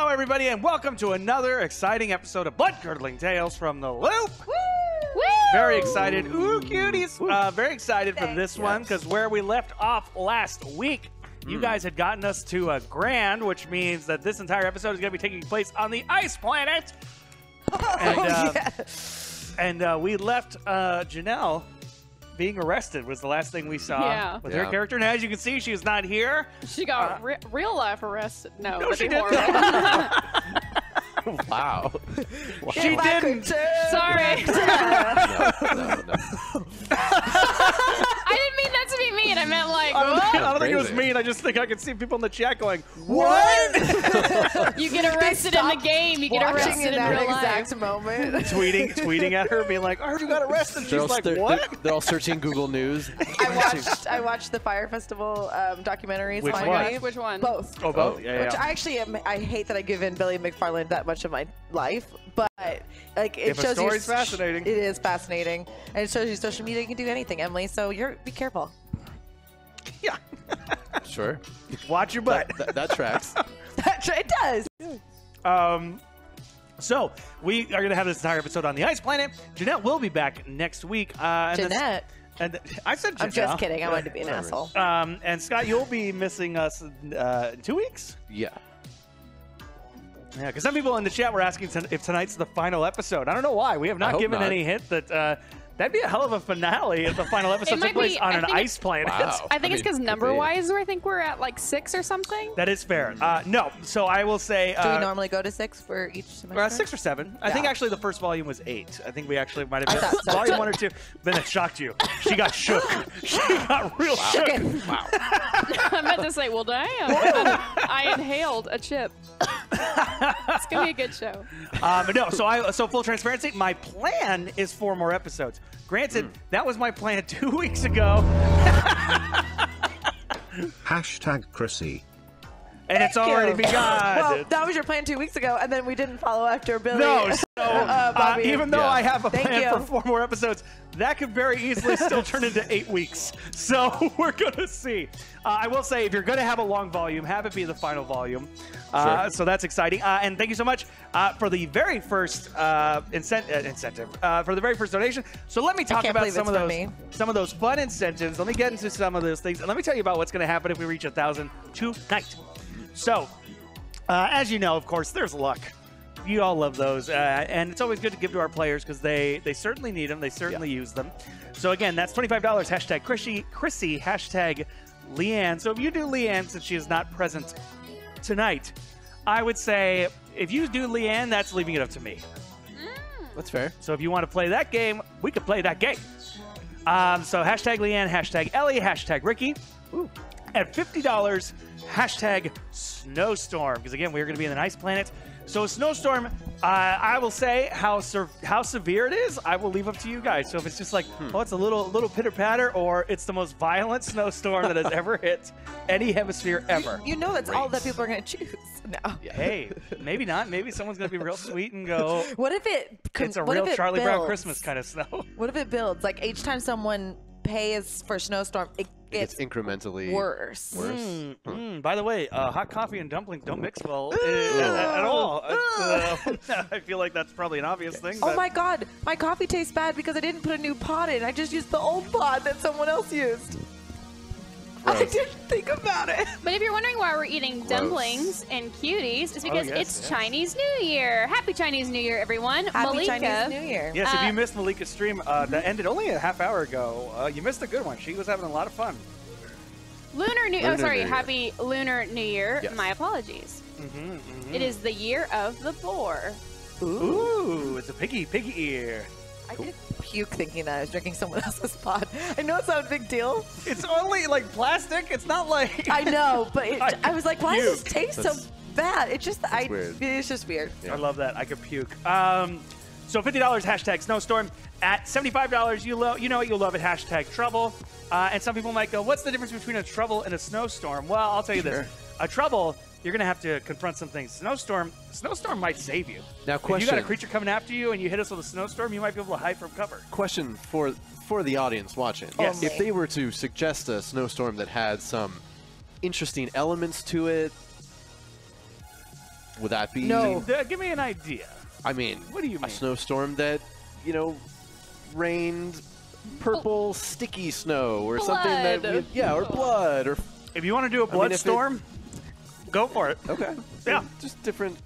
everybody, and welcome to another exciting episode of Bloodcurdling Tales from the Loop. Woo! Very excited. Ooh, cuties. Very excited for this one, because where we left off last week, you guys had gotten us to a grand, which means that this entire episode is going to be taking place on the ice planet. And we left Janelle being arrested was the last thing we saw with her character. And as you can see, she is not here. She got real life arrested. No, she didn't. Wow. She didn't. Sorry. No. I didn't mean that to be mean. I meant like, I don't think it was mean. I just think I could see people in the chat going, "What?" You get arrested in the game. You get arrested in real exact life. moment. tweeting at her, being like, "I heard you got arrested." She's like, "What?" They're all searching Google News. I watched the Fire Festival documentaries. Which finally. one? Which one? Both. Oh, both. Yeah. Which I actually I hate that I give in Billy McFarland that much of my life, but like it shows you. Story's fascinating. It is fascinating, and it shows you social media can do anything, Emily. So be careful. Yeah. Sure. Watch your butt. That tracks. It does. So we are going to have this entire episode on the ice planet. Jeanette will be back next week. Jeanette. And I said Janelle. I'm just kidding. I wanted to be an asshole. And Scott, you'll be missing us in 2 weeks? Yeah. Yeah, because some people in the chat were asking if tonight's the final episode. I don't know why. We have not given any hint that that'd be a hell of a finale if the final episode took place on an ice planet. Wow. I think it's because number-wise, I think we're at like 6 or something. That is fair. No, so I will say... Do we normally go to 6 for each semester? 6 or 7. I think actually the first volume was 8. I think we actually might have I been thought volume 1 or 2. Then it shocked you. She got shook. She got real shook. Wow. I meant to say, well, damn. I inhaled a chip. It's going to be a good show. But no, so full transparency, my plan is 4 more episodes. Granted, that was my plan 2 weeks ago. Hashtag Chrissy. And it's already begun. Well, that was your plan 2 weeks ago, and then we didn't follow after Billy. No, so even though I have a Thank plan you. for 4 more episodes, that could very easily still turn into 8 weeks. So we're going to see. I will say, if you're going to have a long volume, have it be the final volume. Sure. So that's exciting. And thank you so much for the very first incentive, for the very first donation. So let me talk about some of those fun incentives. Let me get into some of those things. And let me tell you about what's going to happen if we reach 1,000 tonight. So, as you know, of course, there's luck. You all love those. And it's always good to give to our players because they certainly need them. They certainly use them. So, again, that's $25. Hashtag Chrissy. Hashtag Leanne. So if you do Leanne, since she is not present tonight, I would say if you do Leanne, that's leaving it up to me. That's fair. So if you want to play that game, we could play that game. So hashtag Leanne, hashtag Ellie, hashtag Ricky. Ooh. At $50, hashtag Snowstorm. Because again, we're going to be in an ice planet. So a snowstorm, I will say how severe it is, I will leave up to you guys. So if it's just like, oh, it's a little pitter-patter, or it's the most violent snowstorm that has ever hit any hemisphere ever. You know that's all that people are going to choose. No. Yeah. Hey, maybe not. Maybe someone's going to be real sweet and go, What if it's a real Charlie Brown Christmas kind of snow. What if it builds? Like each time someone pays for a snowstorm, it gets incrementally worse. By the way, hot coffee and dumplings don't mix well at all. I feel like that's probably an obvious thing. Oh my god, my coffee tastes bad because I didn't put a new pot in. I just used the old pot that someone else used. I didn't think about it. But if you're wondering why we're eating dumplings and cuties, it's because it's Chinese New Year. Happy Chinese New Year, everyone. Happy Malika. Chinese New Year. Yes, if you missed Malika's stream that ended only a half hour ago, you missed a good one. She was having a lot of fun. Happy Lunar New Year. Yes. My apologies. It is the year of the boar. Ooh, it's a piggy ear. I did puke thinking that I was drinking someone else's pot. I know it's not a big deal. It's only like plastic. It's not like... I know, but I was like, why does this taste so bad? It's just, weird. It's just weird. I love that. I could puke. So $50, hashtag Snowstorm. At $75, you know you'll love it, hashtag Trouble. And some people might go, what's the difference between a trouble and a snowstorm? Well, I'll tell you this. A trouble, you're going to have to confront some things. Snowstorm might save you. Now, If question. you got a creature coming after you and you hit us with a snowstorm, you might be able to hide from cover. Question for the audience watching. Yes. If they were to suggest a snowstorm that had some interesting elements to it, Would that be? No. Give me an idea. I mean, what do you mean? A snowstorm that, you know, rained purple sticky snow or something that, or blood or. If you want to do a blood storm, go for it. Okay. Yeah. Just different.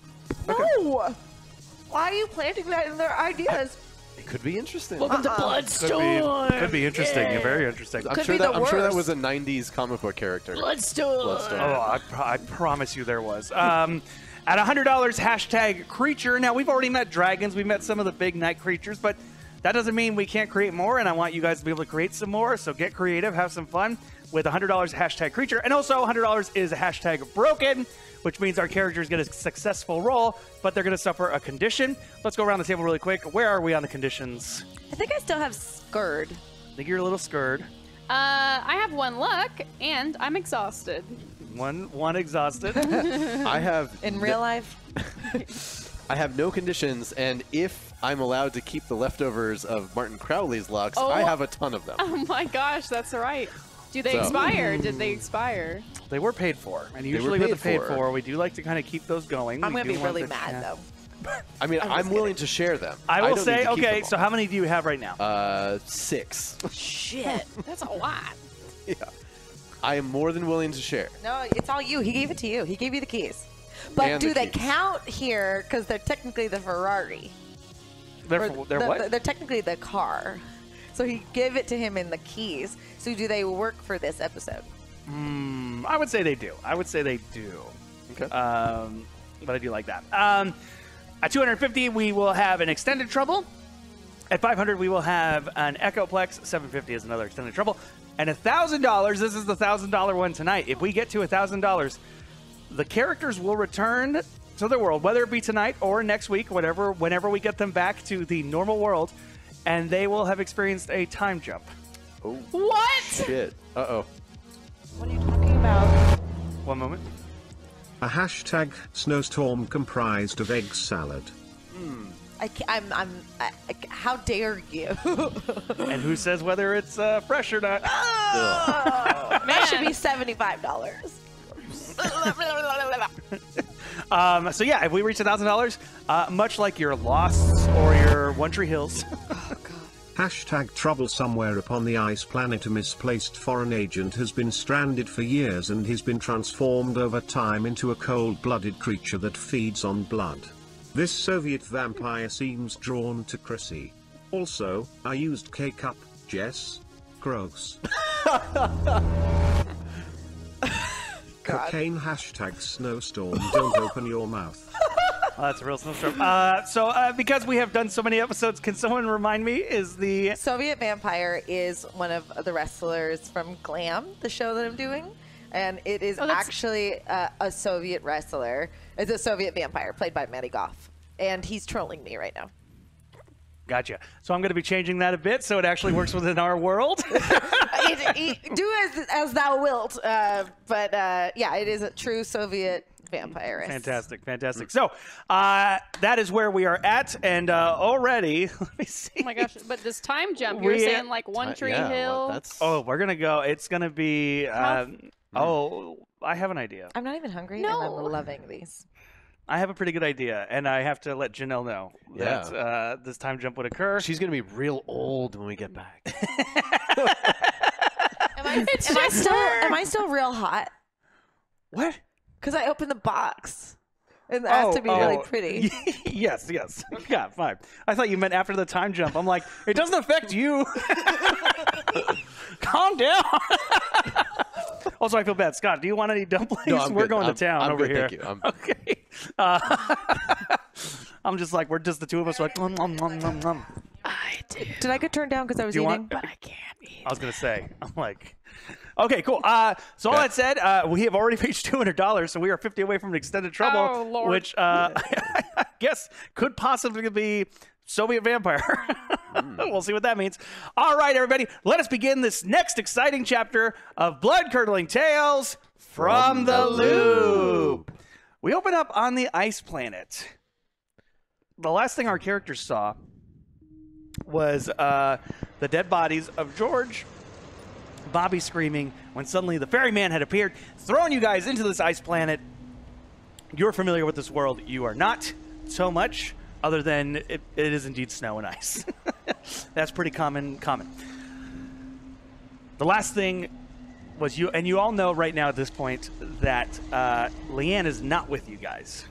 No. Okay. Why are you planting that in their ideas? It could be interesting. Welcome to Bloodstorm. Could be interesting. Yeah. Very interesting. I'm sure that was a 90s comic book character. Bloodstorm. Oh, I promise you there was. At $100, hashtag creature. Now, we've already met dragons. We've met some of the big night creatures, but that doesn't mean we can't create more, and I want you guys to be able to create some more, so get creative, have some fun with $100 hashtag creature. And also, $100 is a hashtag broken, which means our characters get a successful roll, but they're going to suffer a condition. Let's go around the table really quick. Where are we on the conditions? I think I still have Scared. I think you're a little scared. I have 1 luck, and I'm exhausted. One exhausted. I have In real life? I have no conditions, and if I'm allowed to keep the leftovers of Martin Crowley's lucks, I have a ton of them. Oh my gosh, that's right. Do they expire? Did they expire? They were paid for, and usually with the paid for, we do like to kind of keep those going. I'm going to be really mad, though. I mean, I'm willing to share them. I will say, okay, so how many do you have right now? 6. Shit. That's a lot. Yeah. I am more than willing to share. No, it's all you. He gave it to you. He gave you the keys. But do they count here? Because they're technically the Ferrari. They're what? They're technically the car. So he gave it to him in the keys. So do they work for this episode? I would say they do. Okay. But I do like that. At 250, we will have an extended trouble. At 500, we will have an Echoplex. 750 is another extended trouble. And $1,000, this is the $1,000 one tonight. If we get to $1,000, the characters will return to their world, whether it be tonight or next week, whenever we get them back to the normal world, and they will have experienced a time jump. Oh. What? Shit. Uh-oh. What are you talking about? One moment. A hashtag snowstorm comprised of egg salad. How dare you? And who says whether it's fresh or not? Oh, that should be $75. So yeah, if we reach $1,000, much like your Losts or your One Tree Hills. Hashtag trouble somewhere upon the ice planet. A misplaced foreign agent has been stranded for years and he's been transformed over time into a cold-blooded creature that feeds on blood. This Soviet vampire seems drawn to Chrissy. Also, I used K-cup, Jess. Gross. Cocaine hashtag snowstorm. Don't open your mouth. Oh, that's a real snowstorm. Because we have done so many episodes, can someone remind me, is the... Soviet Vampire is one of the wrestlers from Glam, the show that I'm doing. And it is actually a Soviet wrestler. It's a Soviet vampire played by Matty Goff. And he's trolling me right now. Gotcha. So I'm going to be changing that a bit so it actually works within our world. Do as thou wilt. Yeah, it is a true Soviet vampire. Fantastic, fantastic. So that is where we are at, and already, let me see. Oh my gosh! But this time jump, you're saying like One Tree Hill. We're gonna go. It's gonna be. I have an idea. I'm not even hungry, and I'm loving these. I have a pretty good idea, and I have to let Janelle know that this time jump would occur. She's gonna be real old when we get back. Am I still real hot? What? Because I opened the box. And that has to be really pretty. Yes. Yeah, fine. I thought you meant after the time jump. I'm like, it doesn't affect you. Calm down. Also, I feel bad. Scott, do you want any dumplings? No, I'm We're good. going to town over here. Thank you. Okay. I'm just like, we're just the two of us. Like, nom, nom, nom, nom, nom. I do. Did I get turned down because I was eating? But I can't eat. I was going to say, I'm like, okay, cool. So all that said, we have already reached $200, so we are 50 away from extended trouble, which I guess could possibly be Soviet vampire. We'll see what that means. All right, everybody, let us begin this next exciting chapter of Bloodcurdling Tales from the Loop. We open up on the ice planet. The last thing our characters saw was the dead bodies of George, Bobby screaming, when suddenly the ferryman had appeared, throwing you guys into this ice planet. you're familiar with this world. You are not so much, other than it is indeed snow and ice. That's pretty common. The last thing was you, and you all know right now at this point that Leanne is not with you guys.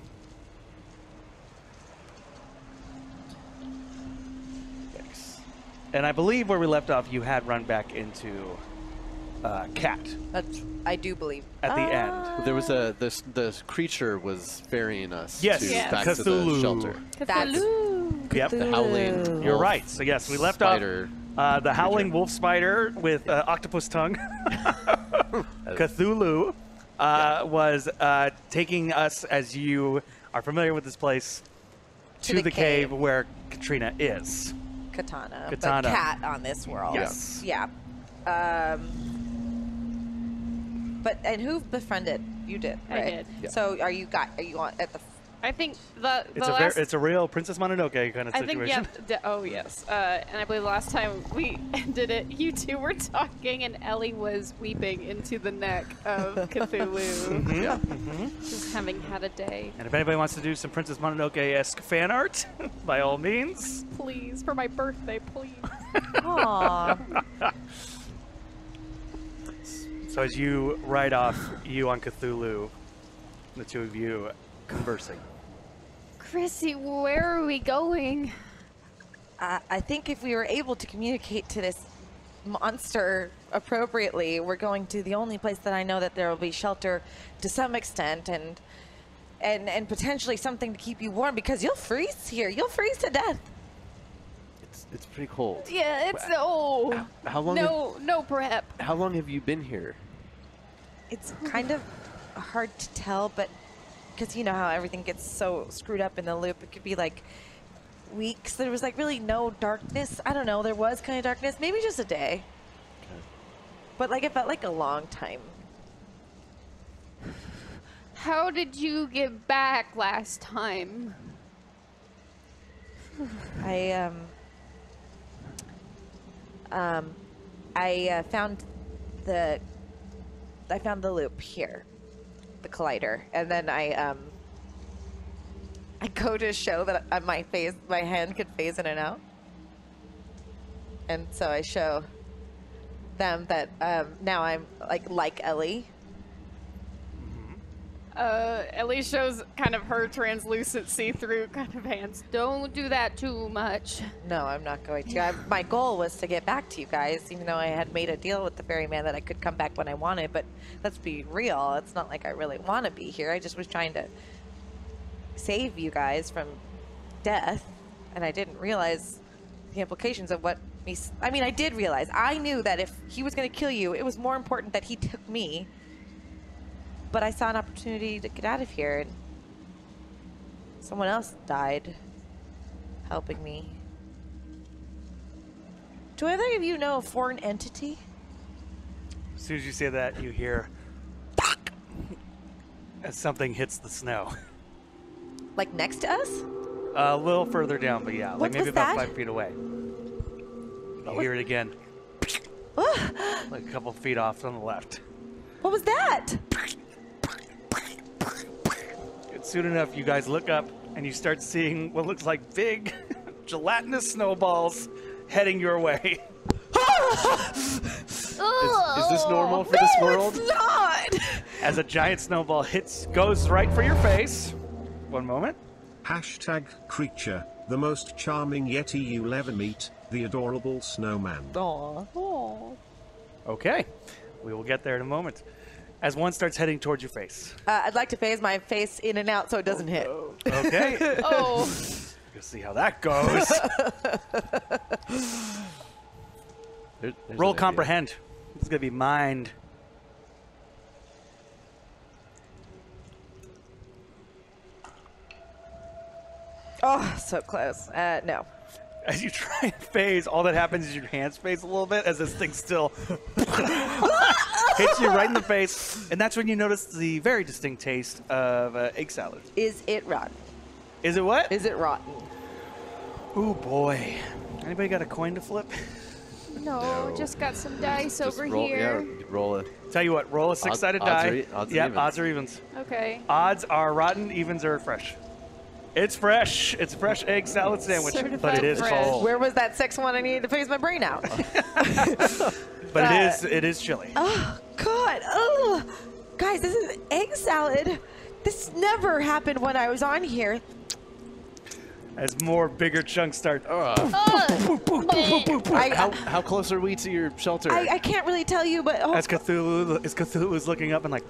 And I believe where we left off, you had run back into Cat. I do believe. At the end. There was the creature was ferrying us back to the shelter. Cthulhu. Yep. The howling. You're right. So yes, we left spider off the howling wolf spider with octopus tongue. Cthulhu was taking us, as you are familiar with this place, to the cave where Katrina is. Katana. But Cat on this world. Yes. Yeah. And who befriended? You did, right? I did. Yeah. So are you on at the? I think the It's last. it's a real Princess Mononoke kind of I situation. think oh yes, and I believe last time we ended it, you two were talking, and Ellie was weeping into the neck of Cthulhu. Yeah. Just having had a day. And if anybody wants to do some Princess Mononoke-esque fan art, by all means. Please, for my birthday, please. Aww. So as you ride off, you on Cthulhu, the two of you conversing. Chrissy, where are we going? I think if we were able to communicate to this monster appropriately, we're going to the only place that I know that there will be shelter to some extent, and potentially something to keep you warm, because you'll freeze here. You'll freeze to death. It's pretty cold. Yeah, it's How long? no prep. How long have you been here? It's kind of hard to tell, but because you know how everything gets so screwed up in the loop, it could be like weeks. There was like really no darkness. I don't know. There was kind of darkness. Maybe just a day. Okay. But like it felt like a long time. How did you get back last time? I found the loop here, the collider, and then I go to show that my hand could phase in and out, and so I show them that now I'm like Ellie. Ellie shows kind of her translucent see-through kind of hands. Don't do that too much. No, I'm not going to. My goal was to get back to you guys, even though I had made a deal with the ferryman that I could come back when I wanted. But let's be real. It's not like I really want to be here. I just was trying to save you guys from death, and I didn't realize the implications of what me... I mean, I did realize. I knew that if he was going to kill you, it was more important that he took me. But I saw an opportunity to get out of here, and someone else died helping me. Do either of you know a foreign entity? As soon as you say that, you hear as something hits the snow. Like next to us? A little further down, but yeah, like maybe about 5 feet away. You hear it again. Like a couple feet off on the left. What was that? Soon enough, you guys look up and you start seeing what looks like big gelatinous snowballs heading your way. Is this normal for this world? It's not! As a giant snowball goes right for your face. One moment. Hashtag creature, the most charming Yeti you'll ever meet, the adorable snowman. Aww. Okay, we will get there in a moment. As one starts heading towards your face. I'd like to phase my face in and out so it doesn't hit. Okay. Oh. We'll see how that goes. There's Roll an idea. comprehend. This is going to be mind. Oh, so close. No. As you try and phase, all that happens is your hands phase a little bit as this thing still hits you right in the face. And that's when you notice the very distinct taste of egg salad. Is it rotten? Is it what? Is it rotten? Ooh, boy. Anybody got a coin to flip? No, just got some dice over here. Yeah, roll it. Tell you what, roll a 6-sided die. Odds or evens. Okay. Odds are rotten, evens are fresh. It's fresh. It's a fresh egg salad sandwich, but it is cold. Where was that 6-1? I needed to phase my brain out. But it is chilly. Oh God! Oh, guys, this is egg salad. This never happened when I was on here. As more bigger chunks start. How close are we to your shelter? I can't really tell you, but As Cthulhu's looking up and like,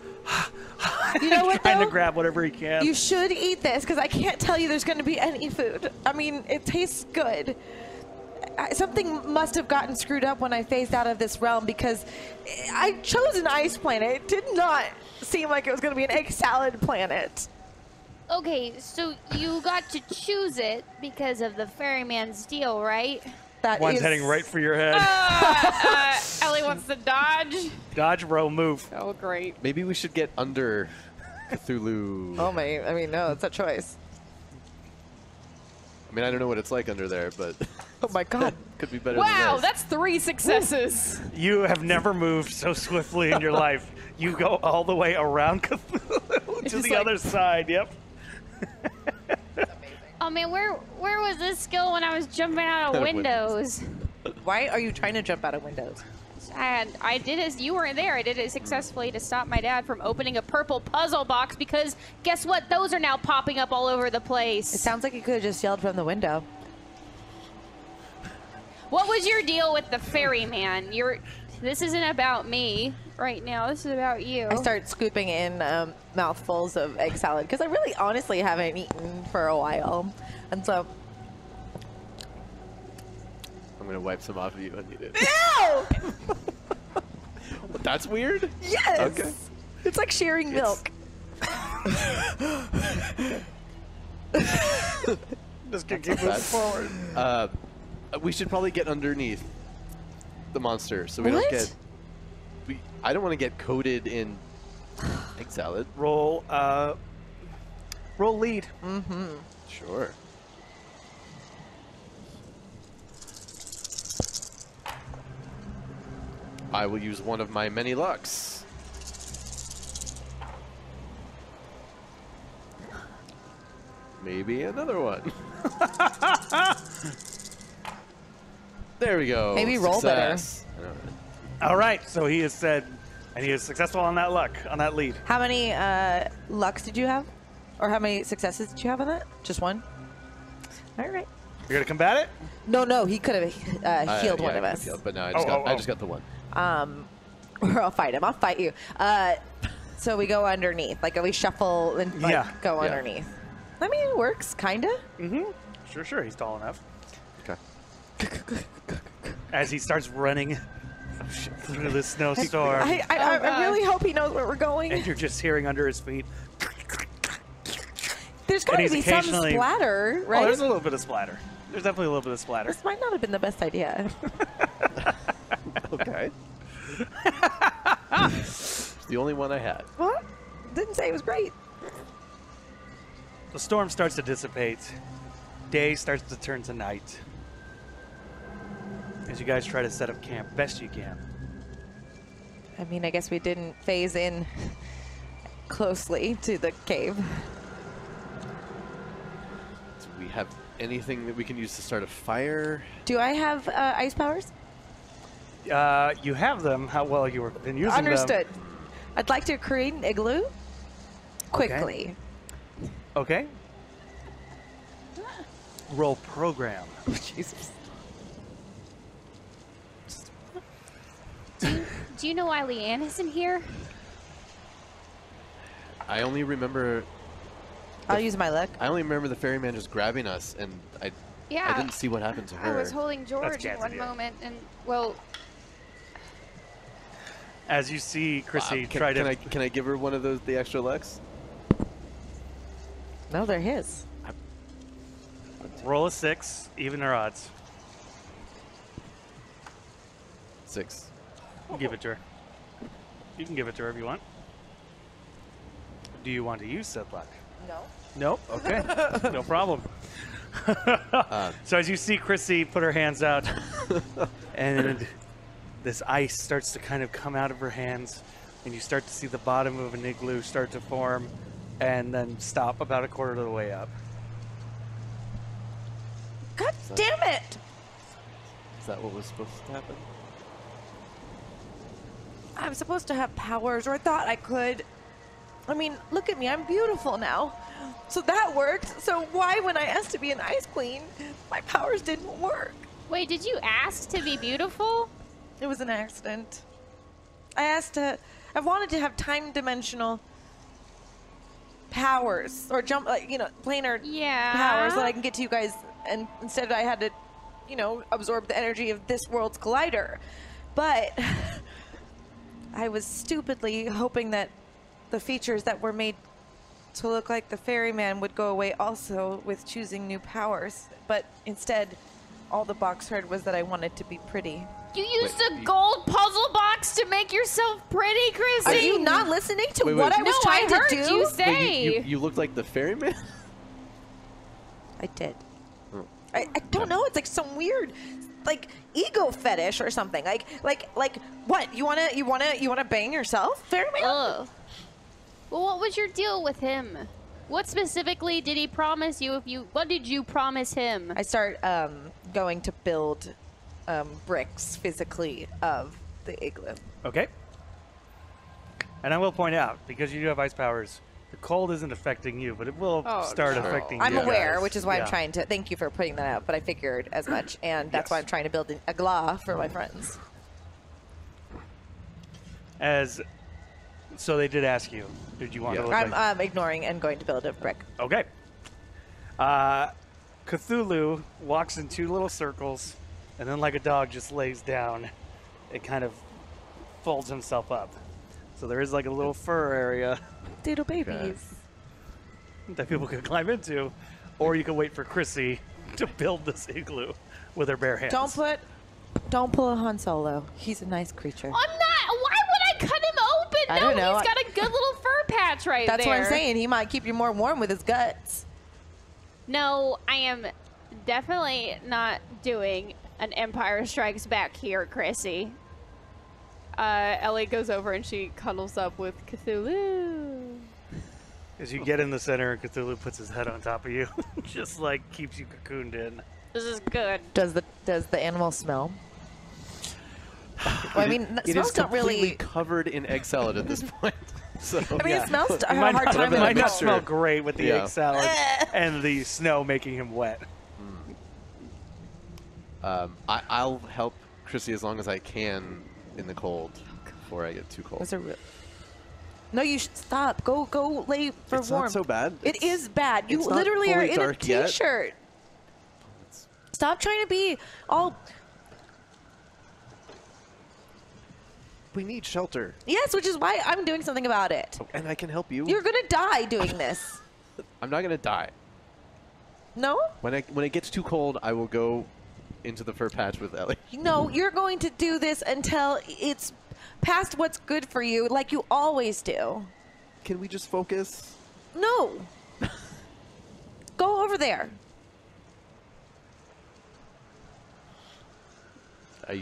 you know what? trying to grab whatever he can. You should eat this because I can't tell you there's going to be any food. I mean, it tastes good. Something must have gotten screwed up when I phased out of this realm because I chose an ice planet. It did not seem like it was going to be an egg salad planet. Okay, so you got to choose it because of the ferryman's deal, right? One's heading right for your head. Ellie wants to dodge. Dodge, roll, move. Oh, great. Maybe we should get under Cthulhu. Oh my! I mean, no, it's a choice. I mean, I don't know what it's like under there, but oh my God, could be better. Wow, than this. that's 3 successes. You have never moved so swiftly in your life. You go all the way around Cthulhu to the other side. Yep. Oh man, where was this skill when I was jumping out of windows? Why are you trying to jump out of windows? I did it. You weren't there. I did it successfully to stop my dad from opening a purple puzzle box because guess what? Those are now popping up all over the place. It sounds like you could have just yelled from the window. What was your deal with the ferryman? This isn't about me right now. This is about you. I start scooping in mouthfuls of egg salad because I really honestly haven't eaten for a while. And so... I'm going to wipe some off of you and eat it. Ew! That's weird? Yes! Okay. It's like sharing milk. Just keep moving forward. We should probably get underneath the monster so we don't get... I don't want to get coated in egg salad. Roll lead. Mm-hmm. Sure. I will use one of my many lucks. Maybe another one. There we go. Maybe roll Success. All right, so he has said, and he is successful on that luck, on that lead. How many lucks did you have? Or how many successes did you have on that? Just one? All right. You're going to combat it? No, he could have healed one of us. But no, I just got the one. Or I'll fight him. I'll fight you. So we go underneath. Like, we shuffle and go underneath. I mean, it works, kind of. Mm-hmm. Sure. He's tall enough. Okay. As he starts running through the snowstorm. I really hope he knows where we're going. And you're just hearing under his feet. There's got to be some splatter, right? Oh, there's a little bit of splatter. There's definitely a little bit of splatter. This might not have been the best idea. Okay. It's the only one I had. What? Didn't say it was great. The storm starts to dissipate. Day starts to turn to night. As you guys try to set up camp best you can. I mean, I guess we didn't phase in closely to the cave. Do we have anything that we can use to start a fire? Do I have ice powers? You have them. How well you were been using Understood. I'd like to create an igloo quickly. Okay. Roll program. Oh, Jesus. Do you know why Leanne isn't here? I only remember... I'll use my luck. I only remember the ferryman just grabbing us, and I didn't see what happened to her. I was holding George in one moment, and, well... As you see Chrissy try to... Can I give her one of the extra lucks? No, they're his. Roll a 6, even or odds. 6. Give it to her. You can give it to her if you want. Do you want to use said luck? No. Nope. Okay. No problem. So as you see Chrissy put her hands out, and this ice starts to kind of come out of her hands, and you start to see the bottom of an igloo start to form and then stop about a quarter of the way up. God damn it! Is that what was supposed to happen? I'm supposed to have powers, or I thought I could. I mean, look at me, I'm beautiful now. So that worked. So why, when I asked to be an ice queen, my powers didn't work? Wait, did you ask to be beautiful? It was an accident. I wanted to have time-dimensional powers, or jump, like, you know, planar powers that I can get to you guys, and instead I had to, you know, absorb the energy of this world's collider. But I was stupidly hoping that the features that were made to look like the ferryman would go away also with choosing new powers. But instead, all the box heard was that I wanted to be pretty. You used a gold puzzle box to make yourself pretty, Chrissy. Are you not listening to what I was trying to do? You say. Wait, you look like the ferryman? I did. Oh. I don't know. It's like some weird, like, ego fetish or something. Like what? You wanna bang yourself, ferryman? Ugh. Well, what was your deal with him? What specifically did he promise you? What did you promise him? I start going to build bricks physically of the igloo. Okay. And I will point out, because you do have ice powers, the cold isn't affecting you, but it will start affecting you. I'm aware, guys. which is why I'm trying to. Thank you for putting that out, but I figured as much, and that's why I'm trying to build an igloo for my friends. So they did ask you, did you want to look I'm ignoring and going to build a brick. Okay. Cthulhu walks in two little circles, and then like a dog just lays down. It kind of folds himself up. So there is like a little fur area. Doodle babies. That people can climb into. Or you can wait for Chrissy to build this igloo with her bare hands. Don't pull a Han Solo. He's a nice creature. I'm not. Why would I cut him open? I don't know. He's got a good little fur patch right there. That's what I'm saying. He might keep you more warm with his guts. No, I am definitely not doing an Empire Strikes Back here, Chrissy. Ellie goes over and she cuddles up with Cthulhu. As you get in the center, Cthulhu puts his head on top of you, just like keeps you cocooned in. This is good. Does the animal smell? Well, I mean, smells don't really. It is completely covered in egg salad at this point. So, I mean, it smells. I have might a hard not, time. It might not smell great with the egg salad Eh. and the snow making him wet. I'll help Chrissy as long as I can in the cold before I get too cold. No, you should stop. Go lay for It's warmth. not so bad. It is bad. You it's not literally are fully in a dark yet. t-shirt. Stop trying to be all. We need shelter. Yes, which is why I'm doing something about it. And I can help you. You're gonna die doing this. I'm not gonna die. No? When it gets too cold, I will go into the fur patch with Ellie. No, you're going to do this until it's past what's good for you, like you always do. Can we just focus? No. Go over there. Are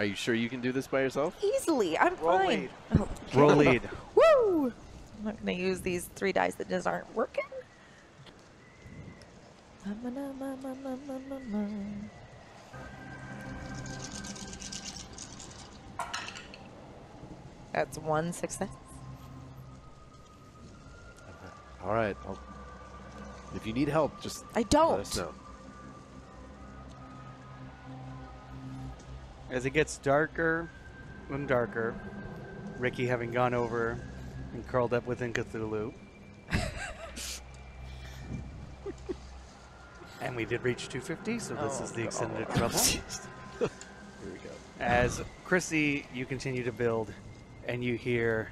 you sure you can do this by yourself? Easily. I'm fine. Lead. Oh, Roll lead. woo! I'm not going to use these 3 dice that just aren't working. That's 1 success. All right. If you need help, just I don't. let us know. As it gets darker and darker, Ricky having gone over and curled up within Cthulhu. And we did reach 250, so this is the extended trouble. Here we go. As Chrissy, you continue to build, and you hear...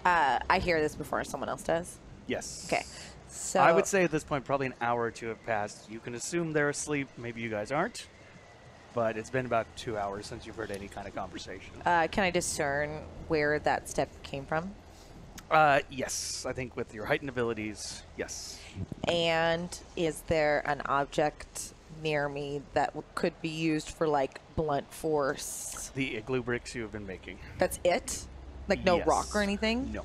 I hear this before someone else does. Yes. Okay. So I would say at this point probably an hour or 2 have passed. You can assume they're asleep. Maybe you guys aren't. But it's been about 2 hours since you've heard any kind of conversation. Can I discern where that step came from? Yes, I think with your heightened abilities, yes. And is there an object near me that could be used for like blunt force? The igloo bricks you have been making. That's it? Like no Yes. rock or anything? No.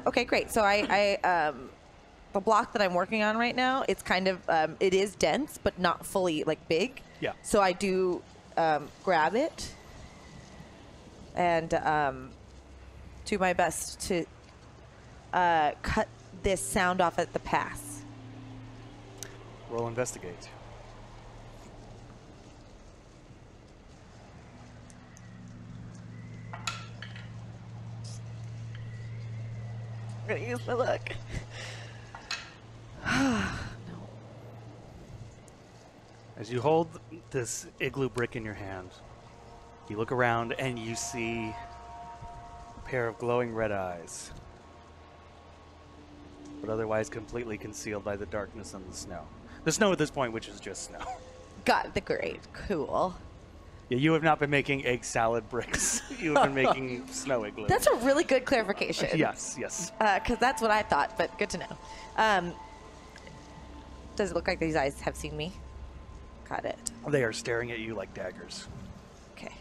Okay, great. So I the block that I'm working on right now, it's kind of it is dense, but not fully like big. Yeah. So I do grab it and do my best to cut this sound off at the pass. Roll investigate. I'm gonna use my luck. As you hold this igloo brick in your hand, you look around and you see a pair of glowing red eyes, but otherwise completely concealed by the darkness and the snow. The snow at this point, which is just snow. Got the grade. Cool. Yeah, you have not been making egg salad bricks. You have been making snow igloo. That's a really good clarification. Yes, yes. Because that's what I thought, but good to know. Does it look like these eyes have seen me? Got it. They are staring at you like daggers. Okay.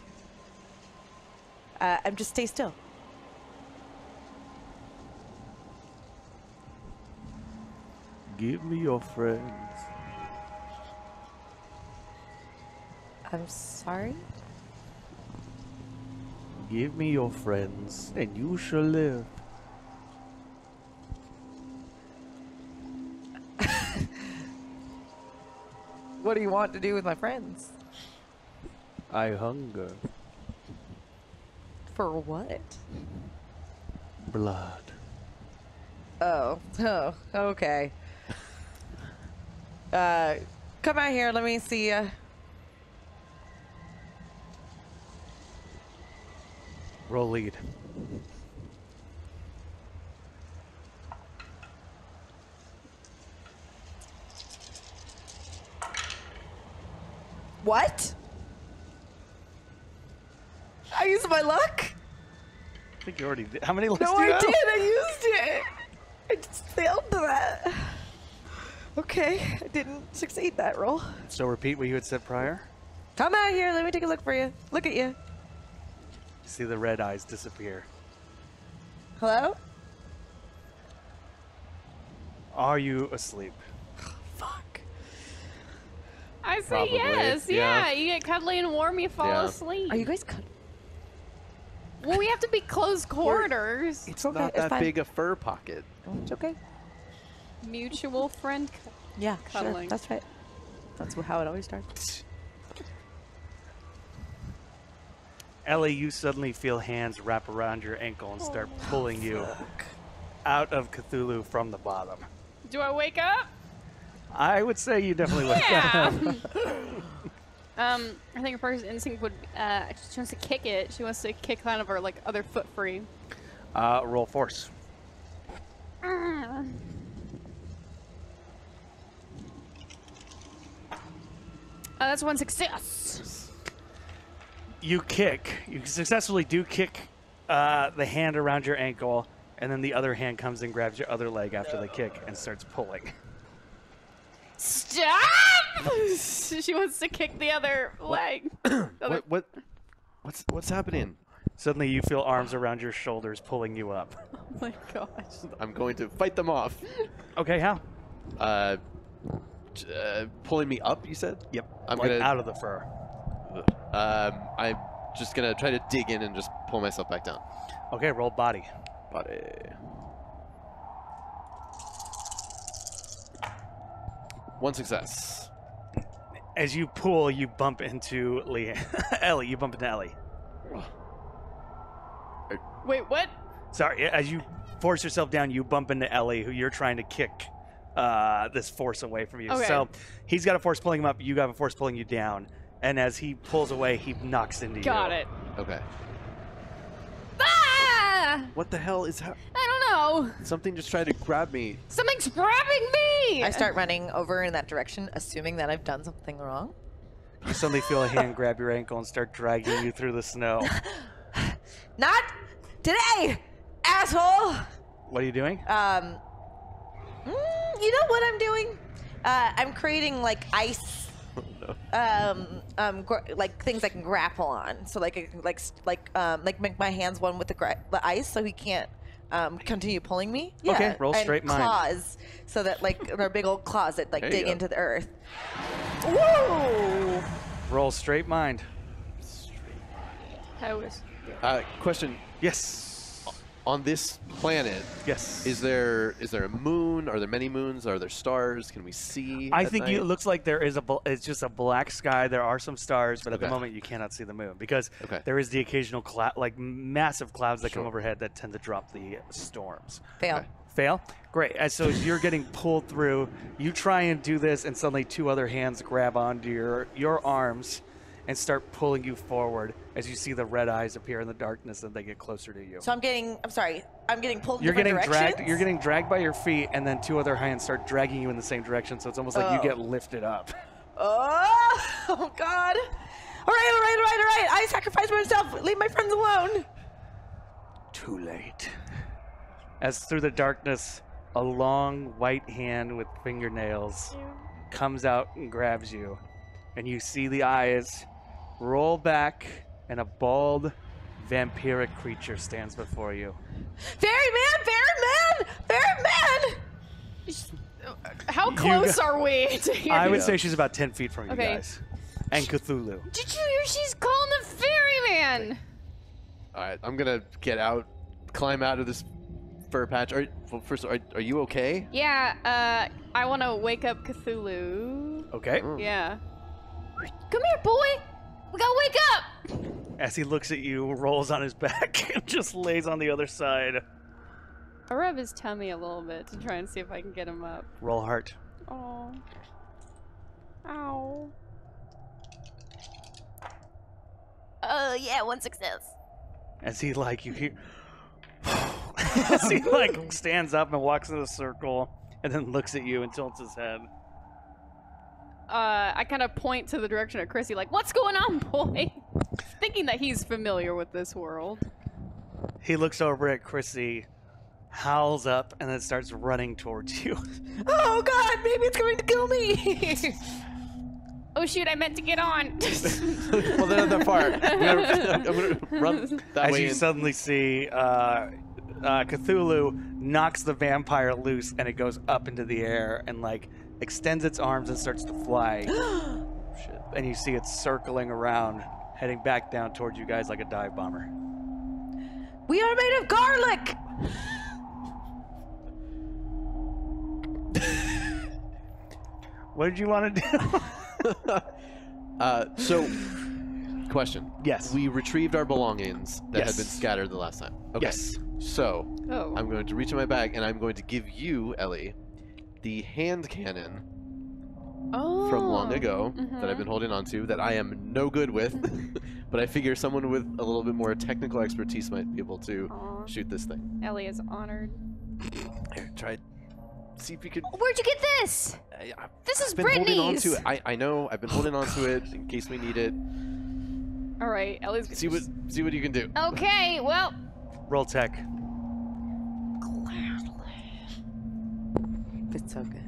I'm just stay still. Give me your friends. I'm sorry? Give me your friends, and you shall live. What do you want to do with my friends? I hunger. For what? Blood. Oh, okay. Come out here, let me see ya. Roll lead. What? I used my luck? I think you already did. How many lists No, do you I have? did. I used it. I just failed that. Okay, I didn't succeed that roll. So repeat what you had said prior. Come out here. Let me take a look for you. Look at you. You see the red eyes disappear. Hello? Are you asleep? Fuck. I say Probably, yes. yeah. Yeah, you get cuddly and warm, you fall Yeah. asleep. Are you guys cut? Well, we have to be close quarters. It's okay, not it's that fine. big a fur pocket. It's okay. Mutual friend. Yeah, sure. Cuddling. That's right. That's how it always starts. Ellie, you suddenly feel hands wrap around your ankle and start pulling you out of Cthulhu from the bottom. Do I wake up? I would say you definitely wake Yeah. up. I think her first instinct would. She wants to kick it. She wants to kick kind of her like other foot free. Roll force. That's one success. You kick. You successfully do kick the hand around your ankle, and then the other hand comes and grabs your other leg after the kick and starts pulling. Stop! She wants to kick the other leg. What's happening? Suddenly you feel arms around your shoulders pulling you up. Oh my gosh. I'm going to fight them off. Okay, how? Pulling me up, you said? Yep. I'm like gonna out of the fur. I'm just gonna try to dig in and just pull myself back down. Okay, roll body. Body. One success. As you pull, you bump into Ellie. You bump into Ellie. Wait, what? Sorry, as you force yourself down, you bump into Ellie, who you're trying to kick this force away from you. Okay. So he's got a force pulling him up, you got a force pulling you down. And as he pulls away, he knocks into you. Got it. Okay. Ah! What the hell is I don't know. something just tried to grab me? Something's grabbing me. I start running over in that direction, assuming that I've done something wrong. You suddenly feel a hand grab your ankle and start dragging you through the snow. Not today! asshole! What are you doing? You know what I'm doing? I'm creating like ice. Like things I can grapple on. So like make my hands one with the ice, so he can't continue pulling me. Yeah. Okay, roll straight mind. Claws, so that like they're big old claws that like dig into the earth. Whoa! Roll straight mind. How is? Question. Yes. On this planet, yes. Is there a moon? Are there many moons? Are there stars? Can we see? I think it looks like there is it's just a black sky. There are some stars, but at the Okay. moment you cannot see the moon because Okay. there is the occasional cloud, like massive clouds that come overhead that tend to drop the storms. Fail. Okay. Fail? Great. And so as you're getting pulled through, you try and do this, and suddenly two other hands grab onto your arms and start pulling you forward as you see the red eyes appear in the darkness and they get closer to you. So I'm getting pulled in You're getting different dragged. directions? You're getting dragged by your feet, and then two other hands start dragging you in the same direction. So it's almost like you get lifted up. Oh God! All right. I sacrifice myself. Leave my friends alone. Too late. As through the darkness, a long white hand with fingernails comes out and grabs you, and you see the eyes roll back, and a bald, vampiric creature stands before you. Fairy man! How close are we to here? I would say she's about 10 feet from you Okay. guys. And Cthulhu. Did you hear she's calling the ferryman? All right, I'm gonna get out, climb out of this fur patch. First, are you okay? Yeah, I want to wake up Cthulhu. Okay. Yeah. Come here, boy. We gotta wake up. As he looks at you, rolls on his back, and just lays on the other side. I rub his tummy a little bit to try and see if I can get him up. Roll heart. Oh. Ow. Yeah, 1 success. As he you hear as he stands up and walks in a circle and then looks at you and tilts his head. I kind of point to the direction of Chrissy, like, what's going on, boy? Thinking that he's familiar with this world. He looks over at Chrissy, howls up, and then starts running towards you. Oh God! Maybe it's going to kill me. Oh shoot, I meant to get on. Well, they're not that far. I'm gonna run that As way. you suddenly see Cthulhu knocks the vampire loose, and it goes up into the air and extends its arms and starts to fly. Shit. And you see it circling around, heading back down towards you guys like a dive bomber. We are made of garlic. What did you want to do? So, question. Yes. We retrieved our belongings that had Yes. been scattered the last time. Okay. Yes. So, Oh. I'm going to reach in my bag and I'm going to give you, Ellie, the hand cannon Oh. from long ago that I've been holding on to that I am no good with, but I figure someone with a little bit more technical expertise might be able to shoot this thing. Ellie is honored. Here, try. See if you could. Where'd you get this? This is I've been holding on Brittany's. to it. I know. I've been holding on to it in case we need it. All right, Ellie's. See what you can do. Okay, well. Roll tech. It's so good.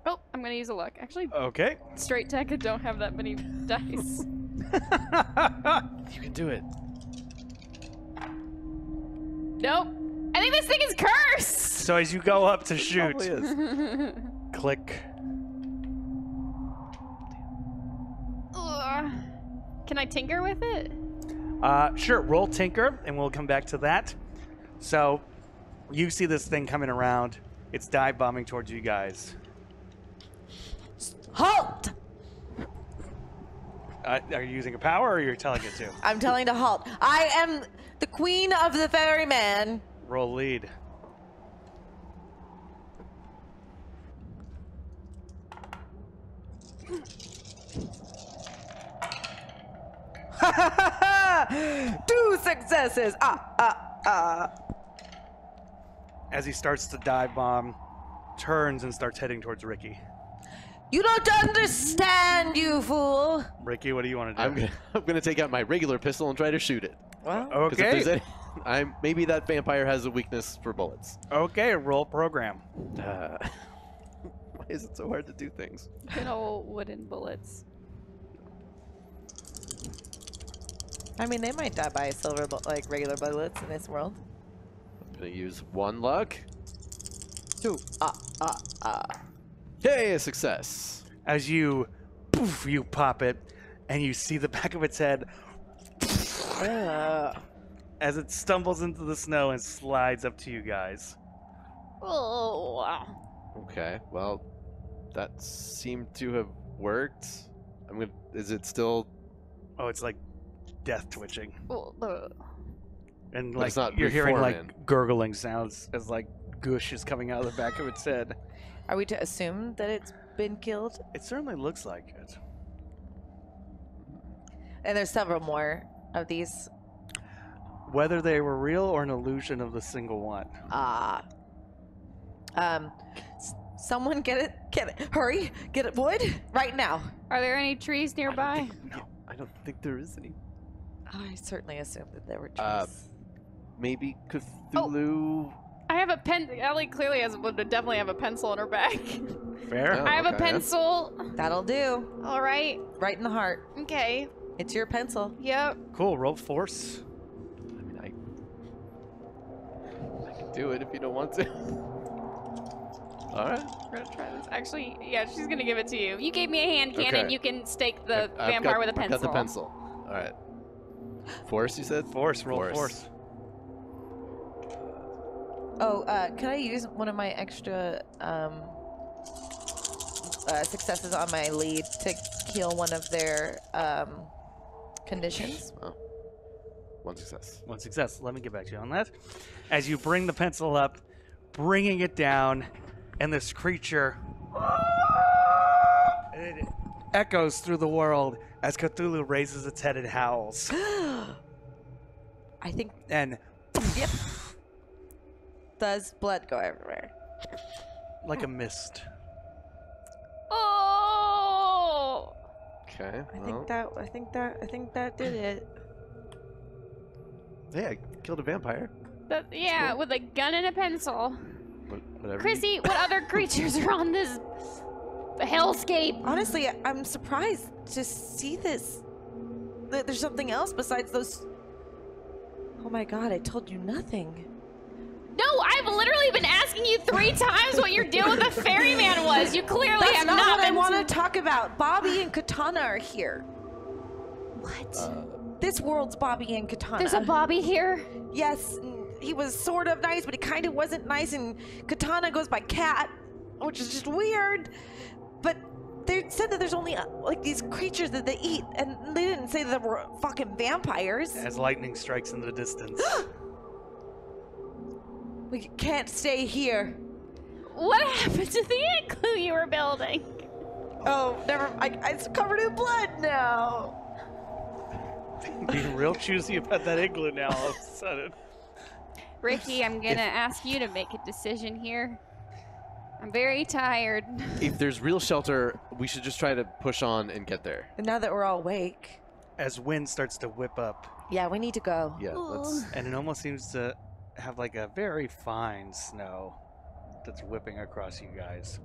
Oh, I'm gonna use a luck. Actually, Okay. straight tech. I don't have that many dice. You can do it. Nope. I think this thing is cursed. So as you go up to shoot, Probably is. click. Ugh. Can I tinker with it? Sure, roll tinker, and we'll come back to that. So you see this thing coming around. It's dive bombing towards you guys. Halt! Are you using a power, or are you telling it to? I'm telling to halt. I am the queen of the ferryman. Roll lead. Two successes. As he starts to dive bomb, turns and starts heading towards Ricky. You don't understand, you fool. Ricky, what do you want to do? I'm gonna take out my regular pistol and try to shoot it. Well, okay. If there's maybe that vampire has a weakness for bullets. Okay, roll program. Why is it so hard to do things? Good old wooden bullets. I mean, they might die by silver, like regular bullets in this world. I'm gonna use 1 luck. 2. Hey, a success. As you, poof, you pop it, and you see the back of its head as it stumbles into the snow and slides up to you guys. Oh, wow. Okay, well, that seemed to have worked. Is it still? Oh, it's like death twitching. And But like it's not you're hearing reforming. like gurgling sounds as like gush is coming out of the back of its head. Are we to assume that it's been killed? It certainly looks like it. And there's several more of these. Whether they were real or an illusion of the single one. Someone get it, hurry, get it wood, right now. Are there any trees nearby? I don't think there is any. I certainly assumed that there were trees. Maybe Cthulhu. I have a pen. Ellie clearly would definitely have a pencil in her bag. Fair. Oh, I have a okay. pencil. That'll do. All right. Right in the heart. Okay. It's your pencil. Yep. Cool. Roll force. I mean, I can do it if you don't want to. All right. We're gonna try this. Actually, yeah, she's gonna give it to you. You gave me a hand cannon. Okay. You can stake the I've vampire got- with a pencil. I've got the pencil. All right. Force, you said? Force. Roll force. Oh, can I use one of my extra successes on my lead to heal one of their conditions? Oh. 1 success. One success. Let me get back to you on that. As you bring the pencil up, bringing it down, and this creature it echoes through the world as Cthulhu raises its head and howls. I think. And Yep. Does blood go everywhere? like a mist. Oh! Okay. I think that did it. Yeah, I killed a vampire. Yeah, cool. with a gun and a pencil. Whatever. Chrissy, what other creatures are on this hellscape? Honestly, I'm surprised to see this. That there's something else besides those. Oh my god! I told you nothing. No, I've literally been asking you 3 times what your deal with the ferryman was. You clearly That's have not not what I been. want to talk about. Bobby and Katana are here. What? This world's Bobby and Katana. There's a Bobby here? Yes, he was sort of nice, but he kind of wasn't nice. And Katana goes by Cat, which is just weird. But they said that there's only like these creatures that they eat, and they didn't say that there were fucking vampires. As lightning strikes in the distance. We can't stay here. What happened to the igloo you were building? Oh, never. It's covered in blood now. Being real choosy about that igloo now all of a sudden. Ricky, I'm gonna ask you to make a decision here. I'm very tired. If there's real shelter, we should just try to push on and get there. And now that we're all awake, As wind starts to whip up, yeah, we need to go. Yeah, let's. and it almost seems to have like a very fine snow that's whipping across you guys.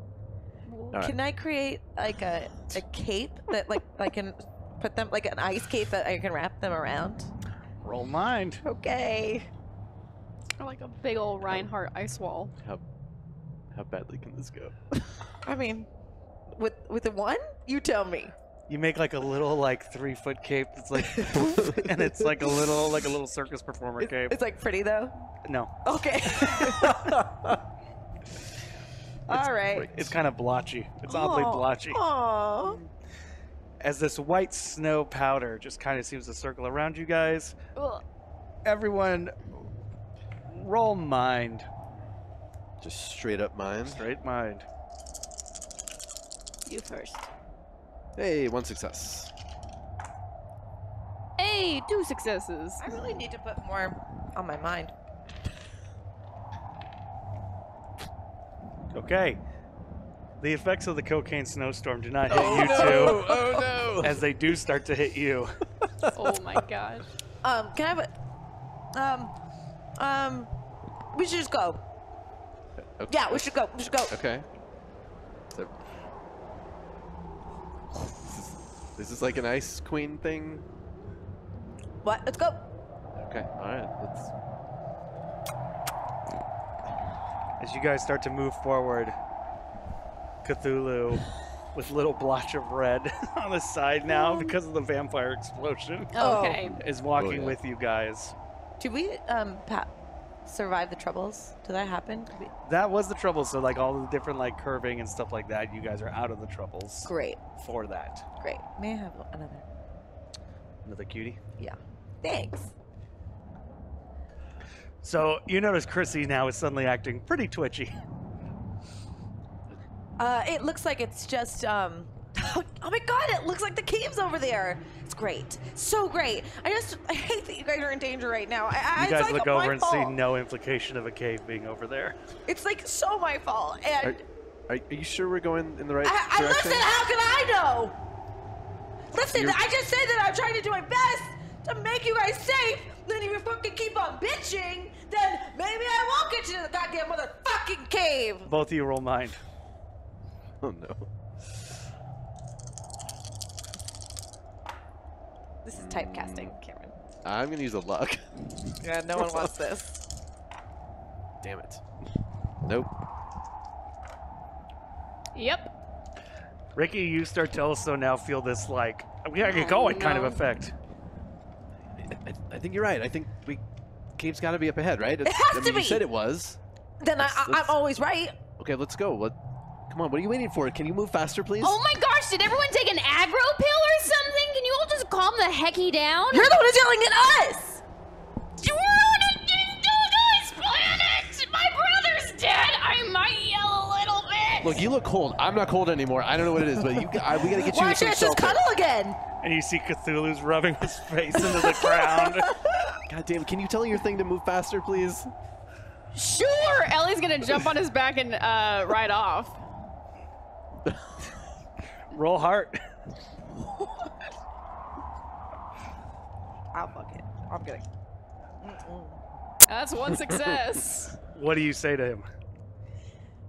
All right. Can I create like a cape that like I can put them like an ice cape that I can wrap them around? Roll mind. Okay. Or like a big old Reinhardt ice wall. How badly can this go? I mean, with the one, you tell me. You make like a little like 3-foot cape that's like poof, and it's like a little circus performer cape. It's like pretty though. No. Okay. All right. It's kind of blotchy. It's oddly blotchy. Aww. As this white snow powder just kind of seems to circle around you guys. Ugh. Everyone, roll mind. Just straight up mind. Straight mind. You first. Hey, 1 success. Hey, 2 successes. I really need to put more on my mind. Okay. The effects of the cocaine snowstorm do not hit you two. Oh no! As they do start to hit you. Oh my gosh. Can I have a, we should just go. Okay. Yeah, we should go. We should go. Okay. So, is this like an ice queen thing? What? Let's go. Okay. All right. Let's. As you guys start to move forward, Cthulhu, with a little blotch of red on the side now because of the vampire explosion, Okay. is walking Oh, yeah. with you guys. Did we survive the troubles? Did that happen? That was the trouble. So like all the different like curving and stuff like that, you guys are out of the troubles. Great. For that. Great. May I have another? Another cutie. Yeah. Thanks. So you notice Chrissy now is suddenly acting pretty twitchy. It looks like it's just, oh my god, it looks like the cave's over there. It's great. So great. I hate that you guys are in danger right now. You guys it's look like over my and fault. see no implication of a cave being over there. It's like so my fault. And Are you sure we're going in the right I direction? listen, how can I know? Listen, I just said that I'm trying to do my best to make you guys safe. Then if you fucking keep on bitching, then maybe I won't get you to the goddamn motherfucking cave. Both of you roll mind. Oh no. This is typecasting, Cameron. I'm gonna use a luck. Yeah, no one wants this. Damn it. Nope. Yep. Ricky, you start to also now feel this like, we gotta get going kind of no. effect. I think you're right. I think cave's got to be up ahead, right? It has I mean, to be. You said it was. Then I'm always right. Okay, let's go. Come on, what are you waiting for? Can you move faster, please? Oh my gosh, did everyone take an aggro pill or something? Can you all just calm the hecky down? You're the one who's yelling at us. We're on a guy's planet! My brother's dead! I might yell a little bit! Look, you look cold. I'm not cold anymore. I don't know what it is, but we gotta get you Why some can't just shelter. cuddle again? And you see Cthulhu's rubbing his face into the ground. God damn, can you tell your thing to move faster, please? Sure! Ellie's gonna jump on his back and ride off. Roll heart. I'll fuck it. I'm kidding. That's one success. What do you say to him?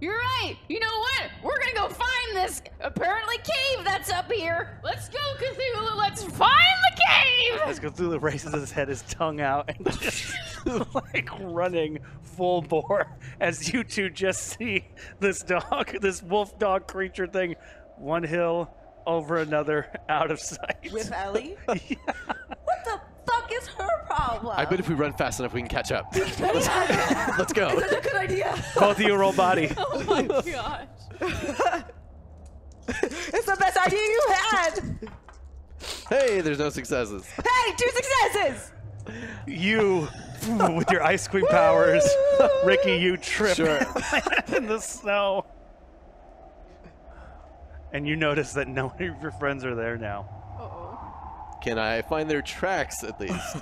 You're right! You know what? We're gonna go find this apparently cave that's up here! Let's go, Cthulhu! Let's find the cave! As Cthulhu raises his head, his tongue out, and just like running full bore as you two just see this dog, this wolf dog creature thing, one hill over another, out of sight. With Ellie? Yeah. What the fuck is her problem? I bet if we run fast enough, we can catch up. Let's go. That's a good idea. Both of you roll body. Oh my gosh. It's the best idea you had. Hey, there's no successes. Hey, 2 successes. You, with your ice queen powers, Ricky, you trip Sure. in the snow. And you notice that no one of your friends are there now. Uh-oh. Can I find their tracks at least?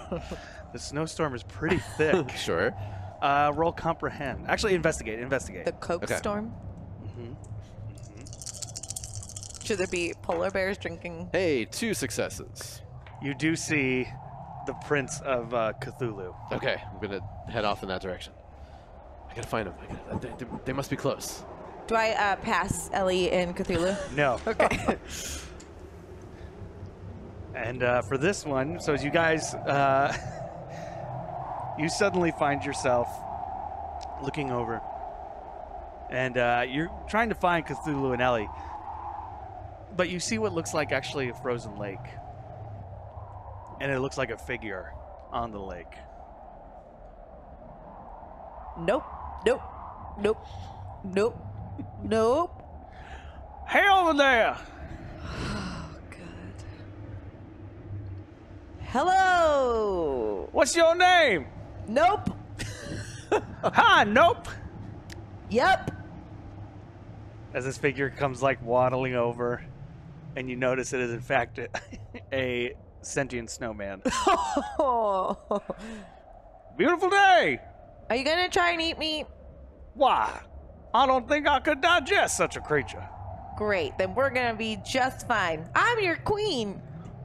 The snowstorm is pretty thick. Sure. Roll comprehend. Actually, investigate. The Coke Okay. storm. Should there be polar bears drinking? Hey, 2 successes. You do see the prince of Cthulhu. Okay, I'm gonna head off in that direction. I gotta find them. They must be close. Do I pass Ellie and Cthulhu? No. Okay. And for this one, so as you guys, you suddenly find yourself looking over, and you're trying to find Cthulhu and Ellie, but you see what looks like actually a frozen lake, and it looks like a figure on the lake. Nope. Nope. Nope. Nope. Nope. Hey over there! Oh, God. Hello. What's your name? Nope. Hi, nope. Yep. As this figure comes like waddling over, and you notice it is in fact a sentient snowman. Beautiful day. Are you gonna try and eat me? Why? I don't think I could digest such a creature. Great. Then we're gonna be just fine. I'm your queen.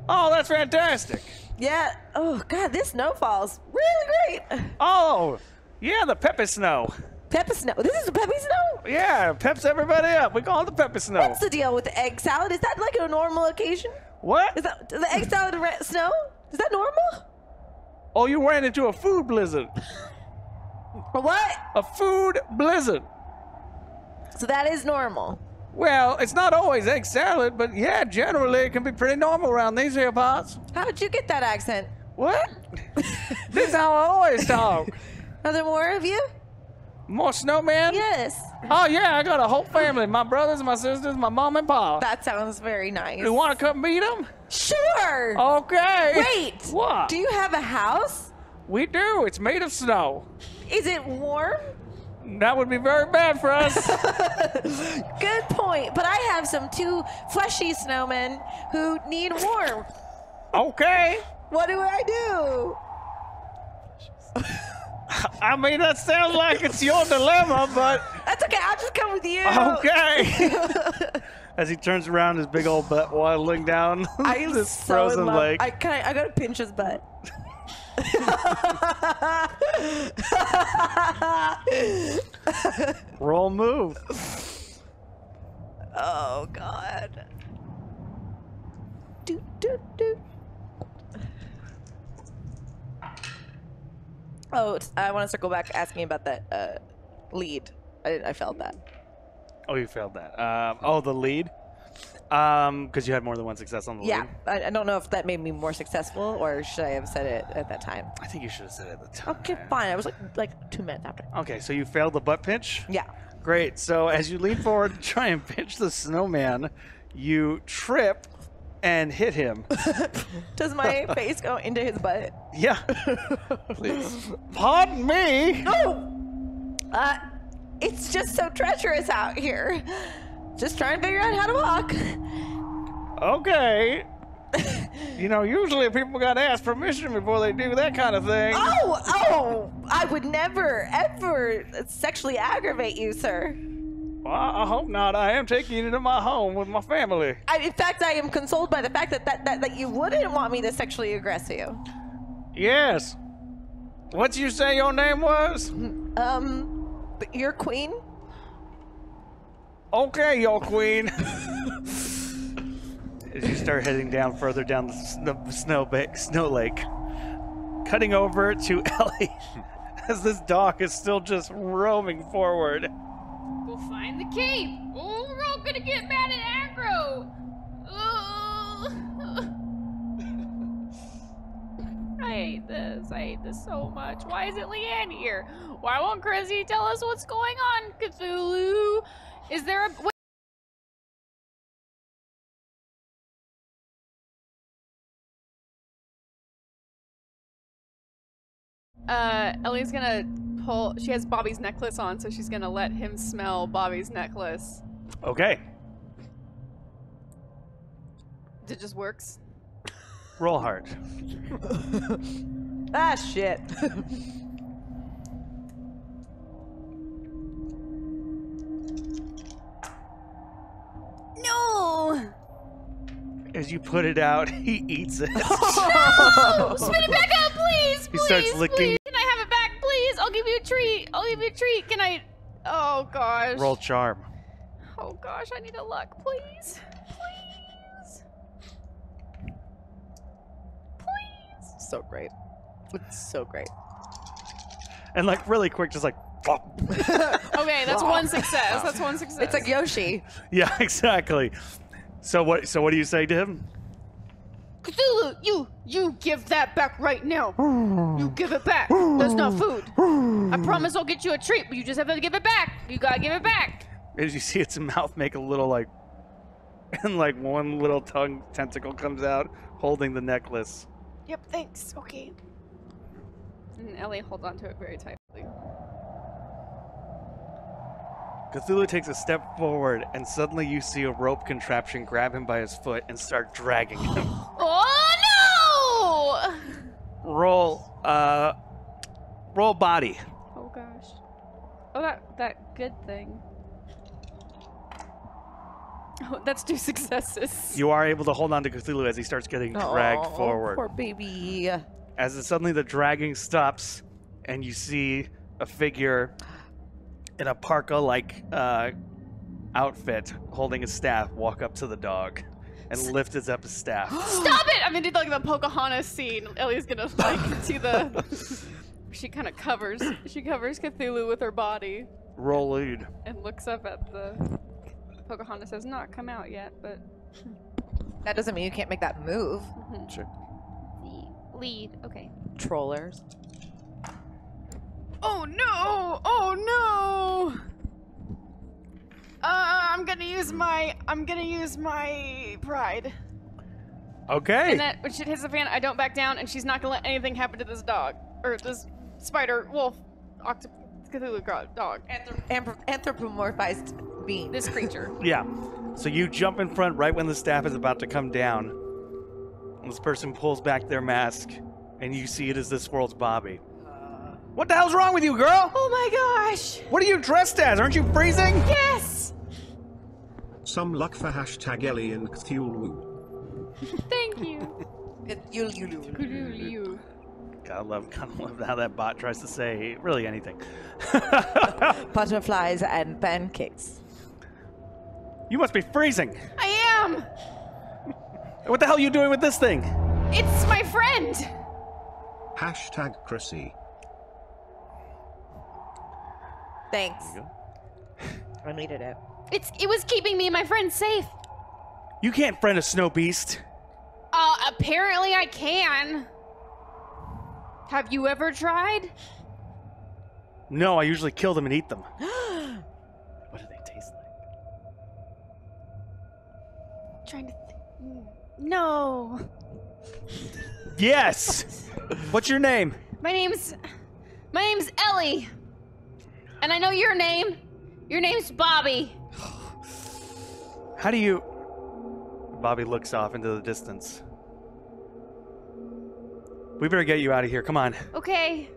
Oh, that's fantastic. Yeah. Oh God, this snowfall's really great. Oh, yeah, the Peppy Snow. Pepper snow. This is a peppy snow? Yeah, peps everybody up. We call it the Peppy Snow. What's the deal with the egg salad? Is that like a normal occasion? What? Is that the egg salad and snow? Is that normal? Oh, you ran into a food blizzard. What? A food blizzard. So that is normal. Well, it's not always egg salad, but yeah, generally it can be pretty normal around these here parts. How'd you get that accent? What? This is how I always talk. Are there more of you? More snowmen? Yes. Oh yeah, I got a whole family. My brothers, my sisters, my mom and pa. That sounds very nice. You want to come meet them? Sure. Okay. Wait. What? Do you have a house? We do. It's made of snow. Is it warm? That would be very bad for us. Good point. But I have some two fleshy snowmen who need warmth. Okay. What do I do? I mean, that sounds like it's your dilemma, but... That's okay. I'll just come with you. Okay. As he turns around, his big old butt waddling down I'm this so frozen in love. lake. I gotta pinch his butt. Roll move. Oh God. Do do do. Oh, I want to circle back asking about that lead. I failed that. Oh, you failed that. Oh, the lead? Because you had more than one success on the Yeah, lead? I don't know if that made me more successful, or should I have said it at that time? I think you should have said it at the time. Okay, fine. I was like 2 minutes after. Okay, so you failed the butt pinch? Yeah. Great. So as you lean forward to try and pinch the snowman, you trip and hit him. Does my face go into his butt? Yeah. Please. Pardon me. No! It's just so treacherous out here. Just trying to figure out how to walk. Okay. You know, usually people gotta ask permission before they do that kind of thing. Oh! I would never, ever sexually aggravate you, sir. Well, I hope not. I am taking you to my home with my family. In fact, I am consoled by the fact that you wouldn't want me to sexually aggress you. Yes. What you say your name was? Your queen? Okay, your queen. As you start heading down further down the snow lake, cutting over to Ellie as this dog is still just roaming forward. Go find the cave. Oh, we're all gonna get mad at aggro. I hate this. I hate this so much. Why isn't Leanne here? Why won't Chrissy tell us what's going on, Cthulhu? Is there a... Ellie's gonna pull... She has Bobby's necklace on, so she's gonna let him smell Bobby's necklace. Okay. It just works. Roll hard. Ah, shit. No! As you put it out, he eats it. No! Spit it back out, please! He starts licking. Please. Can I have it back, please? I'll give you a treat. I'll give you a treat. Can I... Oh, gosh. Roll charm. Oh, gosh. I need a luck, please. Please. Please. So great. It's so great. And like really quick, just like. Okay, that's one success. That's one success. It's like Yoshi. Yeah, exactly. So what do you say to him? Cthulhu, you give that back right now. You give it back. There's no food. I promise I'll get you a treat, but you just have to give it back. You gotta give it back. As you see its mouth make a little like, and like one little tongue tentacle comes out holding the necklace. Yep, thanks. Okay. And Ellie, hold on to it very tightly. Cthulhu takes a step forward, and suddenly you see a rope contraption grab him by his foot and start dragging him. Oh no! Roll body. Oh gosh. Oh, that good thing. That's 2 successes. You are able to hold on to Cthulhu as he starts getting dragged forward. Poor baby. As suddenly the dragging stops, and you see a figure in a parka-like outfit holding a staff walk up to the dog and lift it up his staff. Stop it! I'm gonna do like the Pocahontas scene. Ellie's gonna like see the. She kind of covers. She covers Cthulhu with her body. Roll lead. And looks up at the. Pocahontas has not come out yet, but. That doesn't mean you can't make that move. Sure. The lead. Okay. Trollers. Oh no! Oh no! I'm gonna use my pride. Okay. And that when shit hits the fan, I don't back down, and she's not gonna let anything happen to this dog or this spider, wolf, Cthulhu dog. Anthropomorphized being. This creature. Yeah. So you jump in front right when the staff is about to come down. And this person pulls back their mask, and you see it as this world's Bobby. What the hell's wrong with you, girl? Oh my gosh! What are you dressed as? Aren't you freezing? Yes! Some luck for Ellie and Cthulhu. Thank you. Gotta love how that bot tries to say really anything. Butterflies and pancakes. You must be freezing. I am! What the hell are you doing with this thing? It's my friend! Chrissy. Thanks. I needed it. It was keeping me and my friends safe. You can't friend a snow beast. Apparently I can. Have you ever tried? No, I usually kill them and eat them. What do they taste like? Trying to No. Yes! What's your name? My name's Ellie. And I know your name. Your name's Bobby. How do you... Bobby looks off into the distance. We better get you out of here. Come on. Okay.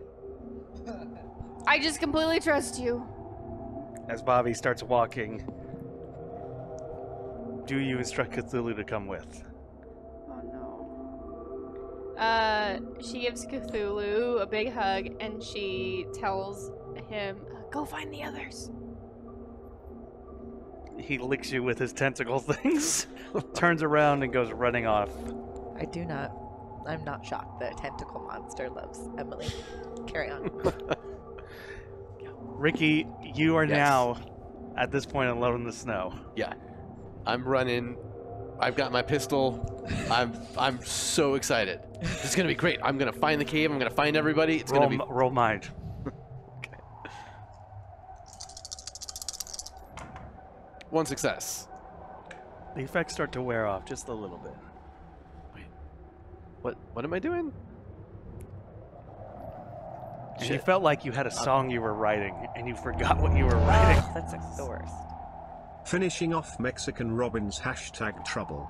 I just completely trust you. As Bobby starts walking, do you instruct Cthulhu to come with? Oh no. She gives Cthulhu a big hug and she tells him, go find the others. He licks you with his tentacle things, turns around and goes running off. I'm not shocked that a tentacle monster loves Emily. Carry on. Ricky, you are now, at this point, alone in the snow. Yeah. I'm running. I've got my pistol. I'm so excited. This is going to be great. I'm going to find the cave. I'm going to find everybody. It's going to be... Roll mind. Okay. 1 success. The effects start to wear off just a little bit. What am I doing? And you felt like you had a song you were writing, and you forgot what you were writing. That's like the worst. Finishing off Mexican Robin's #trouble.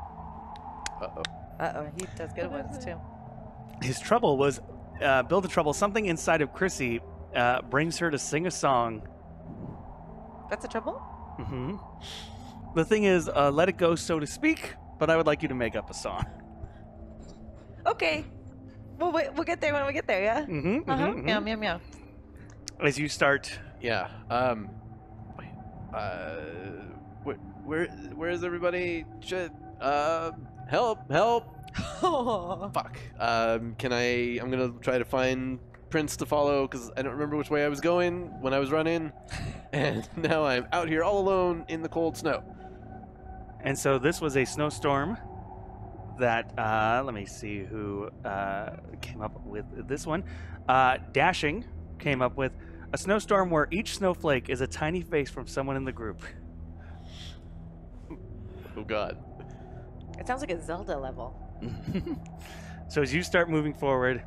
Uh-oh. Uh-oh, he does good ones too. His trouble was, build a trouble, something inside of Chrissy brings her to sing a song. That's a trouble? Mm-hmm. The thing is, let it go, so to speak, but I would like you to make up a song. Okay. We'll get there when we get there, yeah? Mm-hmm. Uh-huh. Mm-hmm. Meow, meow, meow. As you start... Yeah. Wait. Where is everybody? Shit. Help! Fuck. I'm gonna try to find Prince to follow because I don't remember which way I was going when I was running, and now I'm out here all alone in the cold snow. And so this was a snowstorm that, let me see who came up with this one. Dashing came up with a snowstorm where each snowflake is a tiny face from someone in the group. Oh god. It sounds like a Zelda level. So as you start moving forward,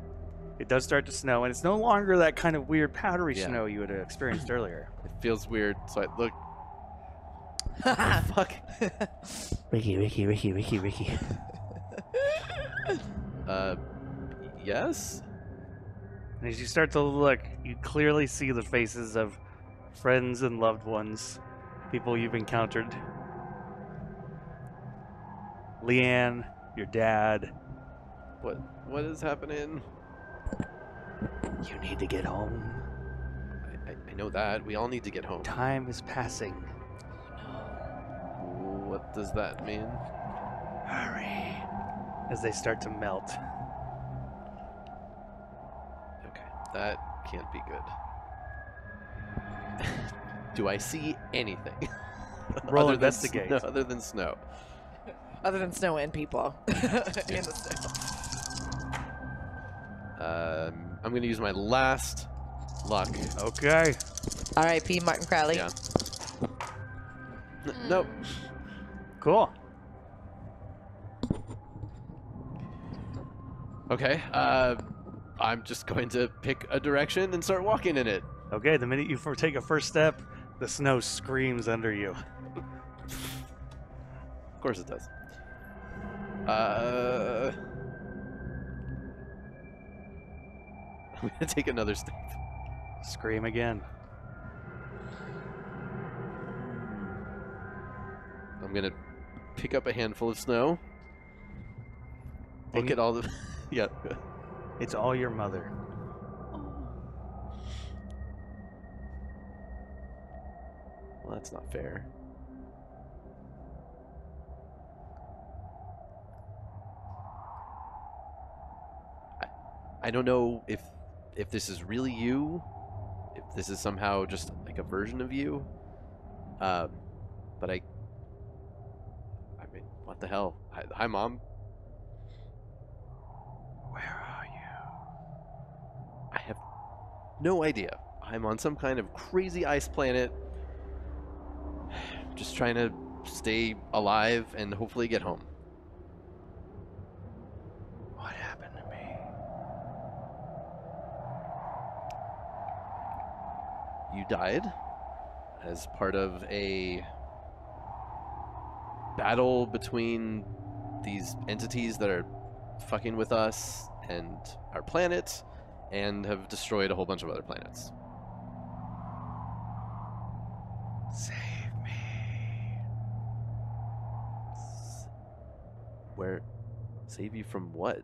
it does start to snow, and it's no longer that kind of weird powdery snow you had experienced earlier. It feels weird, so I look. Fuck. Ricky. Yes? And as you start to look, you clearly see the faces of friends and loved ones, people you've encountered. Leanne, your dad. What is happening? You need to get home. I know that. We all need to get home. Time is passing. What does that mean? Hurry. As they start to melt. Okay, that can't be good. Do I see anything? Roll investigate. Other than snow. Other than snow and people. In the snow. I'm going to use my last luck. Okay. R.I.P. Martin Crowley. Yeah. Nope. Cool. Okay. I'm just going to pick a direction and start walking in it. Okay, the minute you take a first step, the snow screams under you. Of course it does. I'm going to take another step. Scream again. I'm going to pick up a handful of snow. Look at all the... Yeah. It's all your mother. Well, that's not fair. I don't know if this is really you, if this is somehow just like a version of you. But I mean, what the hell? Hi, Mom. Where are you? I have no idea. I'm on some kind of crazy ice planet. Just trying to stay alive and hopefully get home. What happened to me? You died as part of a battle between these entities that are fucking with us and our planet and have destroyed a whole bunch of other planets. Save me. Where? Save you from what?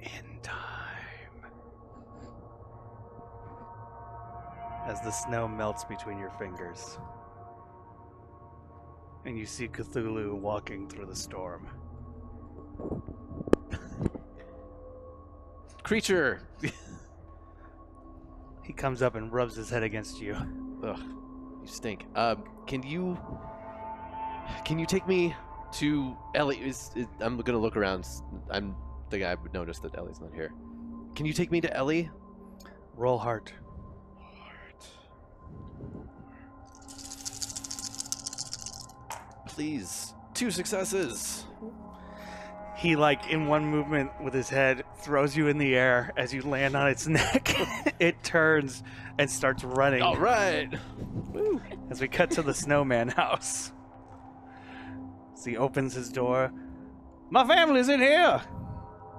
In time. As the snow melts between your fingers. And you see Cthulhu walking through the storm. Creature! He comes up and rubs his head against you. Ugh, you stink. Can you take me to Ellie? I'm gonna look around. I'm the guy would notice that Ellie's not here. Can you take me to Ellie? Roll heart. Please. 2 successes. He, like, in one movement with his head, throws you in the air as you land on its neck. It turns and starts running. All right. Woo. As we cut to the snowman house. As he opens his door. My family's in here.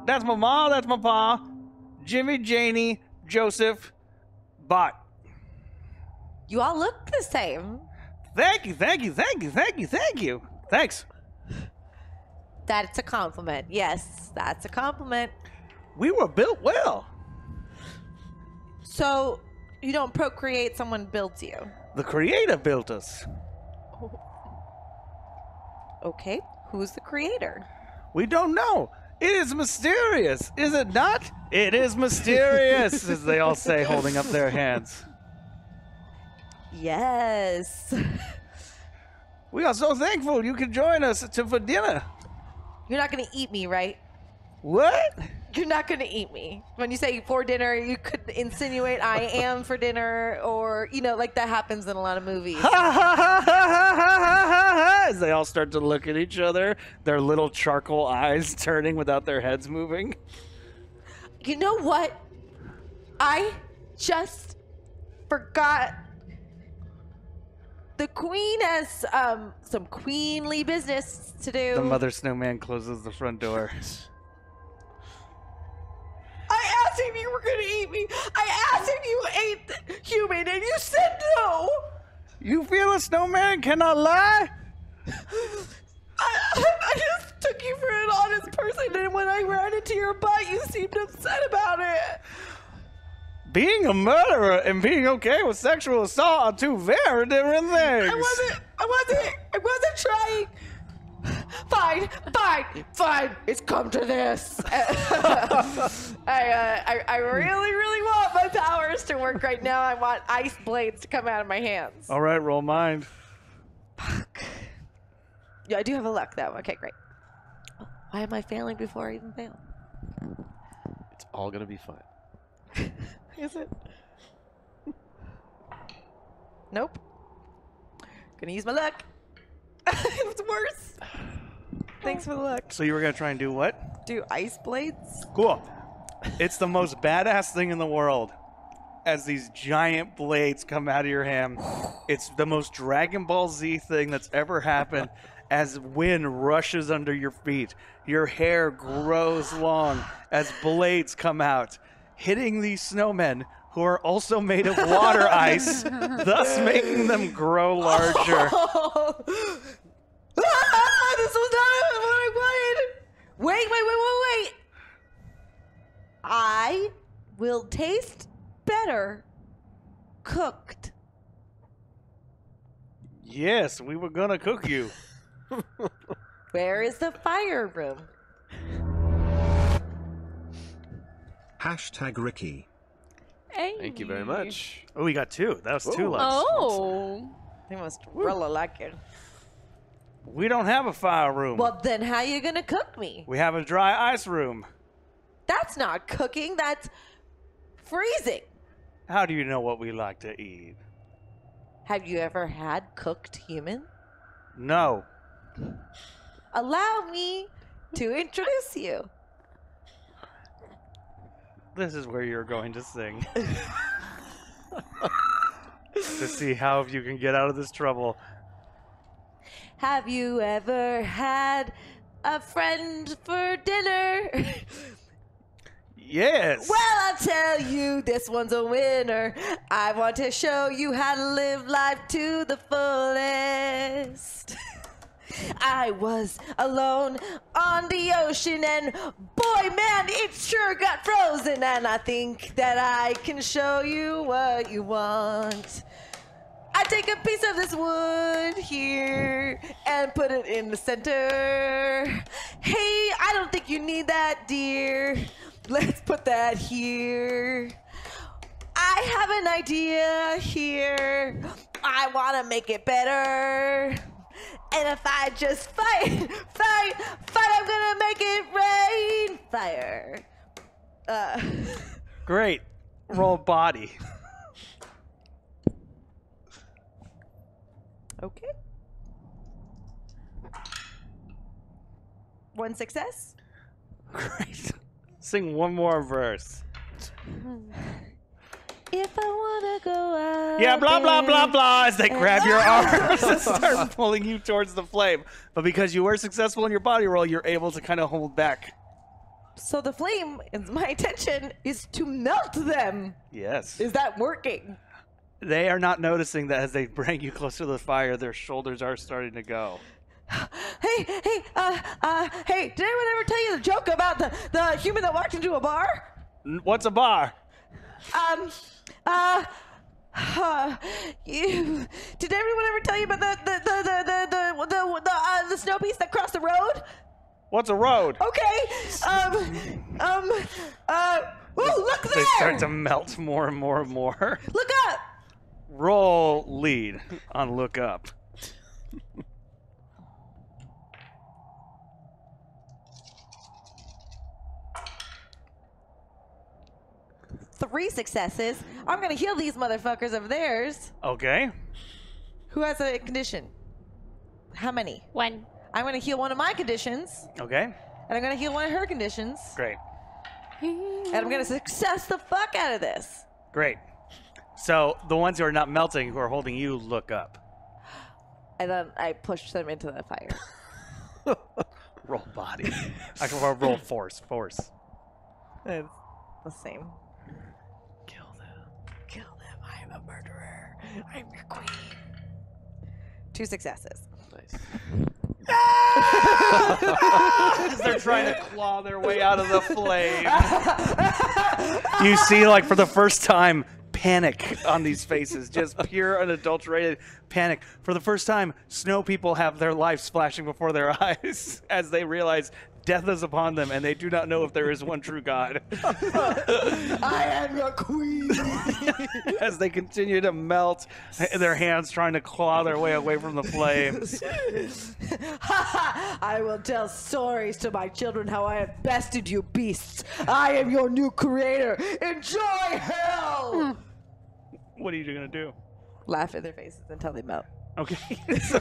That's my mom, that's my pa. Jimmy, Janie, Joseph, Bot. You all look the same. Thank you, thank you, thank you, thank you, thank you. Thanks. That's a compliment. Yes, that's a compliment. We were built well. So, you don't procreate, someone builds you. The creator built us. Okay, who's the creator? We don't know. It is mysterious, is it not? It is mysterious, as they all say, holding up their hands. Yes. We are so thankful you could join us for dinner. You're not going to eat me, right? What? You're not going to eat me. When you say for dinner, you could insinuate I am for dinner, or, you know, like that happens in a lot of movies. Ha ha ha ha ha ha ha! As they all start to look at each other, their little charcoal eyes turning without their heads moving. You know what? I just forgot. The queen has some queenly business to do. The mother snowman closes the front door. I asked if you were going to eat me. I asked if you ate the human, and you said no. You feel a snowman cannot lie? I just took you for an honest person, and when I ran into your butt, you seemed upset about it. Being a murderer and being okay with sexual assault are two very different things. I wasn't trying. Fine. It's come to this. I really want my powers to work right now. I want ice blades to come out of my hands. All right, roll mind. Fuck. Yeah, I do have a luck though. Okay, great. Why am I failing before I even fail? It's all gonna be fine. Is it? Nope. Gonna use my luck. It's worse. Thanks for the luck. So you were gonna try and do what? Do ice blades? Cool. It's the most badass thing in the world. As these giant blades come out of your hand, it's the most Dragon Ball Z thing that's ever happened. As wind rushes under your feet, your hair grows long as blades come out, hitting these snowmen who are also made of water ice, thus making them grow larger. This was not what I wanted. Wait. I will taste better cooked. Yes, we were gonna cook you. Where is the fire room? Hashtag Ricky. Hey. Thank you very much. Oh, we got two. That was two left. Oh. They must really like it. We don't have a fire room. Well, then how you gonna cook me? We have a dry ice room. That's not cooking. That's freezing. How do you know what we like to eat? Have you ever had cooked human? No. Allow me to introduce you. This is where you're going to sing. To see how you can get out of this trouble. Have you ever had a friend for dinner? Yes. Well, I'll tell you, this one's a winner. I want to show you how to live life to the fullest. I was alone on the ocean, and boy, man, it sure got frozen. And I think that I can show you what you want. I take a piece of this wood here and put it in the center. Hey, I don't think you need that, dear. Let's put that here. I have an idea here. I want to make it better. And if I just fight, I'm gonna make it rain fire. Great. Roll body. Okay. 1 success. Great. Sing one more verse. If I wanna go out. Yeah, blah, blah, there blah, blah, as they grab your and- arms and start pulling you towards the flame. But because you were successful in your body roll, you're able to kind of hold back. So the flame, my intention is to melt them. Yes. Is that working? They are not noticing that as they bring you closer to the fire, their shoulders are starting to go. Hey, did anyone ever tell you the joke about the human that walked into a bar? What's a bar? Did everyone ever tell you about the snow piece that crossed the road? What's a road? Okay. Ooh, look there! They start to melt more and more and more. Look up! Roll lead on look up. Three successes. I'm gonna heal these motherfuckers of theirs. Okay. Who has a condition? How many? One. I'm gonna heal one of my conditions, Okay. and I'm gonna heal one of her conditions, Great. and I'm gonna success the fuck out of this. Great. So the ones who are not melting, who are holding you, look up. And then I push them into the fire. Roll body. I can roll force. Force. It's the same. Kill them. Kill them. I am a murderer. I'm your queen. 2 successes. Nice. As they're trying to claw their way out of the flame. You see, like, for the first time, panic on these faces. Just pure, unadulterated panic. For the first time, snow people have their lives flashing before their eyes as they realize death is upon them, and they do not know if there is one true God. I am your queen. As they continue to melt, their hands trying to claw their way away from the flames. I will tell stories to my children how I have bested you beasts. I am your new creator. Enjoy hell. What are you going to do? Laugh in their faces until they melt. Okay. As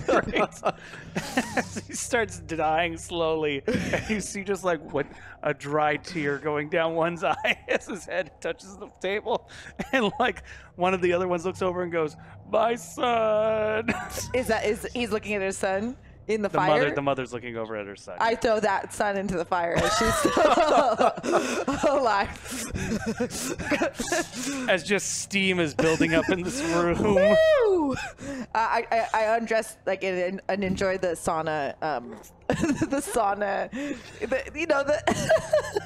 he starts dying slowly, and you see just like what a dry tear going down one's eye as his head touches the table, and like one of the other ones looks over and goes, "My son." Is he's looking at his son in the fire? The mother's looking over at her son. I throw that son into the fire as she's still alive. As just steam is building up in this room. Woo! I undress like and enjoy the sauna. The sauna.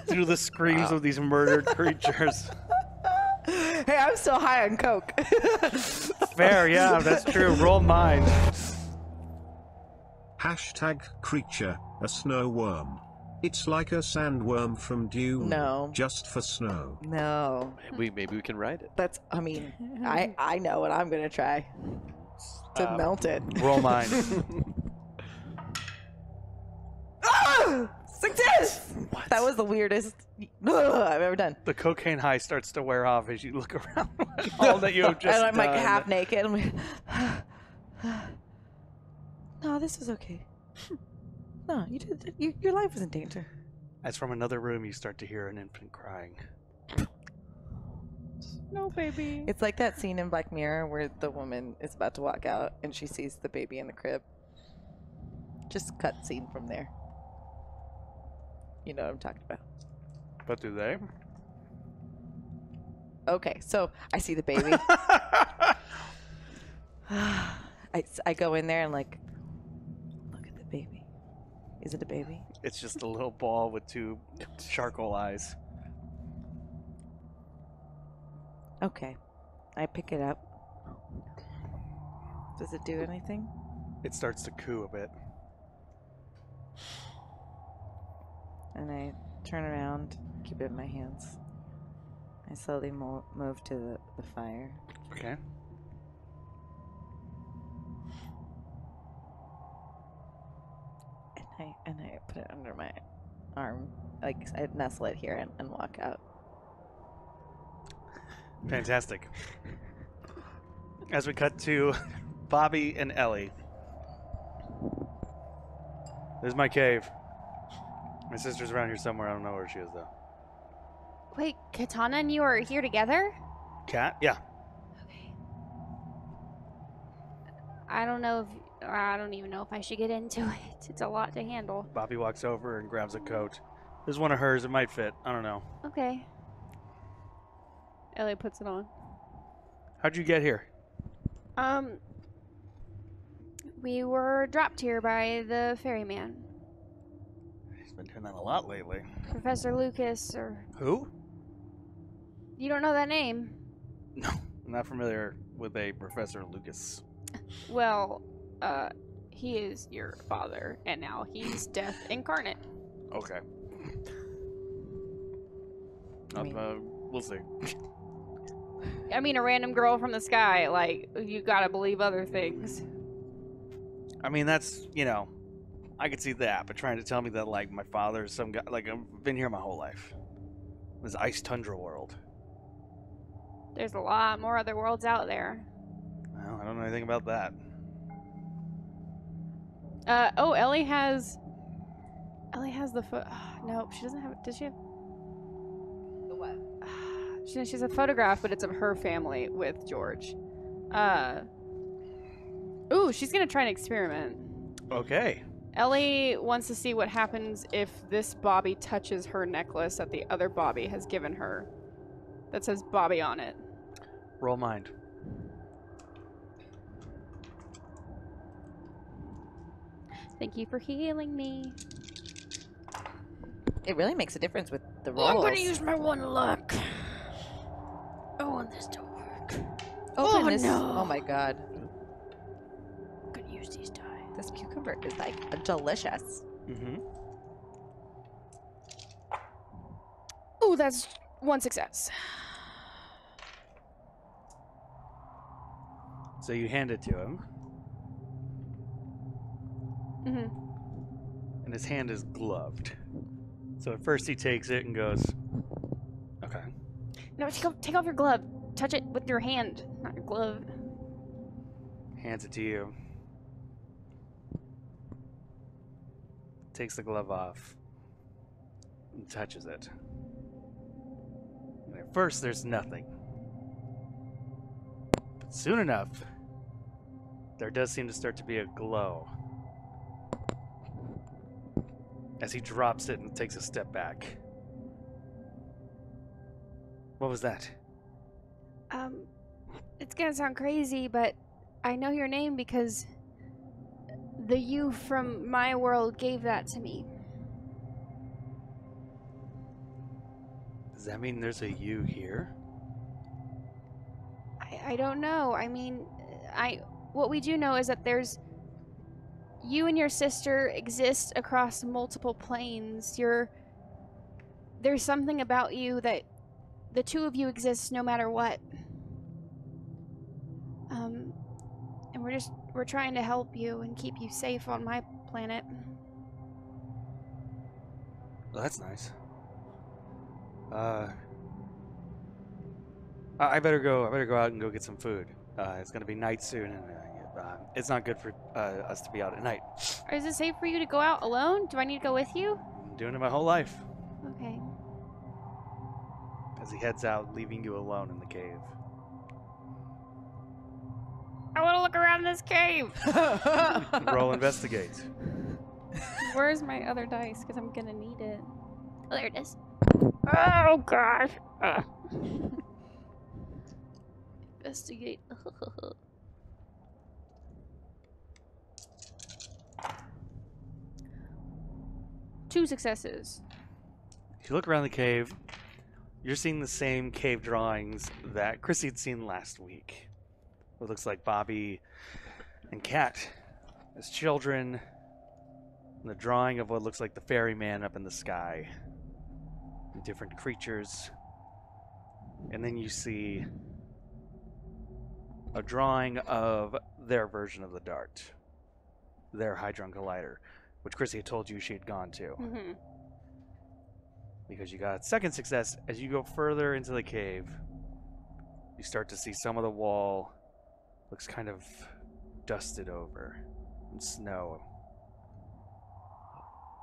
Through the screams of these murdered creatures. Hey, I'm still high on coke. Fair, yeah, that's true. Roll mind. Hashtag creature, a snow worm. It's like a sandworm from Dune. No. Just for snow. No. Maybe we can ride it. That's, I mean, I know what I'm going to try to melt it. Roll mind. Success! What? That was the weirdest I've ever done. The cocaine high starts to wear off as you look around at all that you have just and I'm done. like half naked. I'm like, no, this was okay. No, you did. Your life was in danger. As from another room, you start to hear an infant crying. No, baby. It's like that scene in Black Mirror where the woman is about to walk out and she sees the baby in the crib. Just cut scene from there. You know what I'm talking about. But do they? Okay, so I see the baby. I go in there and like, look at the baby. Is it a baby? It's just a little ball with two charcoal eyes. Okay. I pick it up. Does it do anything? It starts to coo a bit. And I turn around, keep it in my hands. I slowly move to the fire. Okay. And I put it under my arm, like I nestle it here and walk out. Fantastic. As we cut to Bobby and Ellie. There's my cave. My sister's around here somewhere. I don't know where she is, though. Wait, Katana and you are here together? Cat? Yeah. Okay. I don't even know if I should get into it. It's a lot to handle. Bobby walks over and grabs a coat. There's one of hers. It might fit. I don't know. Okay. Ellie puts it on. How'd you get here? We were dropped here by the ferryman. He's been doing that a lot lately. Professor Lucas, or... Who? You don't know that name? No, I'm not familiar with a Professor Lucas. Well, he is your father, and now he's death incarnate. Okay. We'll see. I mean, a random girl from the sky, like, you gotta believe other things. I mean, that's, you know, I could see that, but trying to tell me that, like, my father's some guy, like, I've been here my whole life. This ice tundra world. There's a lot more other worlds out there. Well, I don't know anything about that. Oh, Ellie has the nope, she doesn't have, does she have? The what? She has a photograph, but it's of her family with George. Ooh, she's gonna try an experiment. Okay. Ellie wants to see what happens if this Bobby touches her necklace that the other Bobby has given her. That says Bobby on it. Roll mind. Thank you for healing me. It really makes a difference with the rolls. I'm gonna use my one luck. I want this to work. Open this. No. Oh my god. I'm gonna use these die. This cucumber is like delicious. Mm-hmm. Oh, that's one success. So you hand it to him. Mm-hmm. And his hand is gloved. So at first he takes it and goes, okay. No, take off your glove. Touch it with your hand, not your glove. Hands it to you. Takes the glove off. And touches it. And at first there's nothing. But soon enough, there does seem to start to be a glow. As he drops it and takes a step back. What was that? It's gonna sound crazy, but I know your name because the you from my world gave that to me. Does that mean there's a you here? I don't know. I mean, what we do know is that you and your sister exist across multiple planes. There's something about you that the two of you exist no matter what. And we're trying to help you and keep you safe on my planet. Well, that's nice. I better go out and go get some food. It's gonna be night soon, and it's not good for us to be out at night. Is it safe for you to go out alone? Do I need to go with you? I'm doing it my whole life. Okay. As he heads out, leaving you alone in the cave. I want to look around this cave. Roll investigate. Where's my other dice? Because I'm gonna need it. Oh, there it is. Oh gosh. Investigate. 2 successes. If you look around the cave, you're seeing the same cave drawings that Chrissy had seen last week. It looks like Bobby and Kat as children. And the drawing of what looks like the ferryman up in the sky. And different creatures. And then you see a drawing of their version of the dart. Their Hadron Collider, which Chrissy had told you she had gone to. Mm-hmm. Because you got second success. As you go further into the cave, you start to see some of the wall looks kind of dusted over and snow.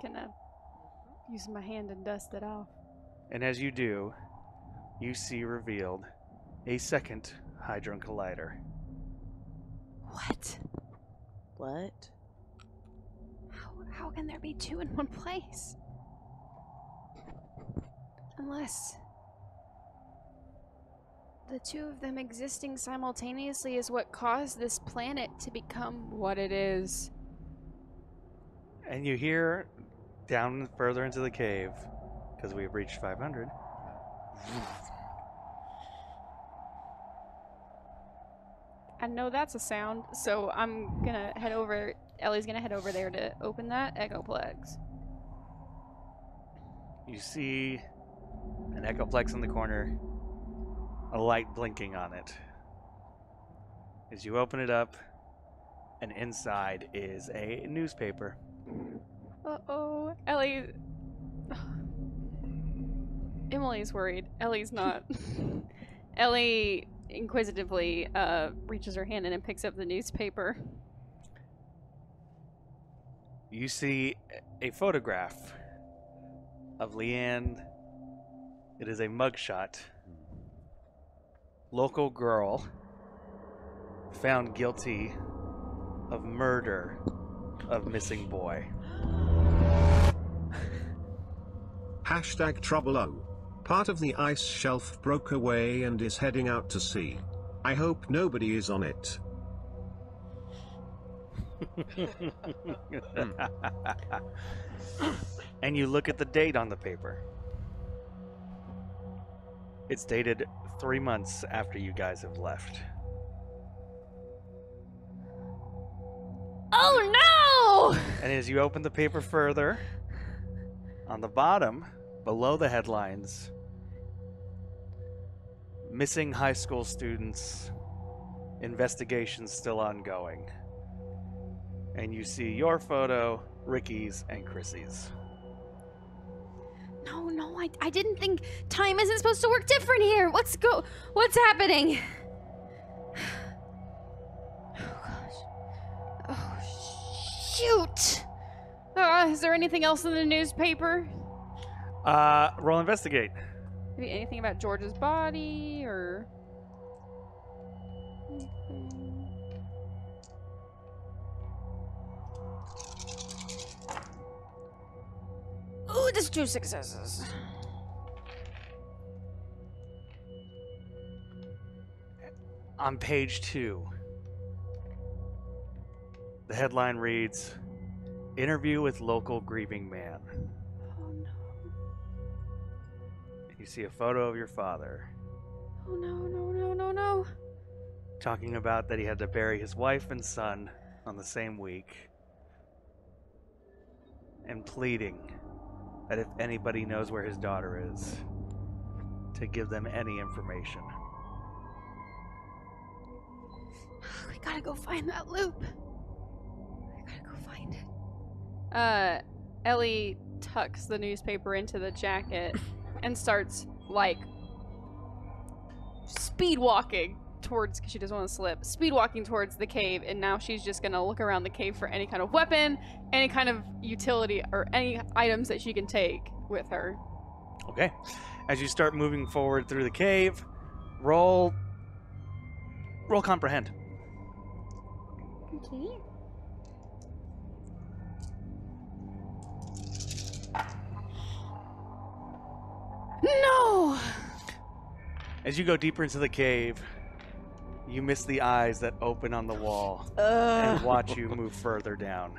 Gonna use my hand and dust it off. And as you do, you see revealed a second Hadron Collider. What? What? How can there be 2 in one place? Unless the 2 of them existing simultaneously is what caused this planet to become what it is. And you hear down further into the cave, because we have reached 500. I know that's a sound, so I'm gonna head over. Ellie's gonna head over there to open that Echoplex. You see an Echoplex in the corner, a light blinking on it. As you open it up, and inside is a newspaper. Uh-oh. Emily's worried. Ellie's not. Ellie inquisitively reaches her hand in and picks up the newspaper. You see a photograph of Leanne. It is a mugshot. Local girl found guilty of murder of missing boy. Hashtag TTRPGs. Part of the ice shelf broke away and is heading out to sea. I hope nobody is on it. And you look at the date on the paper. It's dated 3 months after you guys have left. Oh no! And as you open the paper further, on the bottom, below the headlines, missing high school students, investigations still ongoing. And you see your photo, Ricky's, and Chrissy's. No, I didn't think time isn't supposed to work different here. What's happening? Oh gosh. Oh shoot. Is there anything else in the newspaper? Roll investigate. Maybe anything about George's body or Ooh, that's 2 successes. On page 2, the headline reads, "Interview with local grieving man." Oh no. You see a photo of your father Oh no. talking about that he had to bury his wife and son on the same week, and pleading that if anybody knows where his daughter is, to give them any information. We gotta go find that loop. I gotta go find it. Ellie tucks the newspaper into the jacket and starts like speed walking towards, because she doesn't want to slip, speed walking towards the cave, and now she's just gonna look around the cave for any kind of weapon, any kind of utility, or any items that she can take with her. Okay. As you start moving forward through the cave, roll comprehend. Okay. No! As you go deeper into the cave, you miss the eyes that open on the wall and watch you move further down.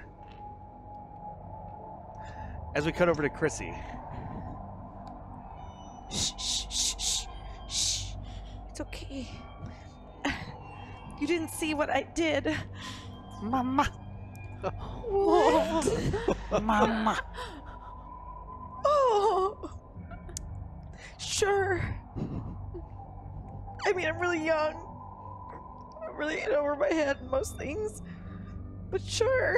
As we cut over to Chrissy. Shh. It's okay. You didn't see what I did. Mama. What? Mama. Oh. Sure. I mean, I'm really young. I'm really in over my head in most things. But sure.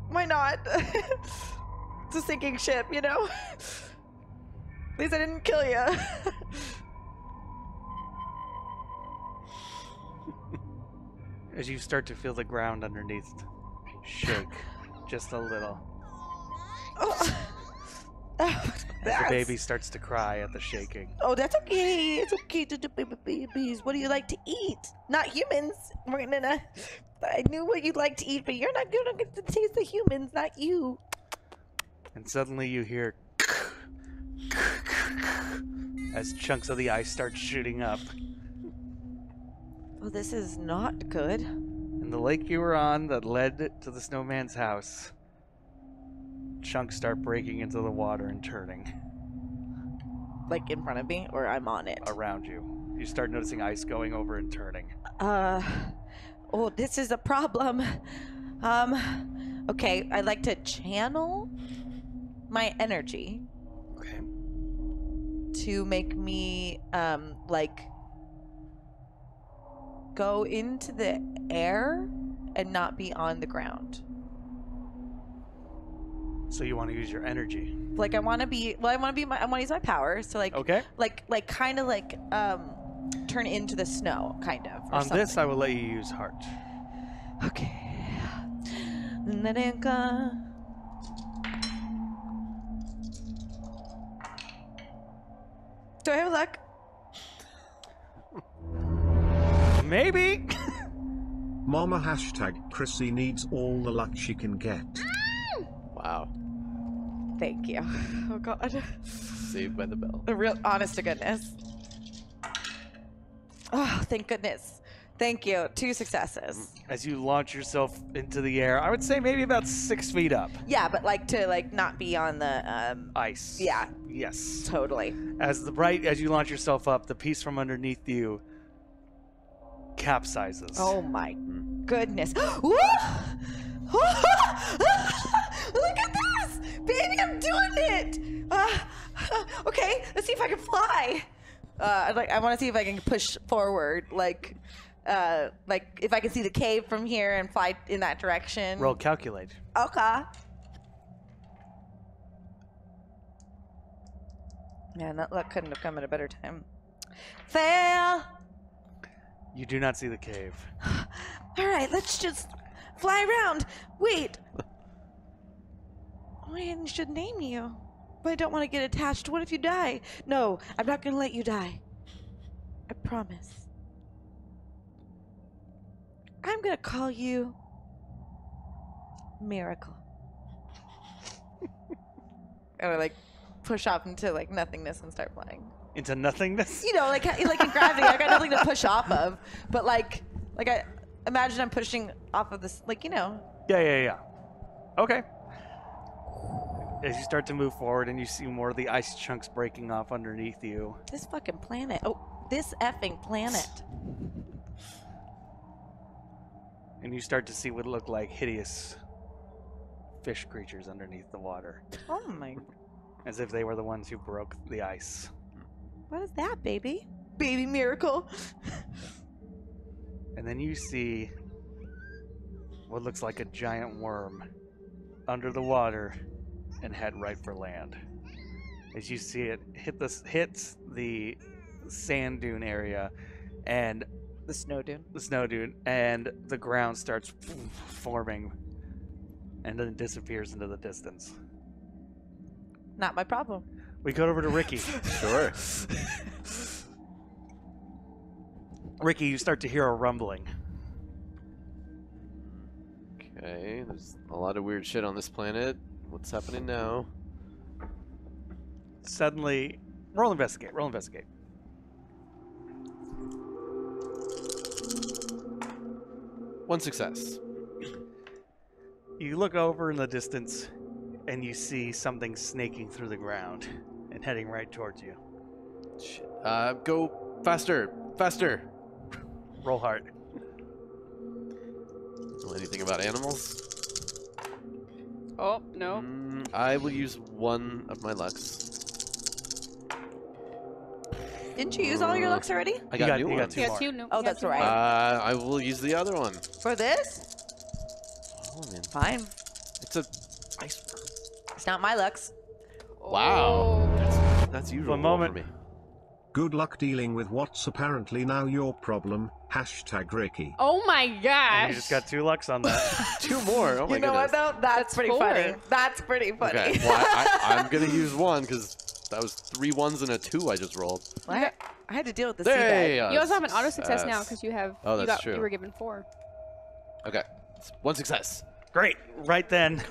Why not? It's a sinking ship, you know? At least I didn't kill you. As you start to feel the ground underneath shake just a little. Oh. As the baby starts to cry at the shaking. Oh, that's okay. It's okay to do babies. What do you like to eat? Not humans. We're gonna. I knew what you'd like to eat, but you're not gonna get to taste the humans, not you. And suddenly you hear as chunks of the ice start shooting up. Well, this is not good. In the lake you were on that led to the snowman's house, chunks start breaking into the water and turning. Like in front of me, or I'm on it? Around you. You start noticing ice going over and turning. Oh, this is a problem. Okay, I'd like to channel my energy. Okay. To make me, like, go into the air and not be on the ground. So you want to use your energy? Like, I want to use my powers to, like, okay. kind of like, turn into the snow, kind of. On something. this, I will let you use heart. Okay. Do I have luck? Maybe. Mama #Chrissy needs all the luck she can get. Wow. Thank you. Oh God. Saved by the bell. The real honest to goodness. Oh, thank goodness. Thank you. 2 successes. As you launch yourself into the air, I would say maybe about 6 feet up. Yeah, but like to like not be on the Ice. Yeah. Yes. Totally. As you launch yourself up, the piece from underneath you capsizes. Oh my goodness. Look at this! Baby, I'm doing it! Okay, let's see if I can fly. I want to see if I can push forward, like if I can see the cave from here and fly in that direction. Roll calculate. Okay. Man, that luck couldn't have come at a better time. Fail! You do not see the cave. All right, let's just fly around. Wait. I should name you. But I don't want to get attached. What if you die? No, I'm not going to let you die. I promise. I'm going to call you Miracle. I would like push off into like nothingness and start flying. Into nothingness? You know, like in gravity, I got nothing to push off of. But like I imagine I'm pushing off of this, like, you know. Yeah. Okay. As you start to move forward and you see more of the ice chunks breaking off underneath you. This fucking planet. Oh, this effing planet. And you start to see what look like hideous fish creatures underneath the water. Oh my. As if they were the ones who broke the ice. What is that, baby? Baby Miracle. And then you see what looks like a giant worm under the water and head right for land. As you see it hits the sand dune area and the snow dune, and the ground starts forming and then disappears into the distance. Not my problem. We go over to Ricky. Sure. Ricky, you start to hear a rumbling. Okay, there's a lot of weird shit on this planet. What's happening now? Suddenly, roll investigate. 1 success. You look over in the distance and you see something snaking through the ground and heading right towards you. Shit. Go faster. Roll hard. Know anything about animals? Oh, no. I will use 1 of my lucks. Didn't you use all your lucks already? I got new you got ones. two Yeah, more. 2 new. Oh, that's right. I will use the other one. For this? Oh, man. Fine. It's a ice worm. It's not my lucks. Wow. That's usual For a moment. for me. Good luck dealing with what's apparently now your problem. #Ricky. Oh my And gosh. you just got 2 lucks on that. 2 more. Oh my You know goodness. what though? That's pretty 4. funny. That's pretty funny. Okay. Well, I'm gonna use 1 because that was 3 1s and a 2 I just rolled. What? I had to deal with the Hey, seabed. You also have an auto success now because you have. Oh, that's You true. were given 4. Okay. 1 success. Great. Right then,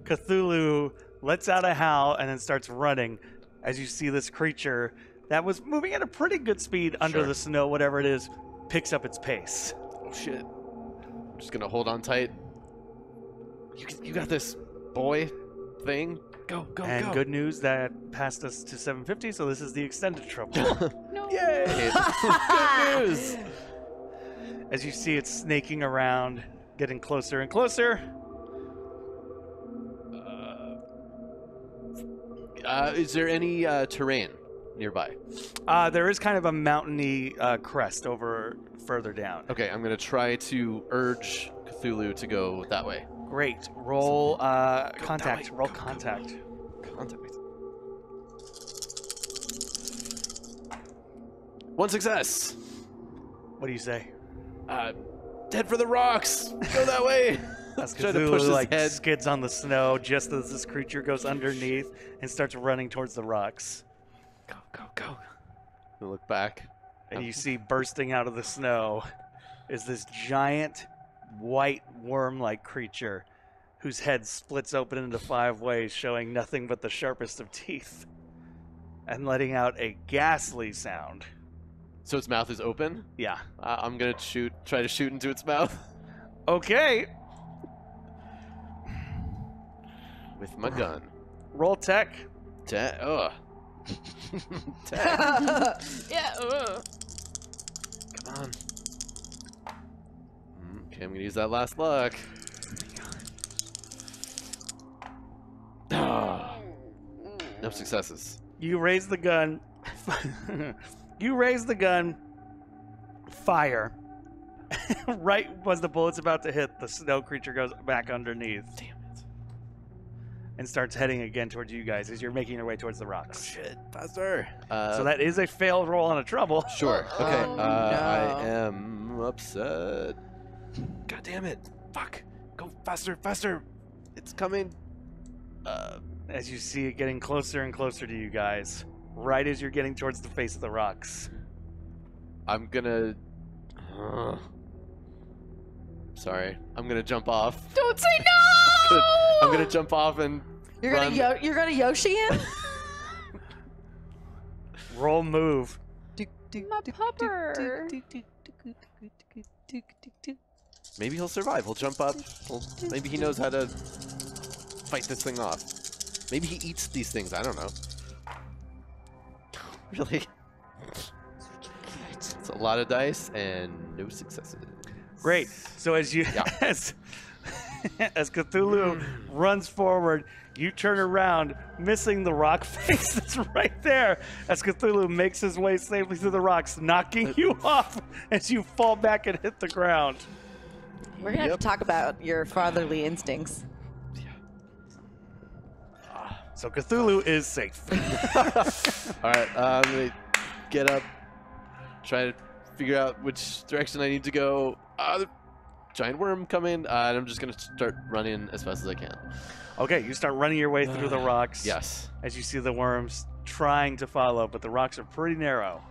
Cthulhu lets out a howl and then starts running as you see this creature that was moving at a pretty good speed under Sure. the snow, whatever it is, picks up its pace. Oh shit. I'm just gonna hold on tight. You got this, boy. Thing. Go. And good news, that passed us to 750, so this is the extended trouble. No. Yay! Good news. As you see it snaking around, getting closer and closer. Is there any terrain nearby? There is kind of a mountainy crest over further down. Okay, I'm gonna try to urge Cthulhu to go that way. Great. Roll contact. that way. Roll Go. contact. Contact. 1 success. What do you say? Dead for the rocks. Go that way. As Try to push Cthulhu his like head. skids on the snow just as this creature goes underneath and starts running towards the rocks. Go. I look back. And you see bursting out of the snow is this giant white worm-like creature whose head splits open into 5 ways, showing nothing but the sharpest of teeth and letting out a ghastly sound. So its mouth is open? Yeah. I'm gonna try to shoot into its mouth. Okay. With my gun. Roll tech. Ugh. Tech. Yeah. Come on. Okay, I'm gonna use that last luck. No successes. You raise the gun. You raise the gun. Fire. Right as the bullet's about to hit, the snow creature goes back underneath. Damn it. And starts heading again towards you guys as you're making your way towards the rocks. Shit, faster. So that is a failed roll on a trouble. Sure. Okay. Oh, no. I am upset. God damn it. Fuck. Go faster, faster. It's coming. As you see it getting closer and closer to you guys, right as you're getting towards the face of the rocks. I'm gonna... Sorry. I'm gonna jump off. Don't say no! I'm gonna jump off and You're run. gonna Yoshi in? Roll move. My pupper. Maybe he'll survive. He'll jump up. Maybe he knows how to fight this thing off. Maybe he eats these things. I don't know. Really? It's a lot of dice and no successes. Great. So as you as Cthulhu runs forward, you turn around, missing the rock face that's right there. As Cthulhu makes his way safely through the rocks, knocking you off as you fall back and hit the ground. We're gonna have to talk about your fatherly instincts. So Cthulhu is safe. All right, I'm gonna get up, try to figure out which direction I need to go. The giant worm coming, and I'm just gonna start running as fast as I can. Okay, you start running your way through the rocks. Yes. As you see the worms trying to follow, but the rocks are pretty narrow.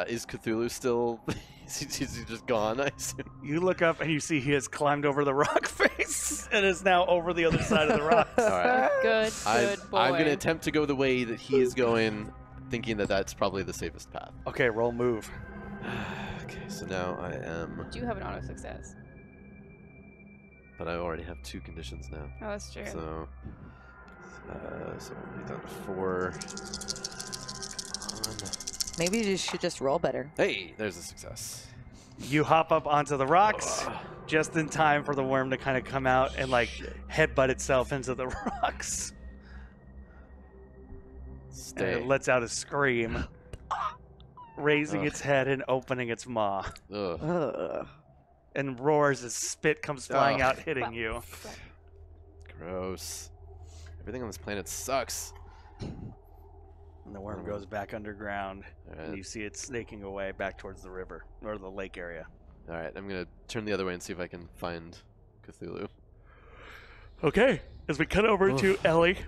Is Cthulhu still? Is he just gone? I assume. You look up and you see he has climbed over the rock face and is now over the other side of the rocks. All right. Good boy. I'm gonna attempt to go the way that he is going, thinking that that's probably the safest path. Okay, roll move. Okay, so now I am. Do you have an auto success? But I already have 2 conditions now. Oh, that's true. So we'll be down to 4. Come on. Maybe you should just roll better. Hey, there's a success. You hop up onto the rocks just in time for the worm to kind of come out and like headbutt itself into the rocks. And it lets out a scream, raising its head and opening its maw. Ugh. And roars as spit comes flying out, hitting you. Gross. Everything on this planet sucks. And the worm goes back underground, Right. and you see it snaking away back towards the river, or the lake area. All right, I'm going to turn the other way and see if I can find Cthulhu. Okay, as we cut over to Ellie,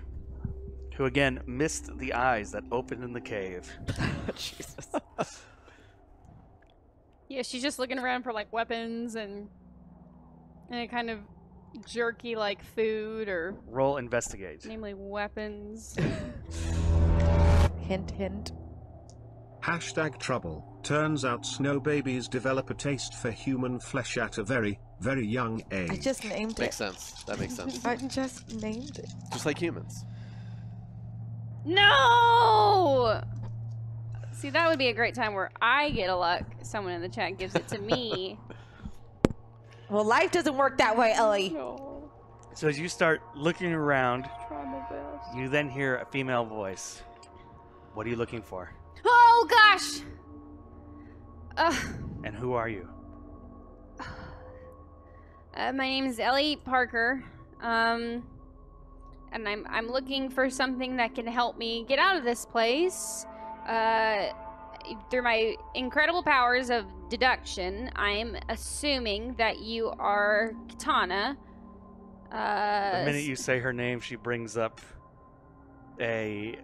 who again missed the eyes that opened in the cave. Jesus. Yeah, she's just looking around for like weapons and any kind of jerky like food or Roll investigate. namely weapons. Hint, hint. #trouble. Turns out snow babies develop a taste for human flesh at a very, very young age. I just named Makes it. sense. That makes sense. I just named it. Just like humans. No! See, that would be a great time where I get a luck. Someone in the chat gives it to me. Well, life doesn't work that way, Ellie. No. So as you start looking around, Try my best. you then hear a female voice. What are you looking for? Oh gosh! And who are you? My name is Ellie Parker. And I'm looking for something that can help me get out of this place. Through my incredible powers of deduction, I'm assuming that you are Katana. The minute you say her name, she brings up a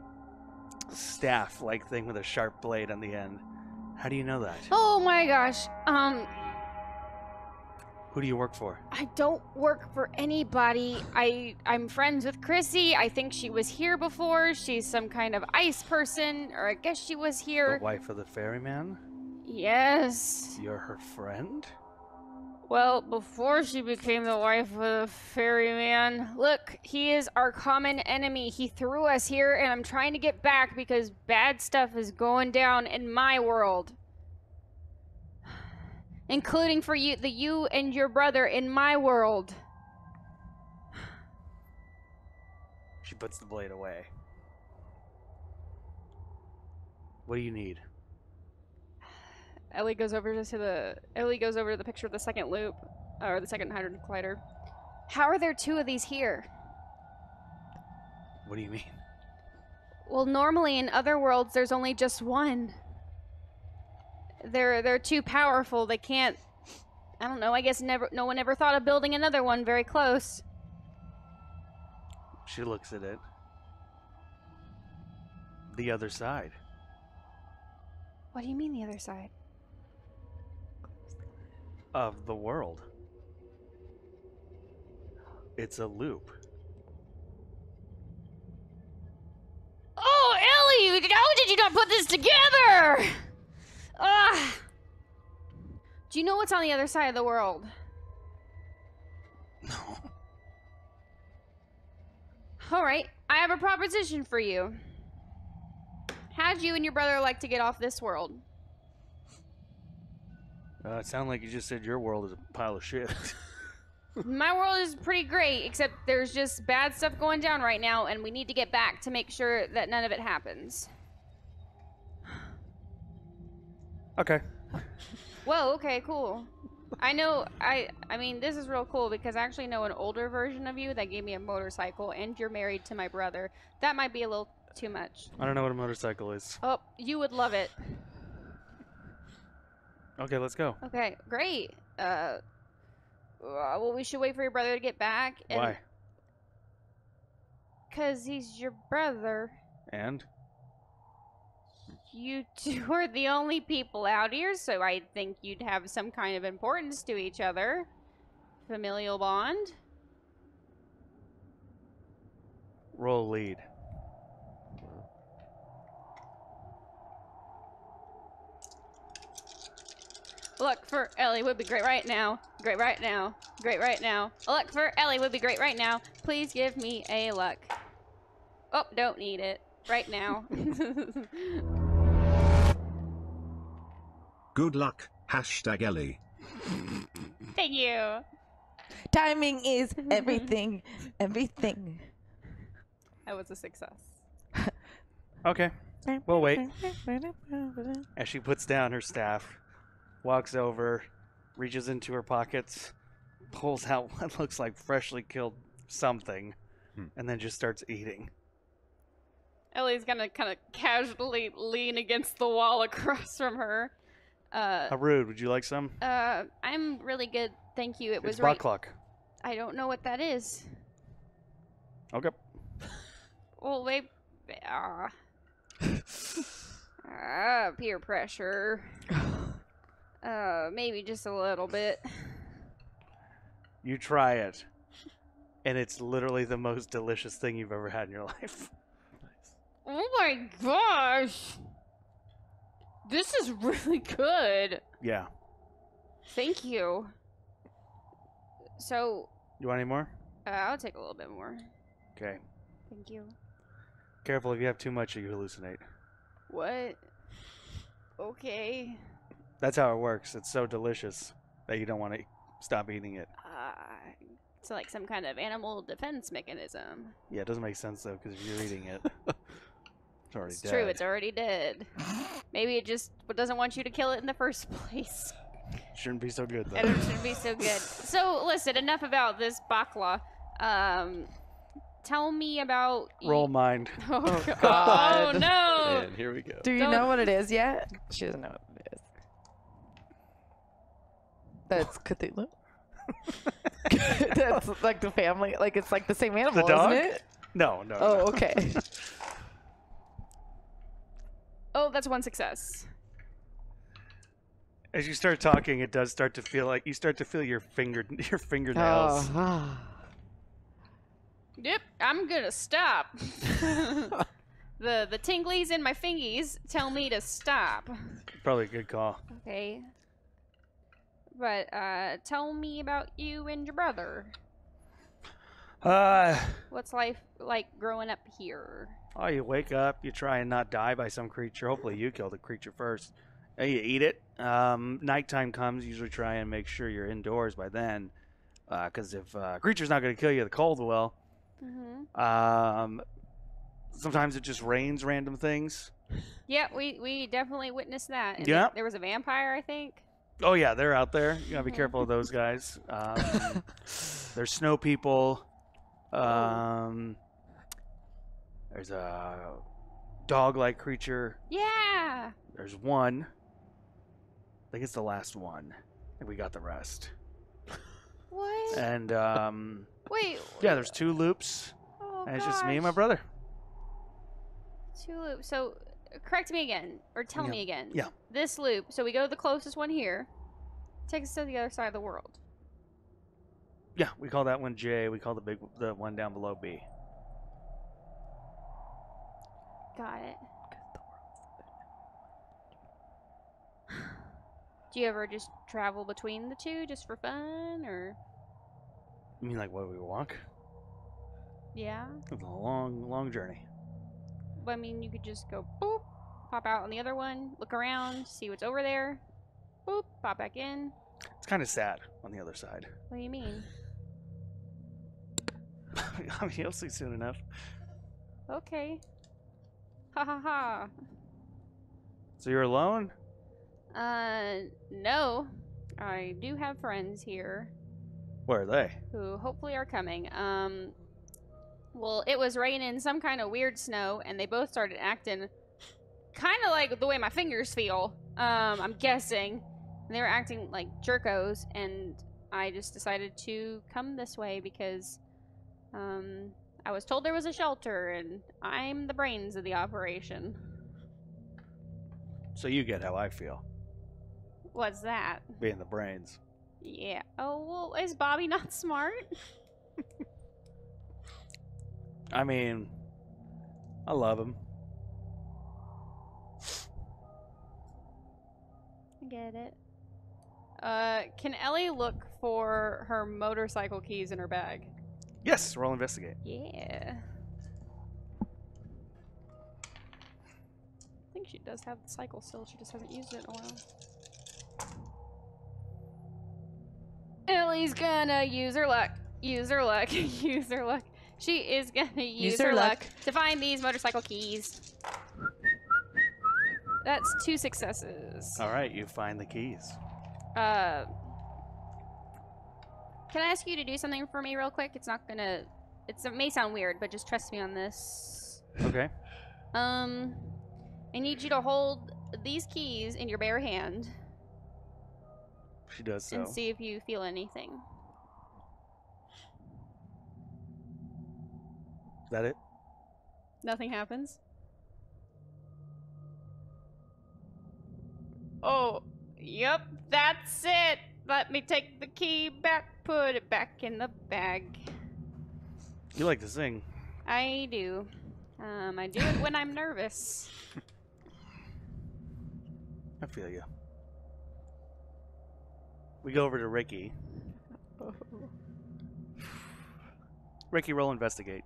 staff-like thing with a sharp blade on the end. How do you know that? Oh my gosh. Who do you work for? I don't work for anybody. I'm friends with Chrissy. I think she was here before. She's some kind of ice person, or I guess she was here. The wife of the ferryman? Yes. You're her friend? Well, before she became the wife of the ferryman. Look, he is our common enemy. He threw us here, and I'm trying to get back because bad stuff is going down in my world. Including for you and your brother in my world. She puts the blade away. What do you need? Ellie goes over to the picture of the second loop, or the second hydrogen collider. How are there two of these here? What do you mean? Well, normally in other worlds, there's only just one. They're too powerful. They can't. I don't know. I guess no one ever thought of building another one very close. She looks at it. The other side. What do you mean the other side? Of the world. It's a loop. Oh, Ellie! How did you not put this together? Ugh. Do you know what's on the other side of the world? No. Alright, I have a proposition for you. How'd you and your brother like to get off this world? It sounded like you just said your world is a pile of shit. My world is pretty great, except there's just bad stuff going down right now, and we need to get back to make sure that none of it happens. Okay. Whoa, okay, cool. I mean, this is real cool because I actually know an older version of you that gave me a motorcycle, and you're married to my brother. That might be a little too much. I don't know what a motorcycle is. Oh, you would love it. Okay, let's go. Okay, great. Well, we should wait for your brother to get back. And Why? 'Cause he's your brother. And? You two are the only people out here, so I think you'd have some kind of importance to each other. Familial bond. Roll lead. Look for Ellie would be great right now. Great right now. Great right now. Look for Ellie would be great right now. Please give me a luck. Oh, don't need it. Right now. Good luck. Hashtag Ellie. Thank you. Timing is everything. Everything. That was a success. Okay. We'll wait. As she puts down her staff, walks over, reaches into her pockets, pulls out what looks like freshly killed something, and then just starts eating. Ellie's gonna kind of casually lean against the wall across from her. How rude. Would you like some? I'm really good, thank you. It was It's right. Bloodcurdling. I don't know what that is. Okay. Well, wait. Peer pressure. Maybe just a little bit. You try it, and it's literally the most delicious thing you've ever had in your life. Oh my gosh! This is really good. Yeah. Thank you. So. You want any more? I'll take a little bit more. Okay. Thank you. Careful, if you have too much, you hallucinate. What? Okay. That's how it works. It's so delicious that you don't want to stop eating it. It's like some kind of animal defense mechanism. Yeah, it doesn't make sense, though, because if you're eating it, it's already It's dead. true, it's already dead. Maybe it just doesn't want you to kill it in the first place. Shouldn't be so good, though. And it shouldn't be so good. So, listen, enough about this bakla. Tell me about... Roll mind. Oh, God. Oh, no! And here we go. Do you know what it is yet? She doesn't know what it is. That's Cthulhu. That's like the family. Like, it's like the same animal, The dog? isn't it? No, no. Oh, no. okay. Oh, that's one success. As you start talking, it does start to feel like you start to feel your fingernails. Yep, I'm gonna stop. The tinglies in my fingies tell me to stop. Probably a good call. Okay. But tell me about you and your brother. What's life like growing up here? Oh, you wake up, you try and not die by some creature. Hopefully you kill the creature first. And you eat it. Nighttime comes, you usually try and make sure you're indoors by then. Because if a creature's not going to kill you, the cold will. Mm-hmm. Sometimes it just rains random things. Yeah, we definitely witnessed that. And Yeah. There was a vampire, I think. Oh, yeah, they're out there. You got to be careful of those guys. There's snow people. There's a dog-like creature. Yeah. There's one. I think it's the last one. And we got the rest. What? And, Wait. yeah, there's 2 loops. Oh, And it's just me and my brother. 2 loops. So, correct me again, or tell me again. Yeah. This loop. So we go to the closest one here. Takes us to the other side of the world. Yeah, we call that one J. We call the one down below B. Got it. Do you ever just travel between the 2 just for fun, or? You mean like what we walk? Yeah. It's a long, long journey. But, I mean, you could just go boop, pop out on the other one, look around, see what's over there, boop, pop back in. It's kind of sad on the other side. What do you mean? I mean, you'll see soon enough. Okay. Ha ha ha. So you're alone? No. I do have friends here Where are they? who hopefully are coming. Well, it was raining some kind of weird snow, and they both started acting kind of like the way my fingers feel, I'm guessing. And they were acting like jerkos, and I just decided to come this way because, I was told there was a shelter, and I'm the brains of the operation. So you get how I feel, What's that? being the brains. Yeah. Oh, well, is Bobby not smart? I mean, I love him. I get it. Can Ellie look for her motorcycle keys in her bag? Yes, roll investigate. Yeah. I think she does have the cycle still, she just hasn't used it in a while. Ellie's gonna use her luck. Use her luck. Use her luck. She is gonna use her luck to find these motorcycle keys. That's 2 successes. All right, you find the keys. Can I ask you to do something for me real quick? It's not gonna... it may sound weird, but just trust me on this. Okay. I need you to hold these keys in your bare hand. She does so. And see if you feel anything. Is that it? Nothing happens. Oh, yep, that's it. Let me take the key back, put it back in the bag. You like to sing. I do. I do it when I'm nervous. I feel you. We go over to Ricky. Ricky, roll investigate.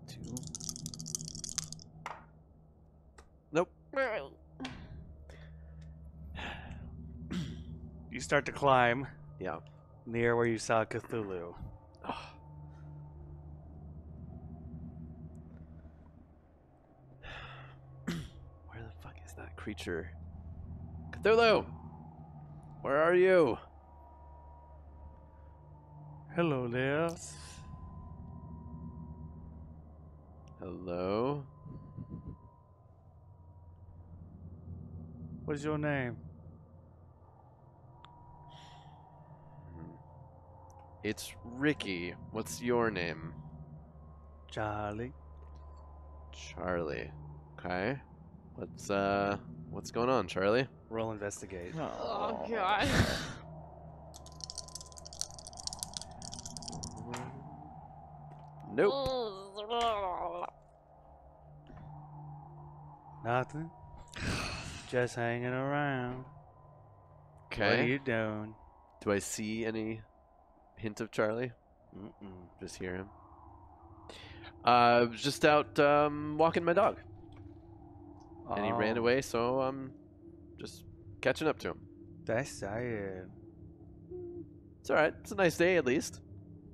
2. Nope. You start to climb Yeah. near where you saw Cthulhu. Where the fuck is that creature? Cthulhu! Where are you? Hello there. Hello? What's your name? It's Ricky. What's your name? Charlie. Charlie. Okay. What's going on, Charlie? Roll investigate. Oh god. Nope. Nothing. Just hanging around. Okay. What are you doing? Do I see any hint of Charlie? Mm-mm. Just hear him. I was just out walking my dog. And he ran away, so I'm just catching up to him. That's sad. It's alright. It's a nice day, at least.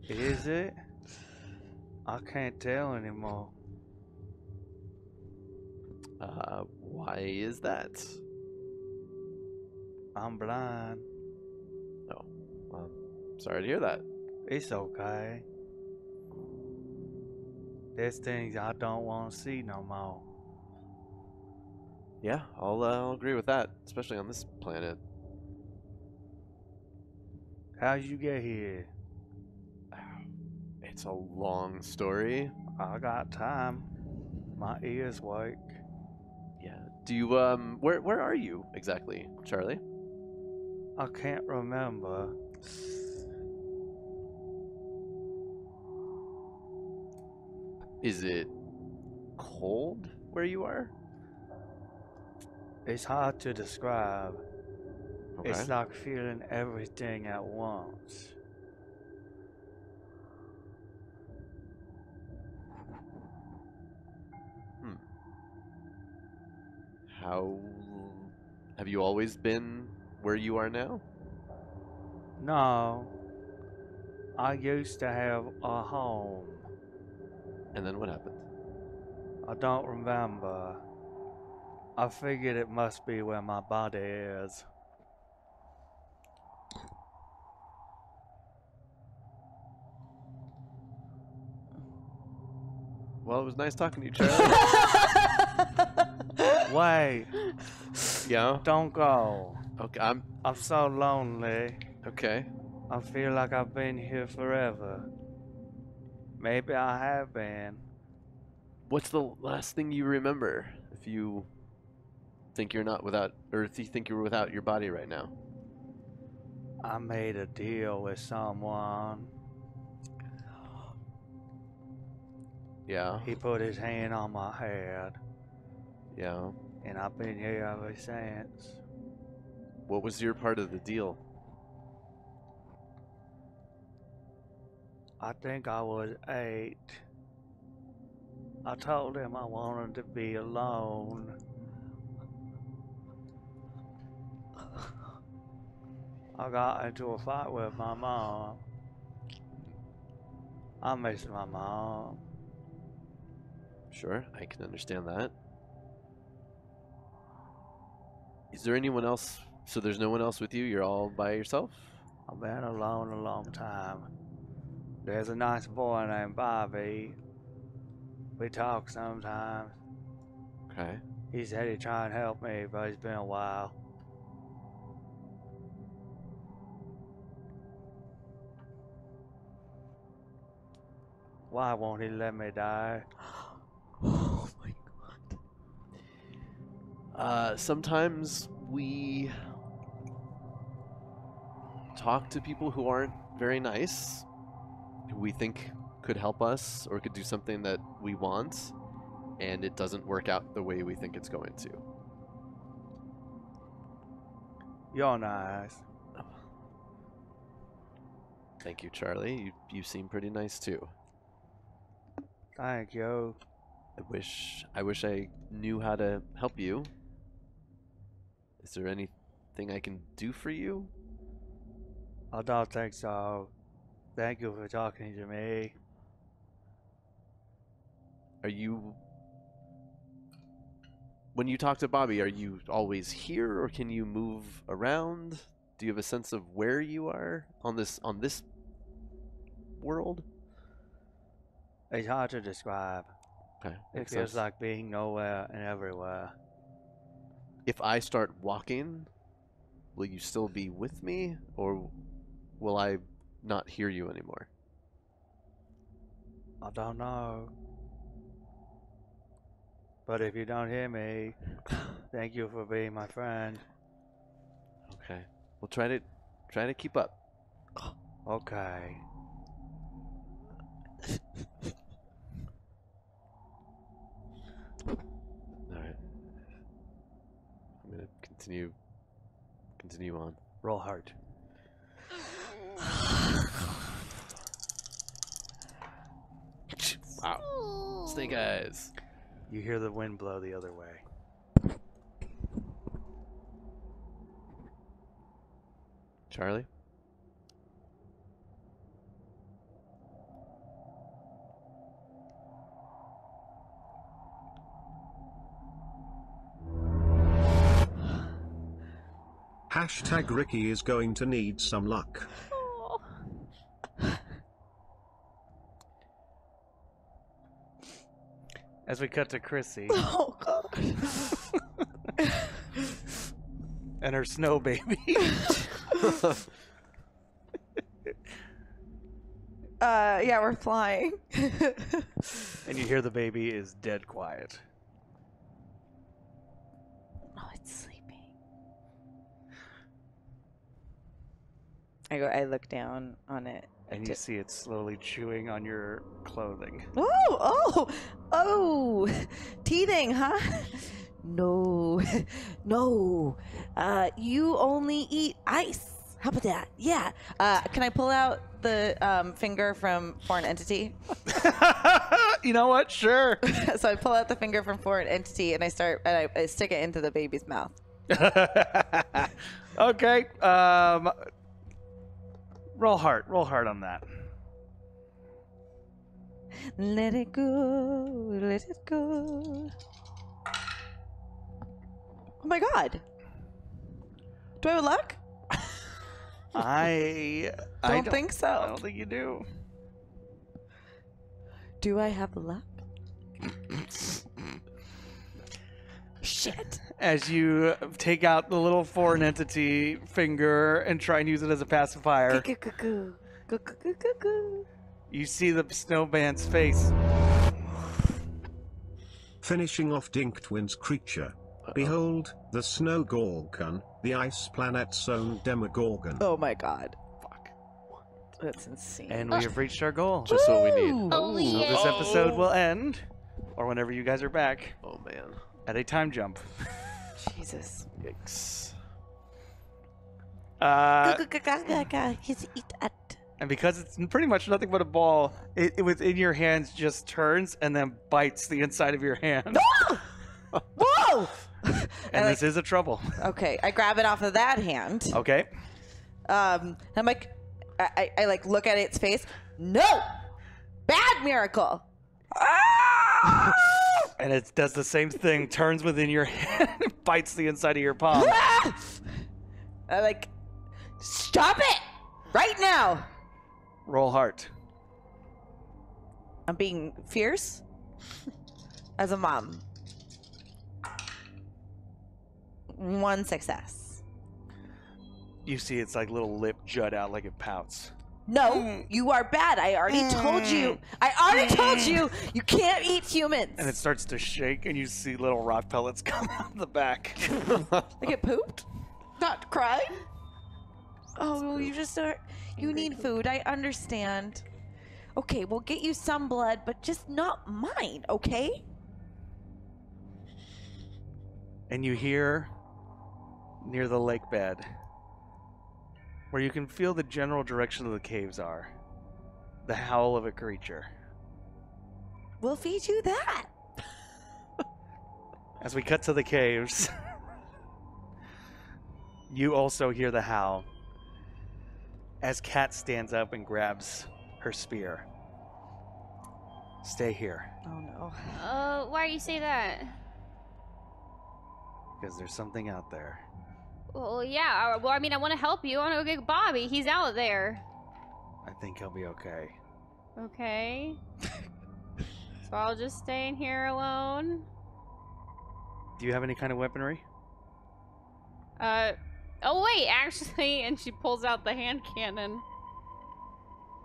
Is it? I can't tell anymore. Why is that? I'm blind. Oh, well, sorry to hear that. It's okay. There's things I don't want to see no more. Yeah, I'll agree with that, especially on this planet. How'd you get here? It's a long story. I got time. My ears work. Yeah. Do you where are you exactly, Charlie? I can't remember. Is it cold where you are? It's hard to describe. Okay. It's like feeling everything at once. How have you always been where you are now? No. I used to have a home. And then what happened? I don't remember. I figured it must be where my body is. Well, it was nice talking to you, Charlie. Wait, Yeah. don't go. Okay. I'm so lonely. Okay. I feel like I've been here forever. Maybe I have been. What's the last thing you remember? If you think you're not without, or if you think you're without your body right now? I made a deal with someone. Yeah. He put his hand on my head, Yeah. and I've been here ever since. What was your part of the deal? I think I was 8. I told him I wanted to be alone. I got into a fight with my mom. I miss my mom. Sure, I can understand that. Is there anyone else? So there's no one else with you? You're all by yourself? I've been alone a long time. There's a nice boy named Bobby. We talk sometimes. Okay. He said he'd try and help me, but it's been a while. Why won't he let me die? Oh my god. Sometimes we talk to people who aren't very nice, who we think could help us or could do something that we want, and it doesn't work out the way we think it's going to. You're nice. Thank you, Charlie. You seem pretty nice too. Thank you. I wish I knew how to help you. Is there anything I can do for you? I don't think so. Thank you for talking to me. Are you... When you talk to Bobby, are you always here, or can you move around? Do you have a sense of where you are on this world? It's hard to describe. Okay, It makes feels sense. like being nowhere and everywhere. If I start walking, will you still be with me, or will I not hear you anymore? I don't know. But if you don't hear me, thank you for being my friend. Okay. We'll try to keep up. Okay. Alright. I'm gonna continue on. Roll hard. Wow. Snake eyes. You hear the wind blow the other way. Charlie? Hashtag Ricky is going to need some luck. As we cut to Chrissy. Oh, God. And her snow baby. Yeah, we're flying. And you hear the baby is dead quiet. Oh, it's sleeping. I look down on it. And you see it slowly chewing on your clothing. Oh, teething, huh? No, no. You only eat ice. How about that? Yeah. Can I pull out the finger from foreign entity? You know what? Sure. So I pull out the finger from foreign entity and I stick it into the baby's mouth. Okay. Roll hard on that. Let it go, let it go. Oh my God. Do I have luck? I don't think so. I don't think you do. Do I have luck? Shit. As you take out the little foreign entity finger and try and use it as a pacifier, you see the snowman's face. Finishing off Dinktwin's creature. Behold, the snow gorgon, the ice planet's own demogorgon. Oh my God. Fuck. That's insane. And we have reached our goal. Just what we need. Oh, So yeah. this episode will end, or whenever you guys are back, Oh man. at a time jump. Jesus. Yikes. And because it's pretty much nothing but a ball, it within your hands just turns and then bites the inside of your hand. Whoa! And this is a trouble. Okay, I grab it off of that hand. Okay. I'm like, I like look at its face. No! Bad miracle! Ah! And it does the same thing, turns within your hand, bites the inside of your palm. I like, stop it! Right now! Roll heart. I'm being fierce as a mom. 1 success. You see its like little lip jut out like it pouts. No, you are bad. I already told you. I already told you. You can't eat humans. And it starts to shake, and you see little rock pellets come out the back. I get pooped? Not cry? Oh, you just are. You need food. I understand. Okay, we'll get you some blood, but just not mine, okay? And you hear near the lake bed, where you can feel the general direction of the caves are, the howl of a creature. We'll feed you that. As we cut to the caves, you also hear the howl as Kat stands up and grabs her spear. Stay here, Oh no. Why do you say that? because there's something out there. Well, yeah. Well, I mean, I want to help you. I want to go get Bobby. He's out there. I think he'll be okay. Okay. So I'll just stay in here alone. Do you have any kind of weaponry? Oh wait, actually, and she pulls out the hand cannon.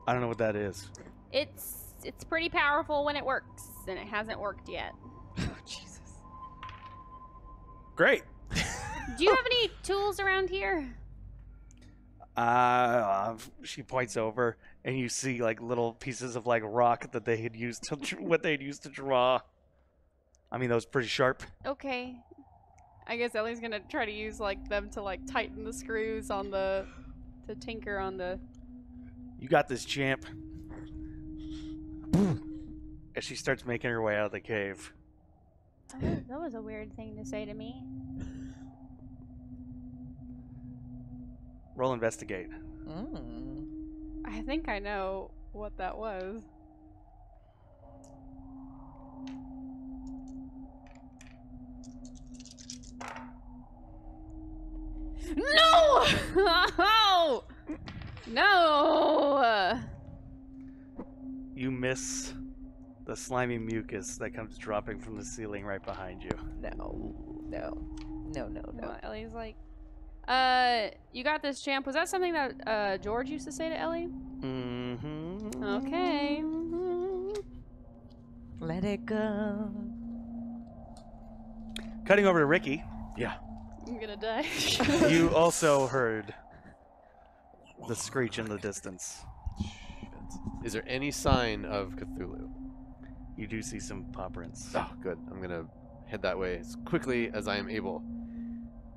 I don't know what that is. It's pretty powerful when it works, and it hasn't worked yet. Oh, Jesus. Great. Do you have any tools around here? She points over, and you see like little pieces of like rock that they had used to what they'd used to draw. I mean, that was pretty sharp. Okay. I guess Ellie's gonna try to use like them to like tighten the screws on the, to tinker on the. You got this, champ. As she starts making her way out of the cave. That was a weird thing to say to me. Roll investigate. I think I know what that was. No! No! No! You miss the slimy mucus that comes dropping from the ceiling right behind you. No. Well, Ellie's like, you got this, champ. Was that something that George used to say to Ellie? Mm-hmm. Okay. Let it go. Cutting over to Ricky. Yeah. I'm gonna die. You also heard the screech in the distance. Shit. Is there any sign of Cthulhu? You do see some paw prints. Oh, good. I'm gonna head that way as quickly as I am able.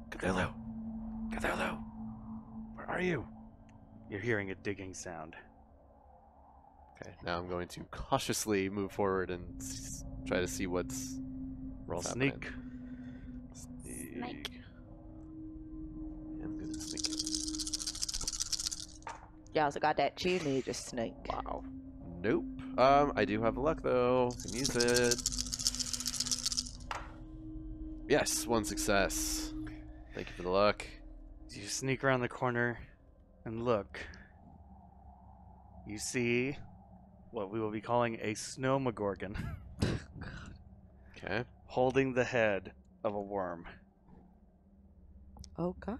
Cthulhu! Cthulhu! Where are you? You're hearing a digging sound. Okay, now I'm going to cautiously move forward and try to see what's Roll happening. sneak. Snake. I'm gonna sneak in. You also got that teenager snake. Wow. Nope. I do have luck though. Can use it. Yes, one success. Thank you for the luck. You sneak around the corner and look. You see what we will be calling a snowmagorgon. Okay. Holding the head of a worm. Oh god.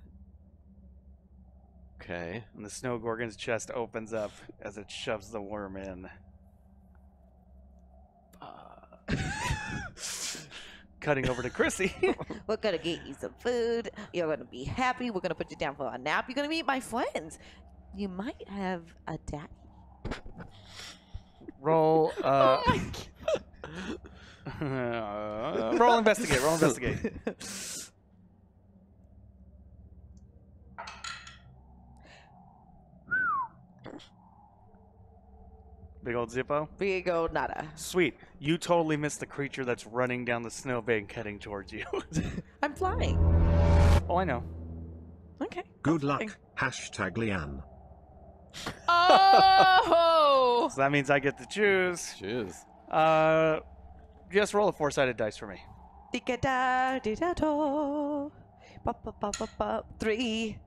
Okay. And the snow gorgon's chest opens up as it shoves the worm in. Cutting over to Chrissy. We're gonna get you some food. You're gonna be happy. We're gonna put you down for a nap. You're gonna meet my friends. You might have a daddy. Roll. Oh my God. Roll investigate. Roll investigate. Big old Zippo. Big old nada. Sweet. You totally missed the creature that's running down the snowbank heading towards you. I'm flying. Oh, I know. Okay. Good luck. Hashtag Leanne. Oh! So that means I get to choose. Cheers. Just roll a 4-sided dice for me. 3.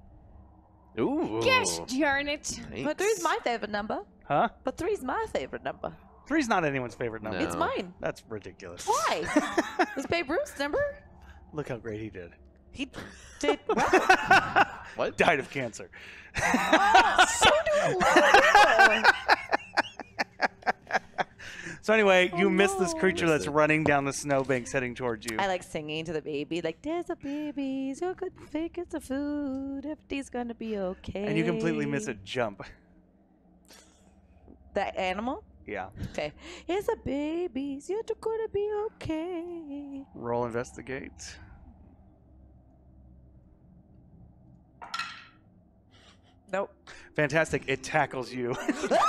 Ooh. Gosh darn it. Thanks. But 3's my favorite number. Huh? But 3's my favorite number. 3's not anyone's favorite number. No. It's mine. That's ridiculous. Why? It's Babe Ruth's number. Look how great he did. He did well. What? Died of cancer. Oh, so do a lot of people. So anyway, you miss this no. creature that's running down the snowbanks heading towards you. I like singing to the baby, like, there's a baby, so good fake it's a food, everything's gonna be okay. And you completely miss a jump. That animal? Yeah. Okay. It's a baby, so you're gonna be okay. Roll investigate. Nope. Fantastic. It tackles you,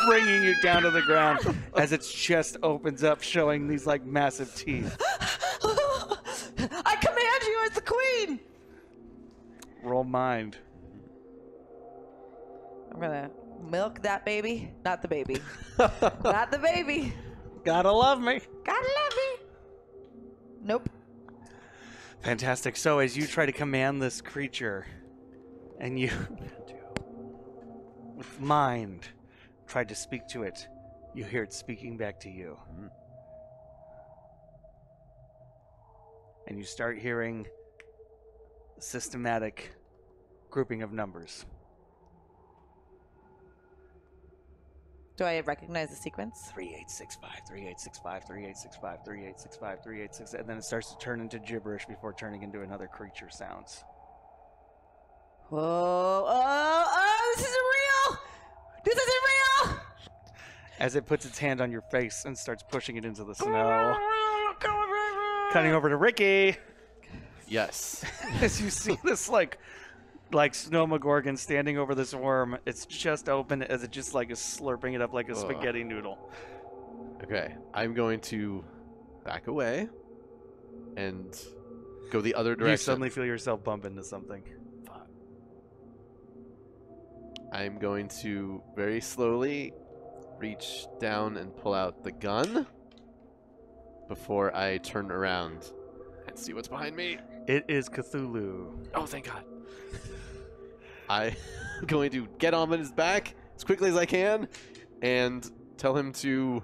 bringing you down to the ground as its chest opens up, showing these like massive teeth. I command you as the queen! Roll mind. I'm gonna milk that baby. Not the baby. Not the baby. Gotta love me. Gotta love me. Nope. Fantastic. So as you try to command this creature, and you, with mind, try to speak to it, you hear it speaking back to you. And you start hearing a systematic grouping of numbers. Do I recognize the sequence? 3865, 3865, 3865, 3865, 3865, and then it starts to turn into gibberish before turning into another creature sounds. Whoa! Oh! This isn't real! This isn't real! As it puts its hand on your face and starts pushing it into the snow. Cutting over to Ricky. Yes. As you see this like Snowmagorgon standing over this worm, it's just open as it just like is slurping it up like a spaghetti noodle. Okay, I'm going to back away and go the other direction. You suddenly feel yourself bump into something. I'm going to very slowly reach down and pull out the gun before I turn around and see what's behind me. It is Cthulhu. Oh, thank God. I'm going to get on his back as quickly as I can and tell him to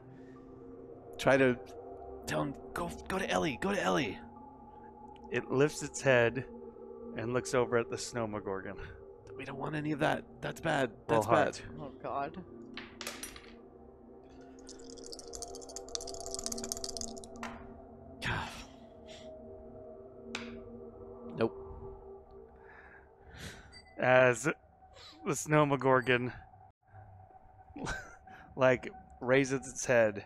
try to tell him, go to Ellie, go to Ellie. It lifts its head and looks over at the Snowmagorgon. We don't want any of that. That's bad. Roll That's hard. bad. Oh, God. Nope. As the Snowmagorgon like raises its head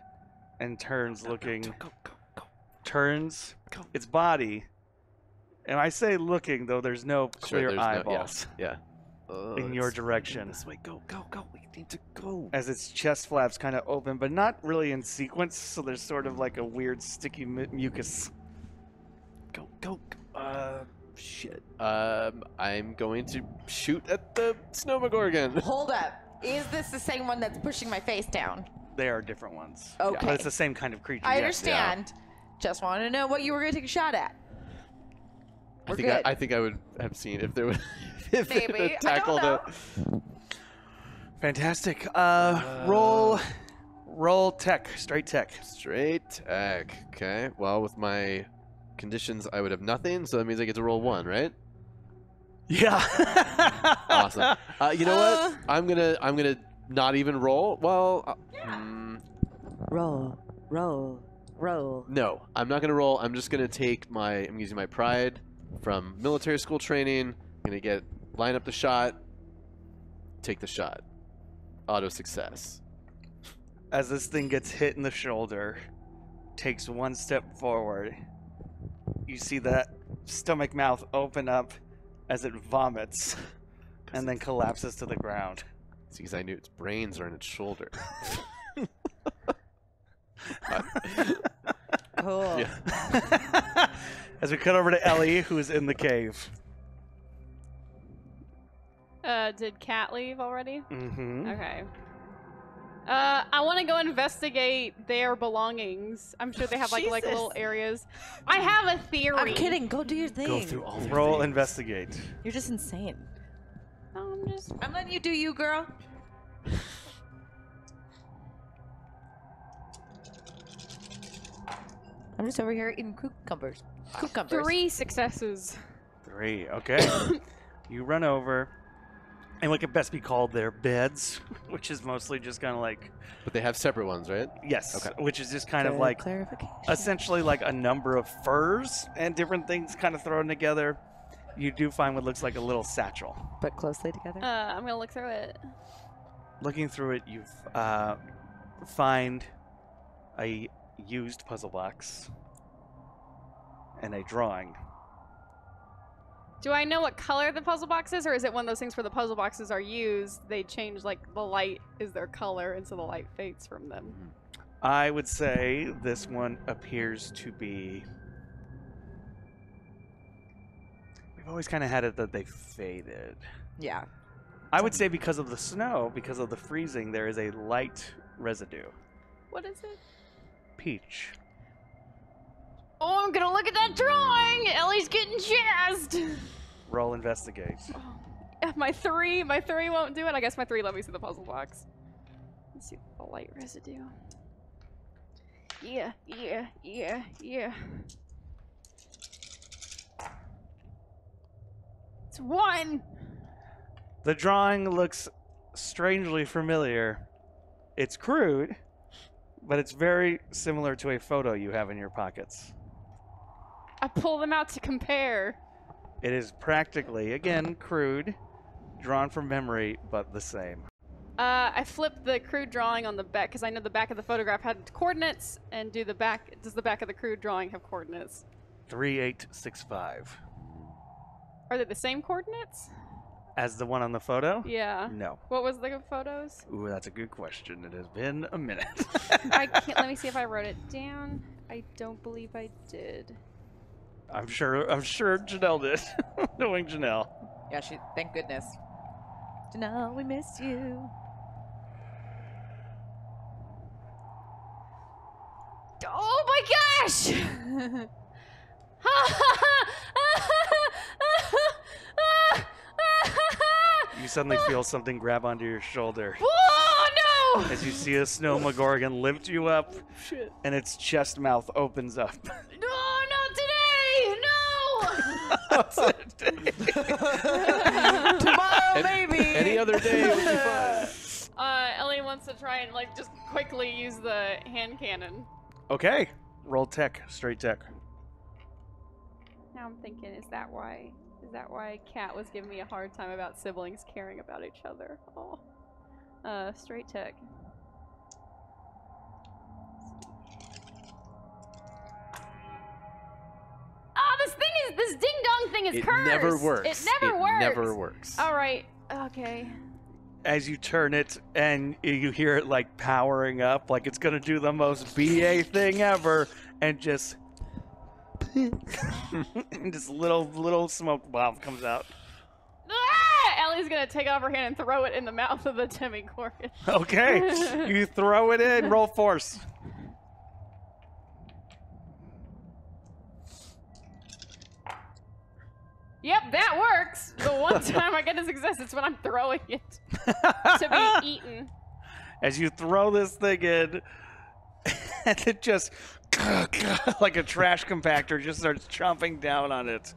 and turns looking, turns its body, and I say looking though there's no clear there's eyeballs yeah. in your direction. This way, go. We need to go. As its chest flaps kind of open, but not really in sequence, so there's sort of like a weird sticky mucus. Go. Shit. I'm going to shoot at the Snowmagorgon. Hold up. Is this the same one that's pushing my face down? They are different ones. Okay. But it's the same kind of creature. I yes. understand. Just wanted to know what you were going to take a shot at. We're good. I think I would have seen if there was if they would Maybe. have tackled I it. Fantastic. Roll tech. Straight tech. Straight tech. Okay. Well, with my conditions, I would have nothing, so that means I get to roll 1, right? Yeah. Awesome. You know what? I'm gonna not even roll. Well, Roll. no, I'm not gonna roll. I'm just gonna take I'm using my pride from military school training. I'm gonna line up the shot, take the shot. Auto success. As this thing gets hit in the shoulder, takes one step forward, you see that stomach mouth open up as it vomits and then collapses to the ground. See, because I knew its brains are in its shoulder. Cool. Yeah. As we cut over to Ellie, who's in the cave. Did Kat leave already? Mm-hmm. Okay. I want to go investigate their belongings. I'm sure they have like little areas. I have a theory. I'm kidding. Go do your thing. Go through all Roll things. investigate. You're just insane. No, I'm letting you do you, girl. I'm just over here eating cucumbers. 3 successes. 3. Okay. You run over, and what could best be called their beds, which is mostly just kind of like... But they have separate ones, right? Yes. Okay. Which is just kind of like... Clarification. Essentially like a number of furs and different things kind of thrown together. You do find what looks like a little satchel. But closely together. I'm gonna look through it. Looking through it, you find a used puzzle box and a drawing. Do I know what color the puzzle box is, or is it one of those things where the puzzle boxes are used, they change, like, the light is their color, and so the light fades from them? I would say this one appears to be... We've always kind of had it that they faded. Yeah. I would say because of the snow, because of the freezing, there is a light residue. What is it? Peach. Oh, I'm gonna look at that drawing! Ellie's getting jazzed! Roll investigate. Oh, my 3 won't do it. I guess my 3 let me see the puzzle box. Let's see the light residue. Yeah. It's 1! The drawing looks strangely familiar. It's crude, but it's very similar to a photo you have in your pockets. I pull them out to compare. It is practically, again, crude, drawn from memory, but the same. I flip the crude drawing on the back because I know the back of the photograph had coordinates, and does the back of the crude drawing have coordinates? 3865. Are they the same coordinates? As the one on the photo? Yeah. No. What was the photos? Ooh, that's a good question. It has been a minute. I can't. Let me see if I wrote it down. I don't believe I did. I'm sure Janelle did. Knowing Janelle. Yeah, thank goodness. Janelle, we miss you. Oh my gosh! You suddenly feel something grab onto your shoulder. Oh no! As you see a snowmagorgon lift you up, and its chest mouth opens up. No, not today! No! Tomorrow, maybe. Any other day would be fine. Ellie wants to try and just quickly use the hand cannon. Okay, roll tech, straight tech. Now I'm thinking, is that why Kat was giving me a hard time about siblings caring about each other? Oh, straight tech. Oh, this ding dong thing is cursed. It never works. It never works. Never works. All right. Okay. As you turn it and you hear it powering up, like it's gonna do the most BA thing ever, and just and this little smoke bomb comes out. Ah! Ellie's gonna take off her hand and throw it in the mouth of the Demigorgon. Okay, you throw it in. Roll force. Yep, that works. The one time I get a success, it's when I'm throwing it to be eaten. As you throw this thing in, and it just, like a trash compactor, just starts chomping down on it.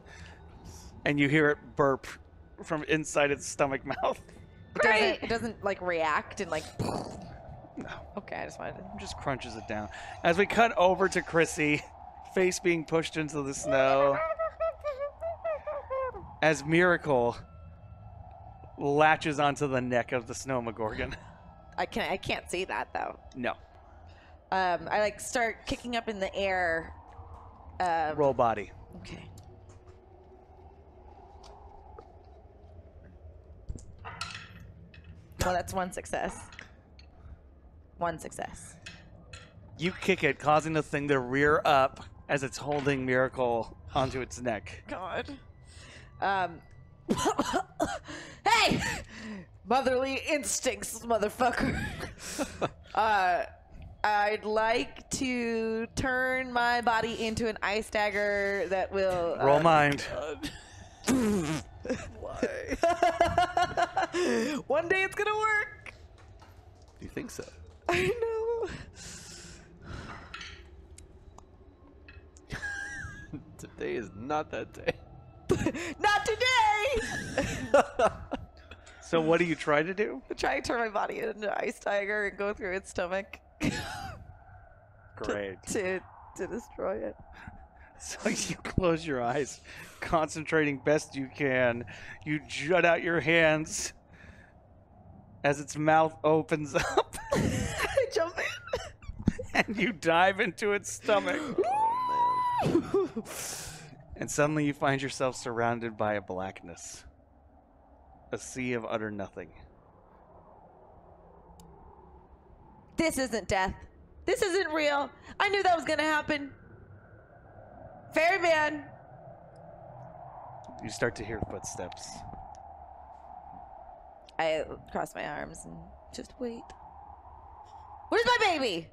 And you hear it burp from inside its stomach mouth. It doesn't react and No. Okay, I just wanted to. Just crunches it down. As we cut over to Chrissy, face being pushed into the snow. As Miracle latches onto the neck of the snowmagorgon. I can't see that though. No. I start kicking up in the air. Roll body. Okay. Well, that's one success. One success. You kick it, causing the thing to rear up as it's holding Miracle onto its neck. God. Hey! Motherly instincts, motherfucker. I'd like to turn my body into an ice dagger that will... Roll mind. Why? One day it's gonna work. Do you think so? I know. Today is not that day. Not today! So what do you try to do? I try to turn my body into an ice tiger and go through its stomach. Great. To destroy it. So you close your eyes, concentrating best you can. You jut out your hands as its mouth opens up. I jump in. And you dive into its stomach. Oh, man. And suddenly you find yourself surrounded by a blackness. A sea of utter nothing. This isn't death. This isn't real. I knew that was gonna happen. Fairyman. You start to hear footsteps. I cross my arms and just wait. Where's my baby?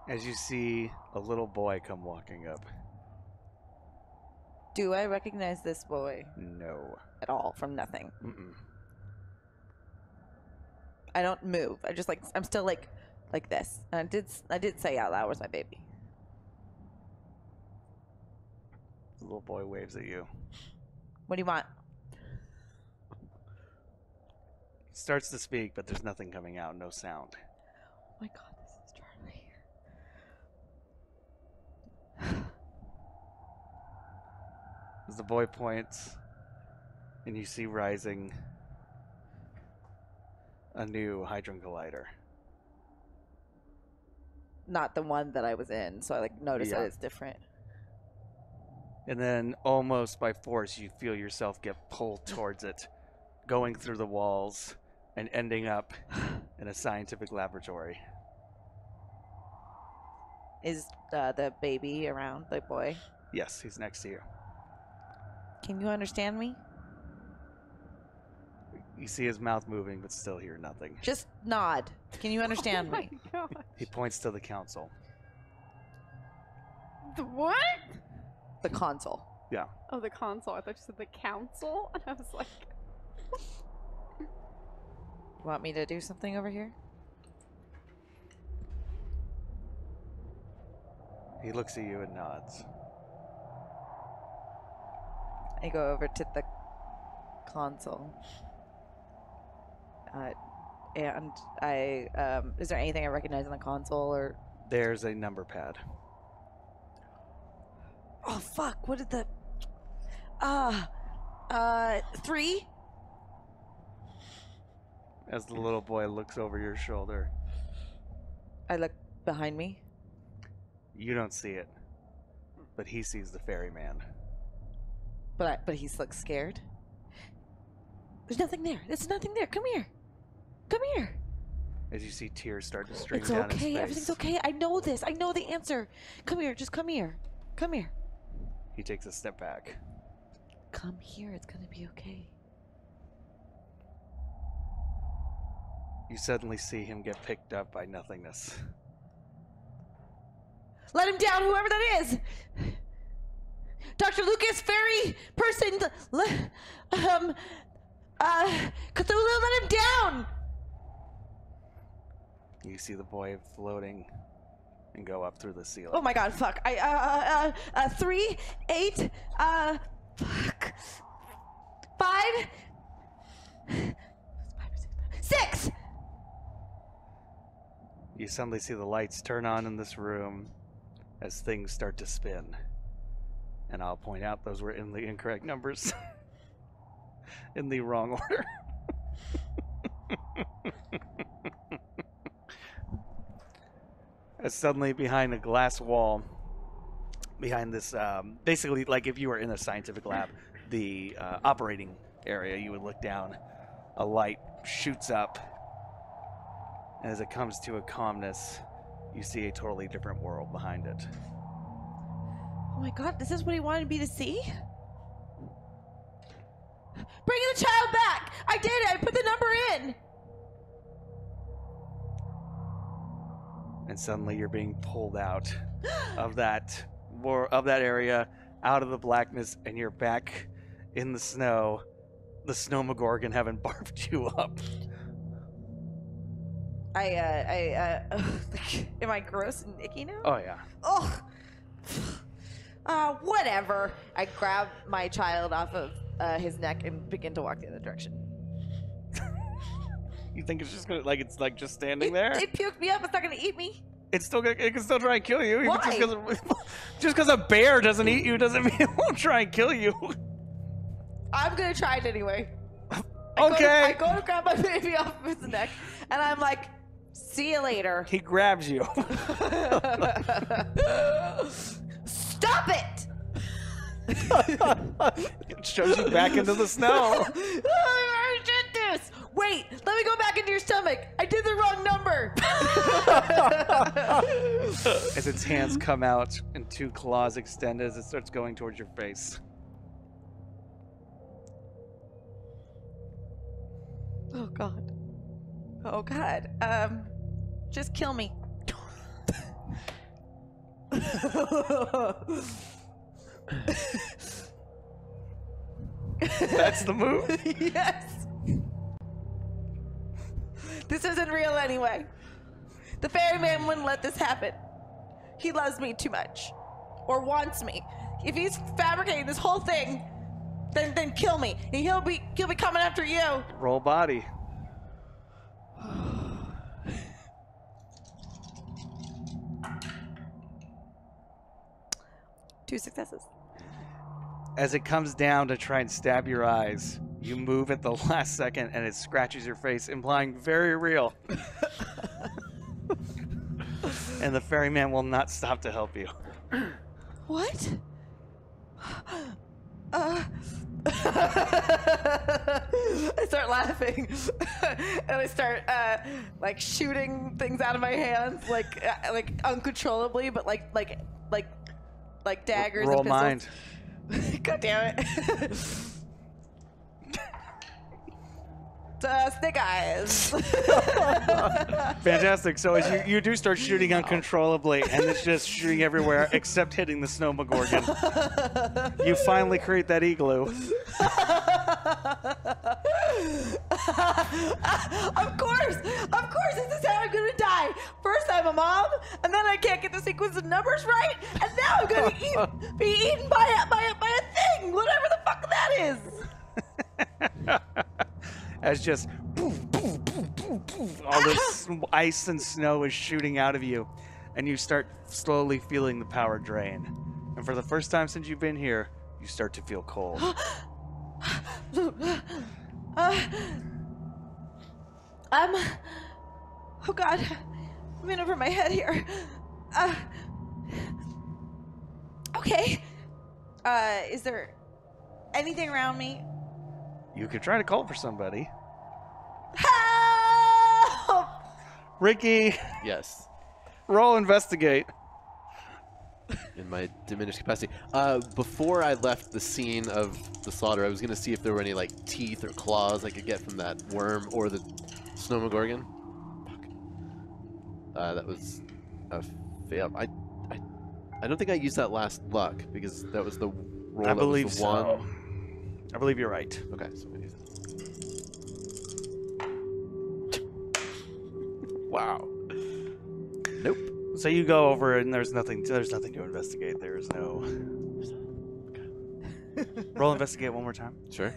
As you see a little boy come walking up. Do I recognize this boy No. at all from nothing? Mm-mm. I don't move. I just I'm still like this. And I did say out loud, "Where's my baby?" The little boy waves at you. What do you want? He starts to speak, but there's nothing coming out, no sound. Oh my god, this is Charlie. As the boy points, and you see rising a new Hydron Collider. Not the one that I was in, so I like notice that it's different. And then almost by force, you feel yourself get pulled towards it, going through the walls and ending up in a scientific laboratory. Is the baby around, the boy? Yes, he's next to you. Can you understand me? You see his mouth moving, but still hear nothing. Just nod. Can you understand me? God. He points to the council. The what? The console. Yeah. Oh, the console. I thought you said the council, and I was like... You want me to do something over here? He looks at you and nods. I go over to the console. And I, is there anything I recognize on the console or? There's a number pad. Oh, fuck. What did the, 3? As the little boy looks over your shoulder. I look behind me. You don't see it, but he sees the ferryman. But he looks scared. There's nothing there. There's nothing there. Come here. Come here. As you see tears start to stream It's down his okay. face. Everything's okay. I know this. I know the answer. Come here. Just come here. Come here. He takes a step back. Come here. It's gonna be okay. You suddenly see him get picked up by nothingness. Let him down, whoever that is. Dr. Lucas, fairy person. Cthulhu, let him down. You see the boy floating and go up through the ceiling. Oh my god, fuck. 3, 8, fuck. 5, 6. You suddenly see the lights turn on in this room as things start to spin. And I'll point out those were in the incorrect numbers. In the wrong order. As suddenly behind a glass wall, behind this, basically like if you were in a scientific lab, the operating area, you would look down, a light shoots up, and as it comes to a calmness, you see a totally different world behind it. Oh my god, this is what he wanted me to see? Bring the child back! I did it! I put the number in! And suddenly you're being pulled out of that area, out of the blackness, and you're back in the snow. The snowmagorgon having barfed you up. Am I gross and icky now? Oh yeah. Oh. Whatever. I grab my child off of his neck and begin to walk the other direction. You think it's just gonna it's just standing there? It puked me up. It's not gonna eat me. It can still try and kill you. Why? Just because a bear doesn't eat you doesn't mean it won't try and kill you. I'm gonna try it anyway. Okay. I go to grab my baby off of his neck, and I'm like, "See you later." He grabs you. Stop it! It shows you back into the snow. I did this. Wait, let me go back into your stomach. I did the wrong number. As its hands come out and 2 claws extend as it starts going towards your face. Oh god. Oh god. Just kill me. That's the move? Yes. This isn't real anyway. The ferryman wouldn't let this happen. He loves me too much. Or wants me. fabricating this whole thing, then kill me. And he'll be coming after you. Roll body. 2 successes. As it comes down to try and stab your eyes, you move at the last second and it scratches your face, implying very real. And the ferryman will not stop to help you. What? I start laughing and I start like shooting things out of my hands, like uncontrollably, but like daggers. Roll and mind. God damn it. Snake eyes. Fantastic. So as you do start shooting uncontrollably, and it's just shooting everywhere except hitting the Snowmagorgon, you finally create that igloo. Of course, this is how I'm gonna die. First I'm a mom, and then I can't get the sequence of numbers right, and now I'm gonna be eaten by a thing, whatever the fuck that is. As just all this ice and snow is shooting out of you, and you start slowly feeling the power drain. And for the first time since you've been here, you start to feel cold. Oh God, I'm in over my head here. Okay. Is there anything around me? You could try to call for somebody. Help! Ricky, Yes. roll investigate. In my diminished capacity. Before I left the scene of the slaughter, I was gonna see if there were any like teeth or claws I could get from that worm or the Snowmagorgon. Fuck. That was a fail. I don't think I used that last luck because that was the roll. I believe was the one. so. I believe you're right. Okay, so I'm gonna use it. Wow. Nope. So you go over and there's nothing to investigate. There's no. Roll investigate one more time. Sure.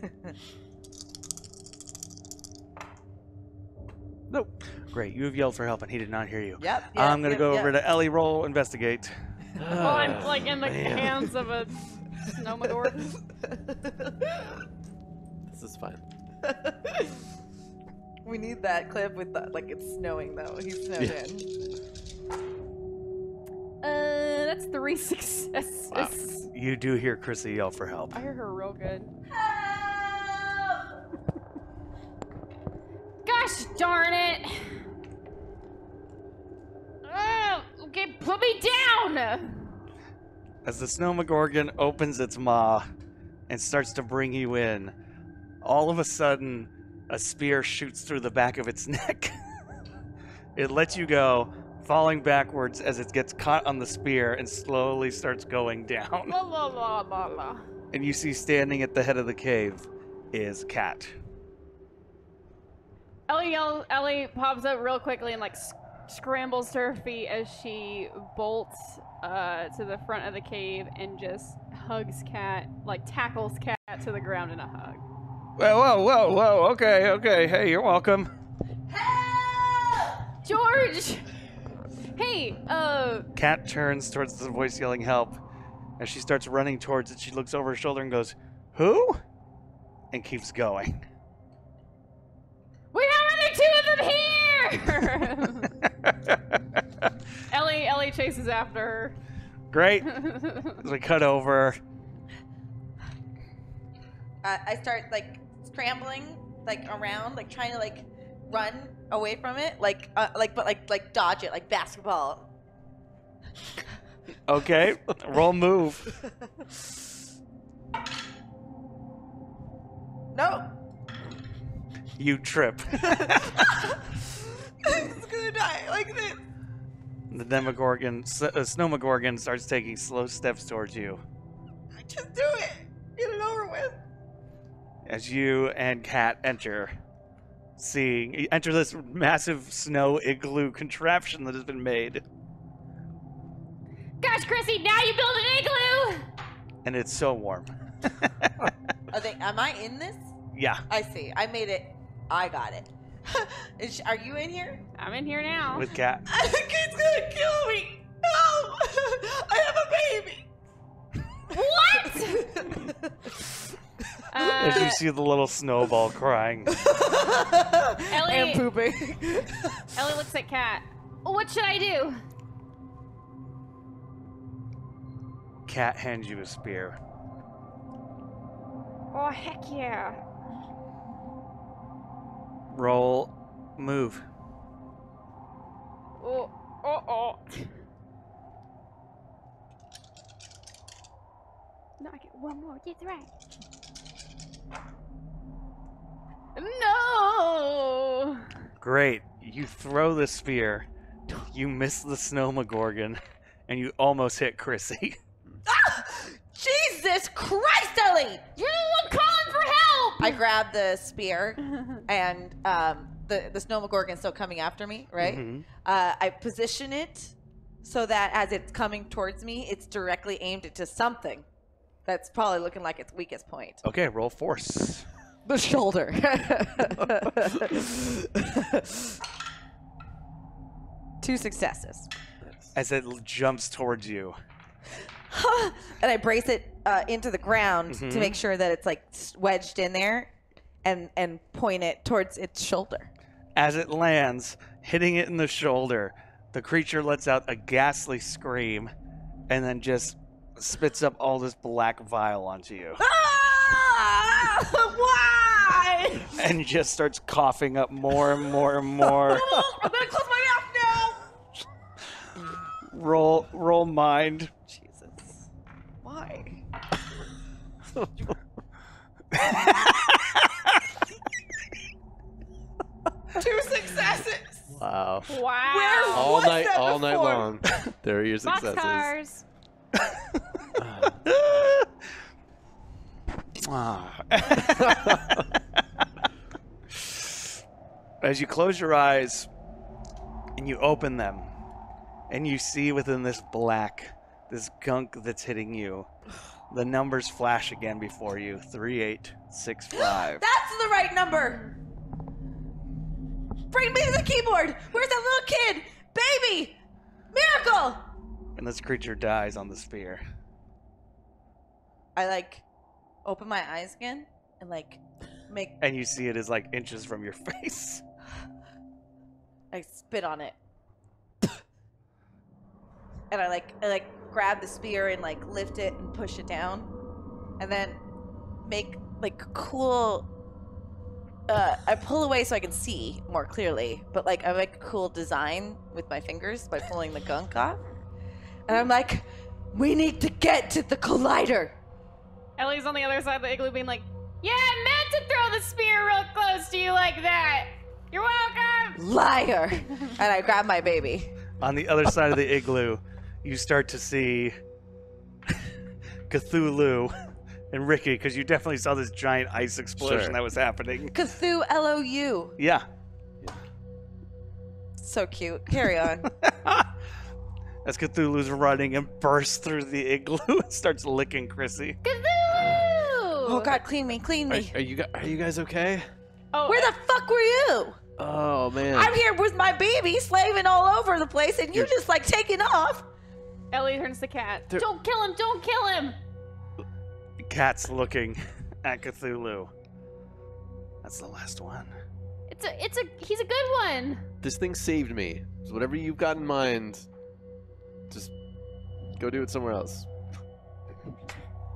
Nope. Great. You have yelled for help and he did not hear you. Yep. I'm gonna go over to Ellie. Roll investigate. Well, I'm like in the hands of a Snowmagorgon. This is fine. We need that clip with the, like it's snowing though. He's snowed in. That's 3 successes. Wow. You do hear Chrissy yell for help. I hear her real good. Help! Gosh darn it! Okay, put me down! As the Snowmagorgon opens its maw and starts to bring you in, all of a sudden, a spear shoots through the back of its neck. It lets you go, falling backwards as it gets caught on the spear and slowly starts going down. La la la la la. And you see standing at the head of the cave is Cat. Ellie pops up real quickly and like scrambles to her feet as she bolts to the front of the cave and just hugs Cat, like tackles Cat to the ground in a hug. Whoa, okay, hey, you're welcome. Help! George! Hey, Cat turns towards the voice yelling help. As she starts running towards it, she looks over her shoulder and goes, "Who?" And keeps going. we have only 2 of them here! Ellie chases after her. Great. As we cut over. I start like scrambling like around, like trying to like run away from it, like dodge it, like basketball. Okay, roll move. No. You trip. It's gonna die like this. The Snowmagorgon starts taking slow steps towards you. Just do it. Get it over with. As you and Cat enter this massive snow igloo contraption that has been made. Gosh, Chrissy, now you build an igloo! And it's so warm. Am I in this? Yeah. I see. I made it. I got it. Are you in here? I'm in here now. With Cat. I think it's gonna kill me. No! I have a baby. What? As you see the little snowball crying. Ellie, and pooping. Ellie looks at Cat. What should I do? Cat hands you a spear. Oh, heck yeah. Roll move. Oh. No, I get one more. Get right. No! Great. You throw the spear. You miss the snowman, and you almost hit Chrissy. Ah! Jesus Christ, Ellie! You're the one calling for help! I grab the spear, and the snowman still coming after me, right? Mm-hmm. I position it so that as it's coming towards me, it's directly aimed into something that's probably looking like its weakest point. Okay, roll force. The shoulder. 2 successes. As it jumps towards you. And I brace it into the ground to make sure that it's like wedged in there and point it towards its shoulder. As it lands, hitting it in the shoulder, the creature lets out a ghastly scream and then just spits up all this black vial onto you. Ah! Why? And just starts coughing up more and more and more. I'm gonna close my mouth now. Roll mind. Jesus. Why? 2 successes. Wow. Wow. Where All was night, that all night before? long. There are your successes. Boxcars. As you close your eyes and you open them, and you see within this black, this gunk that's hitting you, the numbers flash again before you. 3865. That's the right number. Bring me to the keyboard. Where's that little kid? Baby! Miracle! And this creature dies on the spear. I open my eyes again and make. And you see it is inches from your face. I spit on it. And I grab the spear and lift it and push it down. And then make cool. I pull away so I can see more clearly, but I make a cool design with my fingers by pulling the gunk off. And I'm like, we need to get to the collider. Ellie's on the other side of the igloo being like, yeah, I meant to throw the spear real close to you like that. You're welcome. Liar. And I grab my baby. On the other side of the igloo, you start to see Cthulhu and Ricky, because you definitely saw this giant ice explosion that was happening. Cthulhu LOU. Yeah. So cute. Carry on. As Cthulhu's running and bursts through the igloo and starts licking Chrissy. Oh God, clean me. Are you guys okay? Oh, Where the fuck were you? Oh man. I'm here with my baby slaving all over the place, and you just taking off. Ellie turns to Cat. Don't kill him! Don't kill him! Cat's looking at Cthulhu. That's the last one. He's a good one. This thing saved me. So whatever you've got in mind, just go do it somewhere else.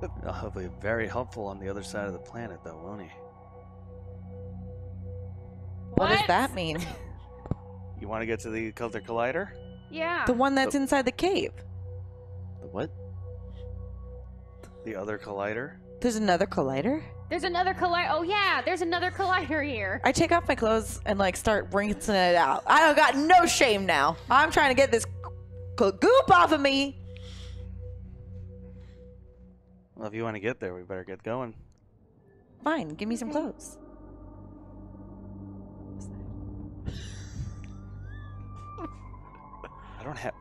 He'll be very helpful on the other side of the planet, though, won't he? What does that mean? You want to get to the Culture Collider? Yeah. The one that's inside the cave. The what? The other Collider? There's another collider? There's another collider. Oh yeah, there's another collider here. I take off my clothes and start rinsing it out. I don't got no shame now. I'm trying to get this goop off of me. Well, if you want to get there, we better get going. Fine, give me some clothes. I don't have...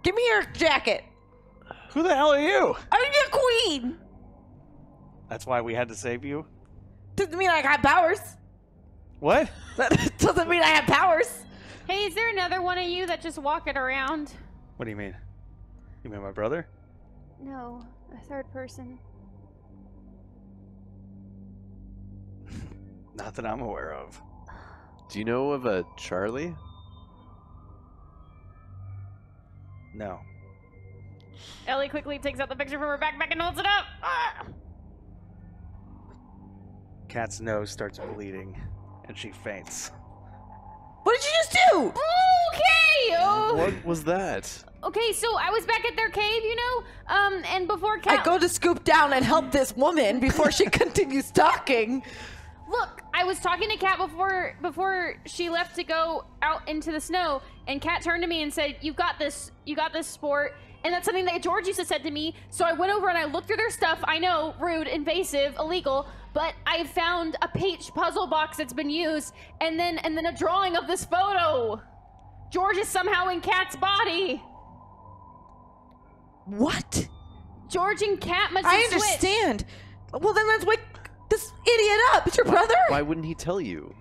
Give me your jacket. Who the hell are you? I'm your mean? That's why we had to save you? Doesn't mean I got powers. What? That doesn't mean I have powers. Hey, is there another one of you that just walking around? What do you mean? You mean my brother? No, a third person. Not that I'm aware of. Do you know of a Charlie? No. Ellie quickly takes out the picture from her backpack and holds it up. Ah! Kat's nose starts bleeding, and she faints. What did you just do? Okay. Oh. What was that? Okay, so I was back at their cave, you know, and before Kat... I go to scoop down and help this woman before she continues talking. Look, I was talking to Kat before she left to go out into the snow, and Kat turned to me and said, "You got this sport." And that's something that George used to said to me. So I went over and I looked through their stuff. I know, rude, invasive, illegal, but I found a peach puzzle box that's been used, and then a drawing of this photo. George is somehow in Kat's body. What? George and Kat must have I understand. Well, then let's wake this idiot up. It's your brother. Why wouldn't he tell you?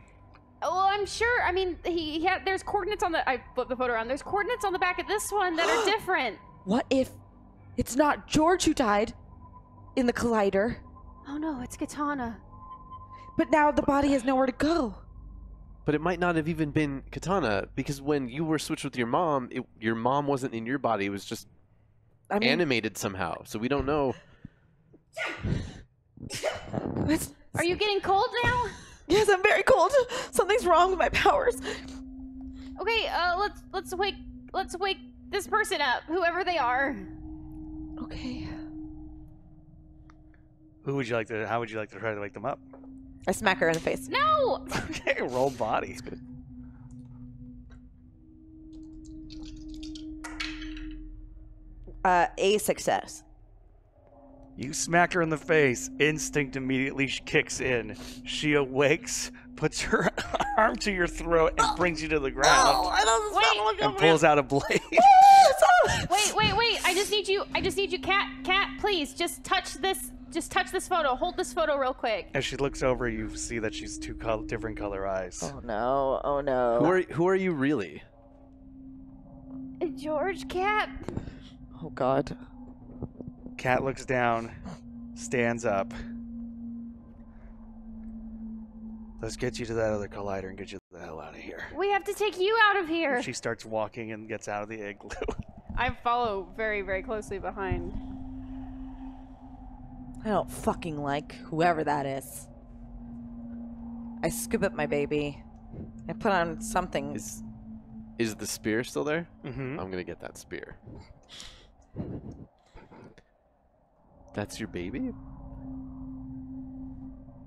Well, I'm sure. I mean, he had. There's coordinates on the. I flipped the photo around. There's coordinates on the back of this one that are different. What if it's not George who died in the collider? Oh no, it's Katana. But now the body has nowhere to go. But it might not have even been Katana, because when you were switched with your mom, your mom wasn't in your body. It was just animated somehow. So we don't know. Are you getting cold now? Yes, I'm very cold. Something's wrong with my powers. Okay, let's wake this person up, whoever they are. Okay. How would you like to try to wake them up? I smack her in the face. No! Okay, roll body. A success. You smack her in the face. Instinct immediately kicks in. She awakes, puts her arm to your throat, and brings you to the ground. And pulls out a blade. Wait! I just need you, Kat, please, just touch this photo. Hold this photo real quick. As she looks over, you see that she's different color eyes. Oh no! Oh no! Who are you really? George, Kat. Oh God. Kat looks down, stands up. Let's get you to that other collider and get you the hell out of here. We have to take you out of here. She starts walking and gets out of the igloo. I follow very, very closely behind. I don't fucking like whoever that is. I scoop up my baby. I put on something. Is the spear still there? Mm-hmm. I'm gonna get that spear. That's your baby?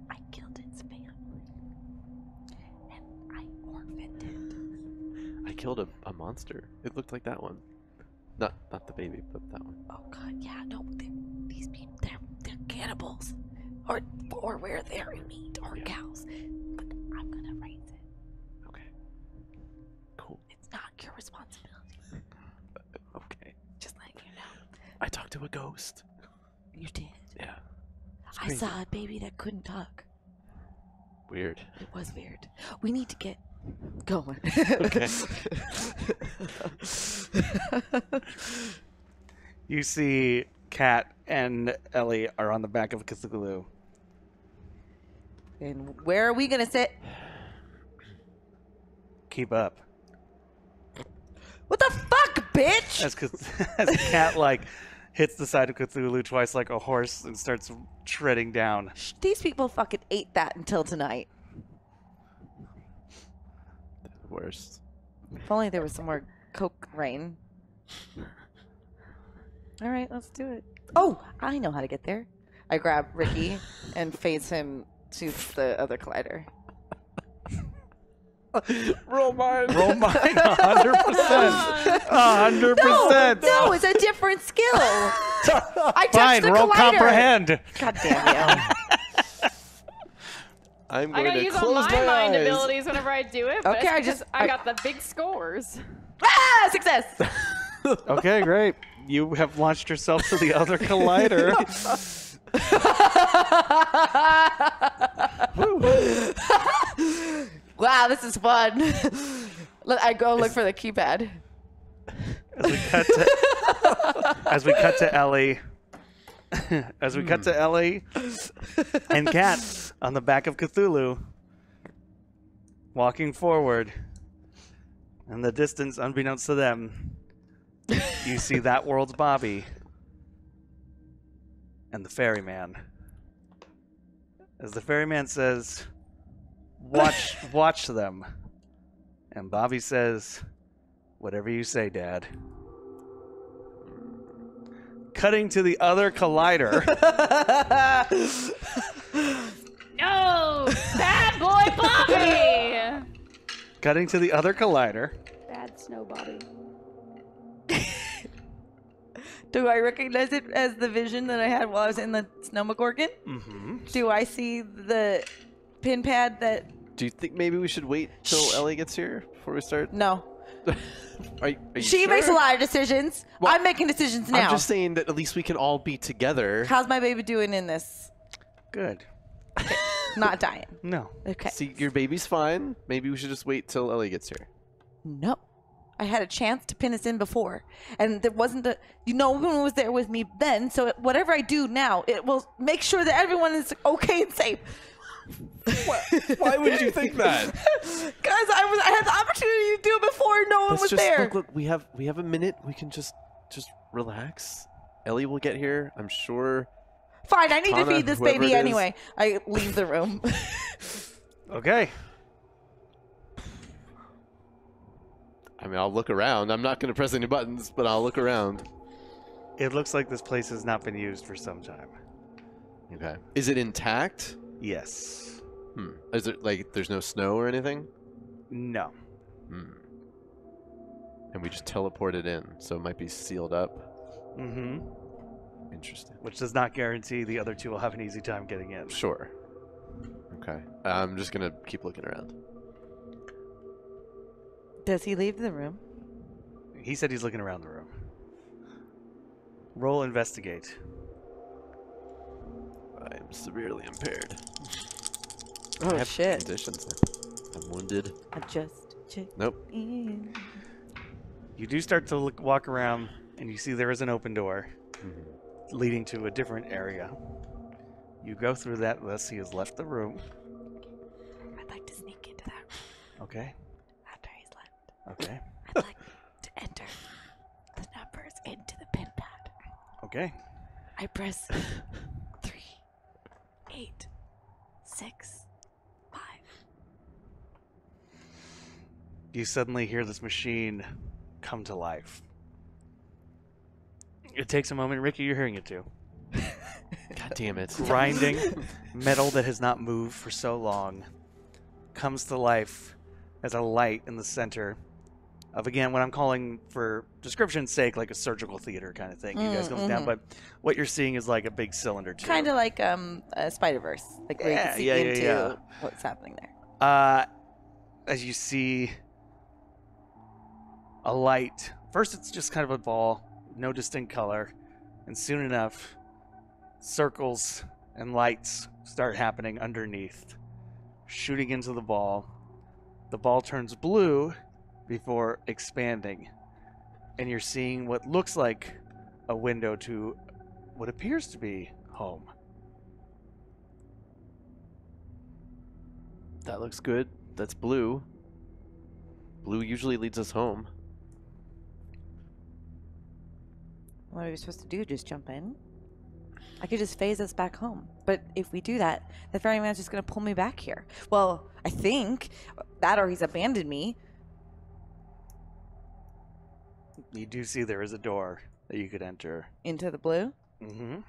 I killed its family. And I orphaned it. I killed a monster. It looked like that one. Not the baby, but that one. Oh God, yeah, no, these people, they're cannibals. Or where they're meat or cows. But I'm gonna raise it. Okay. Cool. It's not your responsibility. Okay. Just letting you know. I talked to a ghost. You did. Yeah. I saw a baby that couldn't talk. Weird. It was weird. We need to get going. Okay. You see Kat and Ellie are on the back of Cthulhu. And where are we gonna sit? Keep up. What the fuck, bitch? As Kat hits the side of Cthulhu twice like a horse and starts treading down. These people fucking ate that until tonight. The worst. If only there was some more coke rain. All right, let's do it. Oh, I know how to get there. I grab Ricky and phase him to the other collider. Roll mine. Roll mine 100%. 100%. No, it's a different skill. I touched Fine, the roll collider. comprehend. God damn you. I'm I going gotta to use all close my my mind eyes. abilities whenever I do it. But Okay, it's because I got the big scores. Ah, success. Okay, great. You have launched yourself to the other collider. Wow, this is fun. I go look for the keypad. As we cut to Ellie. As we cut to Ellie and Kat on the back of Cthulhu, walking forward. In the distance, unbeknownst to them, you see that world's Bobby and the ferryman. As the ferryman says, watch them. And Bobby says, whatever you say, Dad. Cutting to the other collider. No! Bad boy Bobby! Cutting to the other collider. Bad snow Bobby. Do I recognize it as the vision that I had while I was in the Snowmagorgon? Mm-hmm. Do I see the pin pad that... Do you think maybe we should wait till Ellie gets here before we start? No. Are you She sure? makes a lot of decisions. Well, I'm making decisions now. I'm just saying that at least we can all be together. How's my baby doing in this? Good. Not dying. No. Okay. See, your baby's fine. Maybe we should just wait till Ellie gets here. No. I had a chance to pin us in before. And there wasn't a... no one was there with me then, so whatever I do now, it will make sure that everyone is okay and safe. Why would you think that? Because I had the opportunity to do it before no one was there. Look, we have a minute. We can just relax. Ellie will get here, I'm sure. Fine, I need to feed this baby it is. anyway. I leave the room. Okay. I mean, I'll look around. I'm not going to press any buttons, but I'll look around. It looks like this place has not been used for some time. Okay. Is it intact? Yes. Is it like there's no snow or anything? No. And we just teleported in, so it might be sealed up. Mm-hmm. Interesting. Which does not guarantee the other two will have an easy time getting in. Sure. Okay. I'm just going to keep looking around. Does he leave the room? He said he's looking around the room. Roll investigate. I'm severely impaired. Oh, I have shit. conditions. I'm wounded. Adjust. Check. Nope. In. You do start to walk around, and you see there is an open door leading to a different area. You go through that unless he has left the room. I'd like to sneak into that room Okay. after he's left. Okay. I'd like to enter the numbers into the pin pad. Okay. I press 3, 8, 6, 5. You suddenly hear this machine come to life. It takes a moment. Ricky, you're hearing it too. God damn it. Grinding metal that has not moved for so long comes to life as a light in the center of, again, what I'm calling, for description's sake, like a surgical theater kind of thing. You guys comes down, but what you're seeing is like a big cylinder tube. Kind of like a Spider-Verse, like where you can see into what's happening there. As you see a light, first it's just kind of a ball, no distinct color, and soon enough, circles and lights start happening underneath, shooting into the ball. The ball turns blue before expanding, and you're seeing what looks like a window to what appears to be home. That looks good. That's blue. Blue usually leads us home. What are we supposed to do? Just jump in? I could just phase us back home. But if we do that, the ferryman's just going to pull me back here. Well, I think that, or he's abandoned me. You do see there is a door that you could enter. Into the blue? Mm-hmm.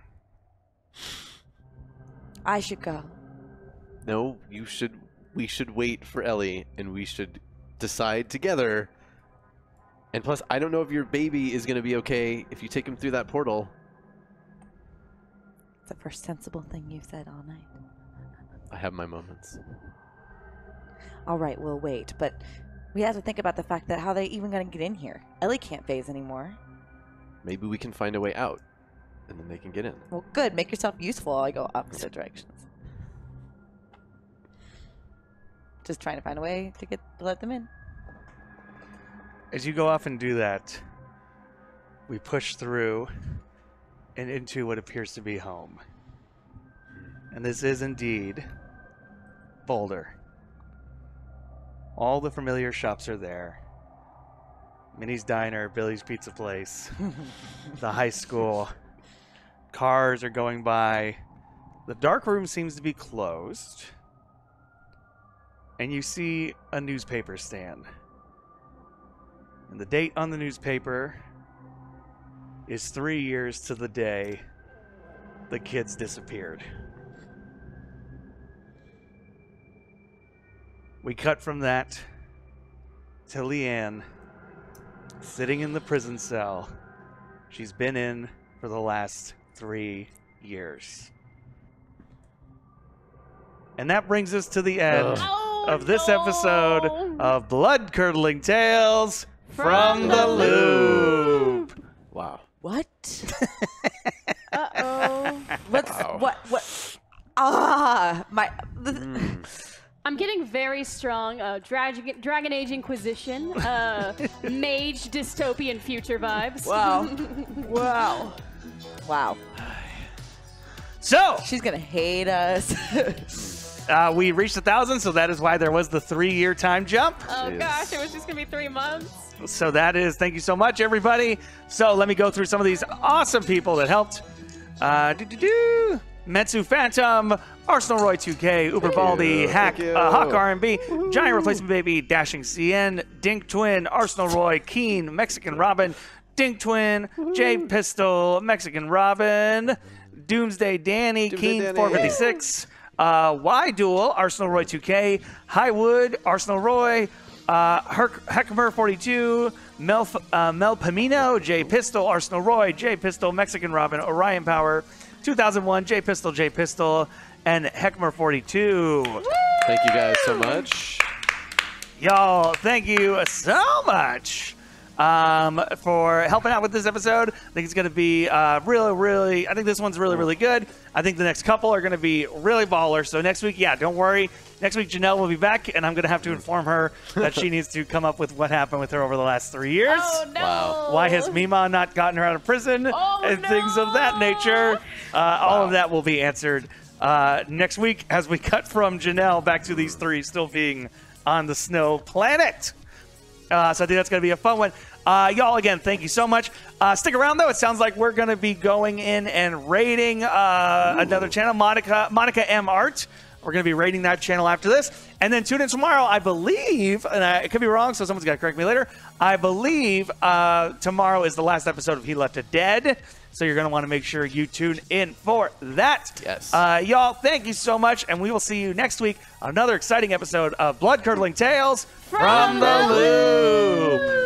I should go. No, you should. We should wait for Ellie, and we should decide together. And plus, I don't know if your baby is going to be okay if you take him through that portal. It's the first sensible thing you've said all night. I have my moments. All right, we'll wait. But we have to think about the fact that how they even going to get in here. Ellie can't phase anymore. maybe we can find a way out, and then they can get in. Well, good. Make yourself useful while I go opposite directions. Just trying to find a way to let them in. As you go off and do that, we push through and into what appears to be home. And this is indeed Boulder. All the familiar shops are there. Minnie's Diner, Billy's Pizza Place, the high school. Cars are going by. The dark room seems to be closed. And you see a newspaper stand. And the date on the newspaper is 3 years to the day the kids disappeared. We cut from that to Leanne sitting in the prison cell she's been in for the last 3 years. And that brings us to the end of this episode of Bloodcurdling Tales from the Loop. Wow. What? Uh-oh. What? Ah, I'm getting very strong Dragon Age Inquisition, mage dystopian future vibes. Wow. Wow. So she's gonna hate us. We reached 1,000, so that is why there was the 3-year time jump. Oh gosh, it was just gonna be 3 months. So that is, thank you so much, everybody. So let me go through some of these awesome people that helped. Metsu Phantom, Arsenal Roy 2K, Uber Baldy, Hawk R&B, Giant Replacement Baby, Dashing CN, Dink Twin, Arsenal Roy, Keen, Mexican Robin, Dink Twin, J Pistol, Mexican Robin, Doomsday Danny, Keen 456, Y Duel, Arsenal Roy 2K, Highwood, Arsenal Roy, Heckmer 42, Mel Pamino, J Pistol, Arsenal Roy, J Pistol, Mexican Robin, Orion Power, 2001, J Pistol, and Heckmer 42. Woo! Thank you guys so much. Y'all, thank you so much for helping out with this episode. I think it's going to be really, I think this one's really good. I think the next couple are going to be really baller. So next week, yeah, don't worry. Next week, Janelle will be back, and I'm going to have to inform her that she needs to come up with what happened with her over the last 3 years. Oh, no. Wow. Why has Mima not gotten her out of prison? And things of that nature. All of that will be answered next week as we cut from Janelle back to these 3 still being on the snow planet. So I think that's going to be a fun one. Y'all, again, thank you so much. Stick around, though. It sounds like we're going to be going in and raiding another channel, Monica M. Art. We're going to be raiding that channel after this. And then tune in tomorrow, I believe, and it could be wrong, so someone's got to correct me later. I believe tomorrow is the last episode of He Left It Dead. So you're going to want to make sure you tune in for that. Yes. Y'all, thank you so much, and we will see you next week on another exciting episode of Bloodcurdling Tales from the Loop.